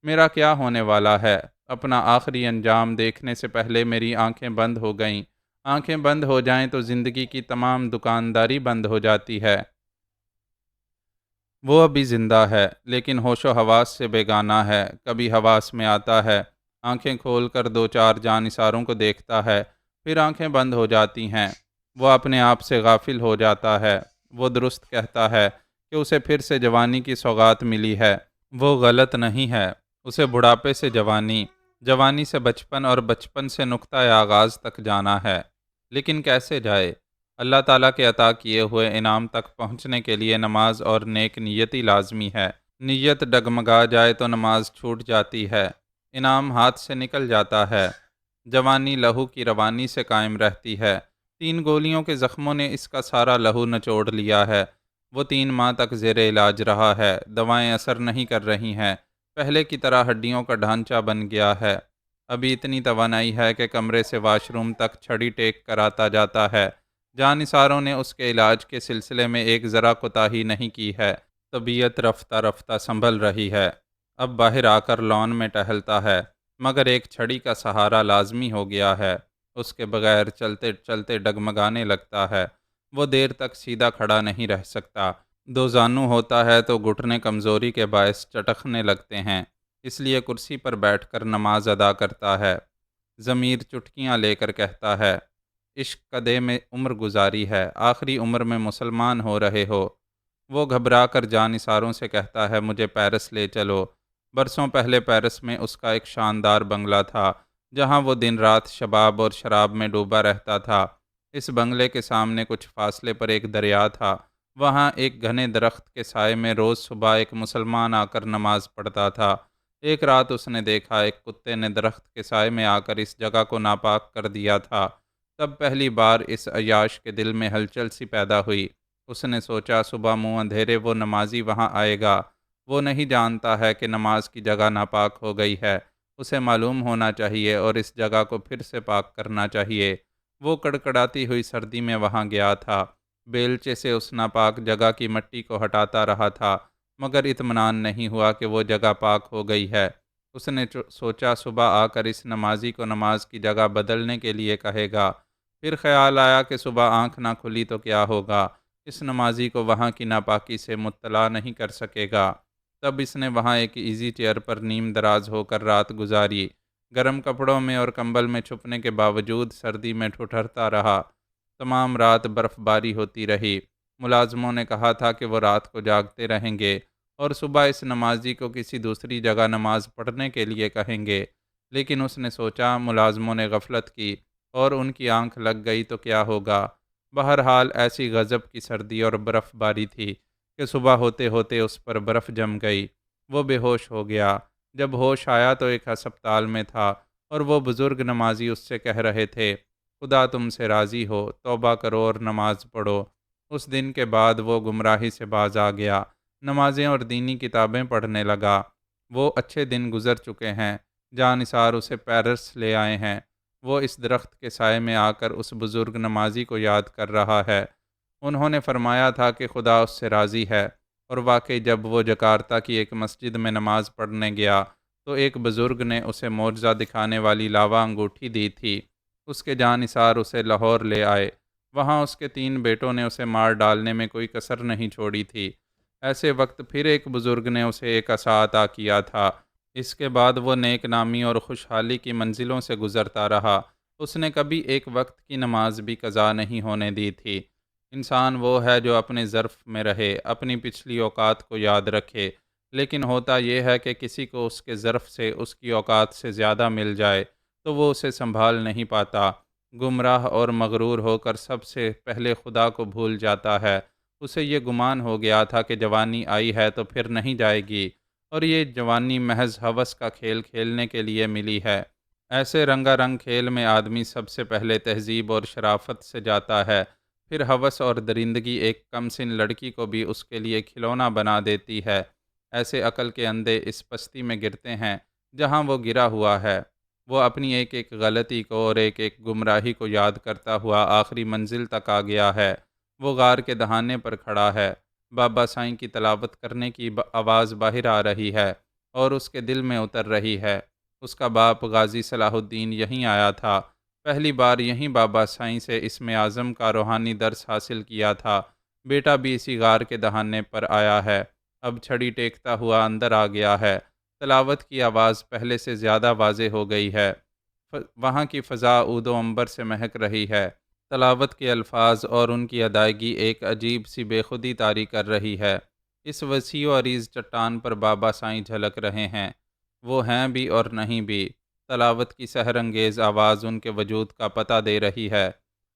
[SPEAKER 1] میرا کیا ہونے والا ہے؟ اپنا آخری انجام دیکھنے سے پہلے میری آنکھیں بند ہو گئیں۔ آنکھیں بند ہو جائیں تو زندگی کی تمام دکانداری بند ہو جاتی ہے۔ وہ ابھی زندہ ہے، لیکن ہوش و حواس سے بیگانہ ہے۔ کبھی حواس میں آتا ہے، آنکھیں کھول کر 2-4 جانثاروں کو دیکھتا ہے، پھر آنکھیں بند ہو جاتی ہیں۔ وہ اپنے آپ سے غافل ہو جاتا ہے۔ وہ درست کہتا ہے کہ اسے پھر سے جوانی کی سوغات ملی ہے۔ وہ غلط نہیں ہے۔ اسے بڑھاپے سے جوانی، جوانی سے بچپن اور بچپن سے نقطۂ آغاز تک جانا ہے۔ لیکن کیسے جائے؟ اللہ تعالیٰ کے عطا کیے ہوئے انعام تک پہنچنے کے لیے نماز اور نیک نیتی لازمی ہے۔ نیت ڈگمگا جائے تو نماز چھوٹ جاتی ہے، انعام ہاتھ سے نکل جاتا ہے۔ جوانی لہو کی روانی سے قائم رہتی ہے۔ 3 گولیوں کے زخموں نے اس کا سارا لہو نچوڑ لیا ہے۔ وہ 3 ماہ تک زیر علاج رہا ہے۔ دوائیں اثر نہیں کر رہی ہیں۔ پہلے کی طرح ہڈیوں کا ڈھانچہ بن گیا ہے۔ ابھی اتنی توانائی ہے کہ کمرے سے واش روم تک چھڑی ٹیک کر آتا جاتا ہے۔ جانثاروں نے اس کے علاج کے سلسلے میں ایک ذرا کوتاہی نہیں کی ہے۔ طبیعت رفتہ رفتہ سنبھل رہی ہے۔ اب باہر آ کر لان میں ٹہلتا ہے، مگر ایک چھڑی کا سہارا لازمی ہو گیا ہے۔ اس کے بغیر چلتے چلتے ڈگمگانے لگتا ہے۔ وہ دیر تک سیدھا کھڑا نہیں رہ سکتا۔ 2 زانو ہوتا ہے تو گھٹنے کمزوری کے باعث چٹکنے لگتے ہیں، اس لیے کرسی پر بیٹھ کر نماز ادا کرتا ہے۔ ضمیر چٹکیاں لے کر کہتا ہے، عشق قدے میں عمر گزاری ہے، آخری عمر میں مسلمان ہو رہے ہو۔ وہ گھبرا کر جانثاروں سے کہتا ہے، مجھے پیرس لے چلو۔ برسوں پہلے پیرس میں اس کا ایک شاندار بنگلہ تھا، جہاں وہ دن رات شباب اور شراب میں ڈوبا رہتا تھا۔ اس بنگلے کے سامنے کچھ فاصلے پر ایک دریا تھا۔ وہاں ایک گھنے درخت کے سائے میں روز صبح ایک مسلمان آ کر نماز پڑھتا تھا۔ ایک رات اس نے دیکھا ایک کتے نے درخت کے سائے میں آ کر اس جگہ کو ناپاک کر دیا تھا۔ تب پہلی بار اس عیاش کے دل میں ہلچل سی پیدا ہوئی۔ اس نے سوچا صبح منہ اندھیرے وہ نمازی وہاں آئے گا۔ وہ نہیں جانتا ہے کہ نماز کی جگہ ناپاک ہو گئی ہے۔ اسے معلوم ہونا چاہیے اور اس جگہ کو پھر سے پاک کرنا چاہیے۔ وہ کڑکڑاتی ہوئی سردی میں وہاں گیا تھا۔ بیلچے سے اس ناپاک جگہ کی مٹی کو ہٹاتا رہا تھا، مگر اطمینان نہیں ہوا کہ وہ جگہ پاک ہو گئی ہے۔ اس نے سوچا صبح آ کر اس نمازی کو نماز کی جگہ بدلنے کے لیے کہے گا۔ پھر خیال آیا کہ صبح آنکھ نہ کھلی تو کیا ہوگا، اس نمازی کو وہاں کی ناپاکی سے مطلع نہیں کر سکے گا۔ تب اس نے وہاں ایک ایزی چیئر پر نیم دراز ہو کر رات گزاری۔ گرم کپڑوں میں اور کمبل میں چھپنے کے باوجود سردی میں ٹھٹھرتا رہا۔ تمام رات برف باری ہوتی رہی۔ ملازموں نے کہا تھا کہ وہ رات کو جاگتے رہیں گے اور صبح اس نمازی کو کسی دوسری جگہ نماز پڑھنے کے لیے کہیں گے۔ لیکن اس نے سوچا ملازموں نے غفلت کی اور ان کی آنکھ لگ گئی تو کیا ہوگا۔ بہرحال ایسی غضب کی سردی اور برف باری تھی کہ صبح ہوتے ہوتے اس پر برف جم گئی۔ وہ بے ہوش ہو گیا۔ جب ہوش آیا تو ایک ہسپتال میں تھا اور وہ بزرگ نمازی اس سے کہہ رہے تھے، خدا تم سے راضی ہو، توبہ کرو اور نماز پڑھو۔ اس دن کے بعد وہ گمراہی سے باز آ گیا، نمازیں اور دینی کتابیں پڑھنے لگا۔ وہ اچھے دن گزر چکے ہیں، جانثار اسے پیرس لے آئے ہیں۔ وہ اس درخت کے سائے میں آ کر اس بزرگ نمازی کو یاد کر رہا ہے۔ انہوں نے فرمایا تھا کہ خدا اس سے راضی ہے، اور واقعی جب وہ جکارتا کی ایک مسجد میں نماز پڑھنے گیا تو ایک بزرگ نے اسے معجزہ دکھانے والی لاوا انگوٹھی دی تھی۔ اس کے جانثار اسے لاہور لے آئے۔ وہاں اس کے 3 بیٹوں نے اسے مار ڈالنے میں کوئی کسر نہیں چھوڑی تھی۔ ایسے وقت پھر ایک بزرگ نے اسے ایک عصا عطا کیا تھا۔ اس کے بعد وہ نیک نامی اور خوشحالی کی منزلوں سے گزرتا رہا۔ اس نے کبھی ایک وقت کی نماز بھی قضا نہیں ہونے دی تھی۔ انسان وہ ہے جو اپنے ظرف میں رہے، اپنی پچھلی اوقات کو یاد رکھے، لیکن ہوتا یہ ہے کہ کسی کو اس کے ظرف سے اس کی اوقات سے زیادہ مل جائے تو وہ اسے سنبھال نہیں پاتا۔ گمراہ اور مغرور ہو کر سب سے پہلے خدا کو بھول جاتا ہے۔ اسے یہ گمان ہو گیا تھا کہ جوانی آئی ہے تو پھر نہیں جائے گی، اور یہ جوانی محض ہوس کا کھیل کھیلنے کے لیے ملی ہے۔ ایسے رنگا رنگ کھیل میں آدمی سب سے پہلے تہذیب اور شرافت سے جاتا ہے، پھر ہوس اور درندگی ایک کم سن لڑکی کو بھی اس کے لیے کھلونا بنا دیتی ہے۔ ایسے عقل کے اندھے اس پستی میں گرتے ہیں جہاں وہ گرا ہوا ہے۔ وہ اپنی ایک ایک غلطی کو اور ایک ایک گمراہی کو یاد کرتا ہوا آخری منزل تک آ گیا ہے۔ وہ غار کے دہانے پر کھڑا ہے۔ بابا سائیں کی تلاوت کرنے کی آواز باہر آ رہی ہے اور اس کے دل میں اتر رہی ہے۔ اس کا باپ غازی صلاح الدین یہیں آیا تھا، پہلی بار یہیں بابا سائیں سے اسم اعظم کا روحانی درس حاصل کیا تھا۔ بیٹا بھی اسی غار کے دہانے پر آیا ہے، اب چھڑی ٹیکتا ہوا اندر آ گیا ہے۔ تلاوت کی آواز پہلے سے زیادہ واضح ہو گئی ہے۔ وہاں کی فضا عود و عنبر سے مہک رہی ہے۔ تلاوت کے الفاظ اور ان کی ادائیگی ایک عجیب سی بے خودی طاری کر رہی ہے۔ اس وسیع و عریض چٹان پر بابا سائیں جھلک رہے ہیں۔ وہ ہیں بھی اور نہیں بھی۔ تلاوت کی سحر انگیز آواز ان کے وجود کا پتہ دے رہی ہے۔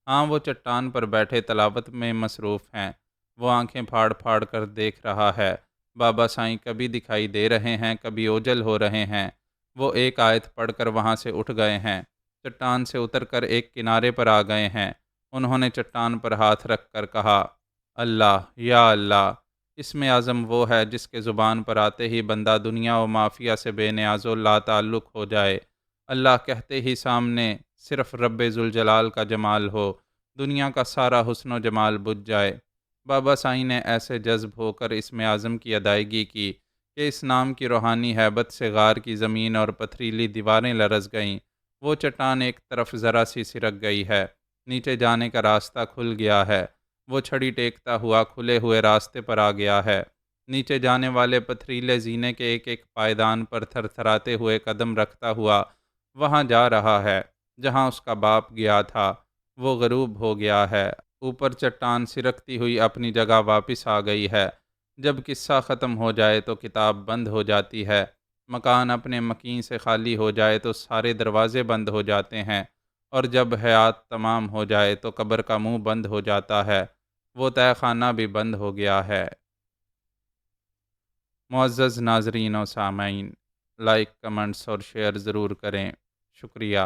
[SPEAKER 1] ہاں، وہ چٹان پر بیٹھے تلاوت میں مصروف ہیں۔ وہ آنکھیں پھاڑ پھاڑ کر دیکھ رہا ہے۔ بابا سائیں کبھی دکھائی دے رہے ہیں، کبھی اوجھل ہو رہے ہیں۔ وہ ایک آیت پڑھ کر وہاں سے اٹھ گئے ہیں، چٹان سے اتر کر ایک کنارے پر آ گئے ہیں۔ انہوں نے چٹان پر ہاتھ رکھ کر کہا، اللہ، یا اللہ۔ اسم اعظم وہ ہے جس کے زبان پر آتے ہی بندہ دنیا و مافیہ سے بے نیاز و لا تعلق ہو جائے۔ اللہ کہتے ہی سامنے صرف رب ذوالجلال کا جمال ہو، دنیا کا سارا حسن و جمال بجھ جائے۔ بابا سائیں نے ایسے جذب ہو کر اسم اعظم کی ادائیگی کی کہ اس نام کی روحانی ہیبت سے غار کی زمین اور پتھریلی دیواریں لرز گئیں۔ وہ چٹان ایک طرف ذرا سی سرک گئی ہے، نیچے جانے کا راستہ کھل گیا ہے۔ وہ چھڑی ٹیکتا ہوا کھلے ہوئے راستے پر آ گیا ہے۔ نیچے جانے والے پتھریلے زینے کے ایک ایک پائیدان پر تھر تھراتے ہوئے قدم رکھتا ہوا وہاں جا رہا ہے جہاں اس کا باپ گیا تھا۔ وہ غروب ہو گیا ہے۔ اوپر چٹان سرکتی ہوئی اپنی جگہ واپس آ گئی ہے۔ جب قصہ ختم ہو جائے تو کتاب بند ہو جاتی ہے۔ مکان اپنے مکین سے خالی ہو جائے تو سارے دروازے بند ہو جاتے ہیں، اور جب حیات تمام ہو جائے تو قبر کا منہ بند ہو جاتا ہے۔ وہ تہہ خانہ بھی بند ہو گیا ہے۔ معزز ناظرین و سامعین، لائک، کمنٹس اور شیئر ضرور کریں۔ شکریہ۔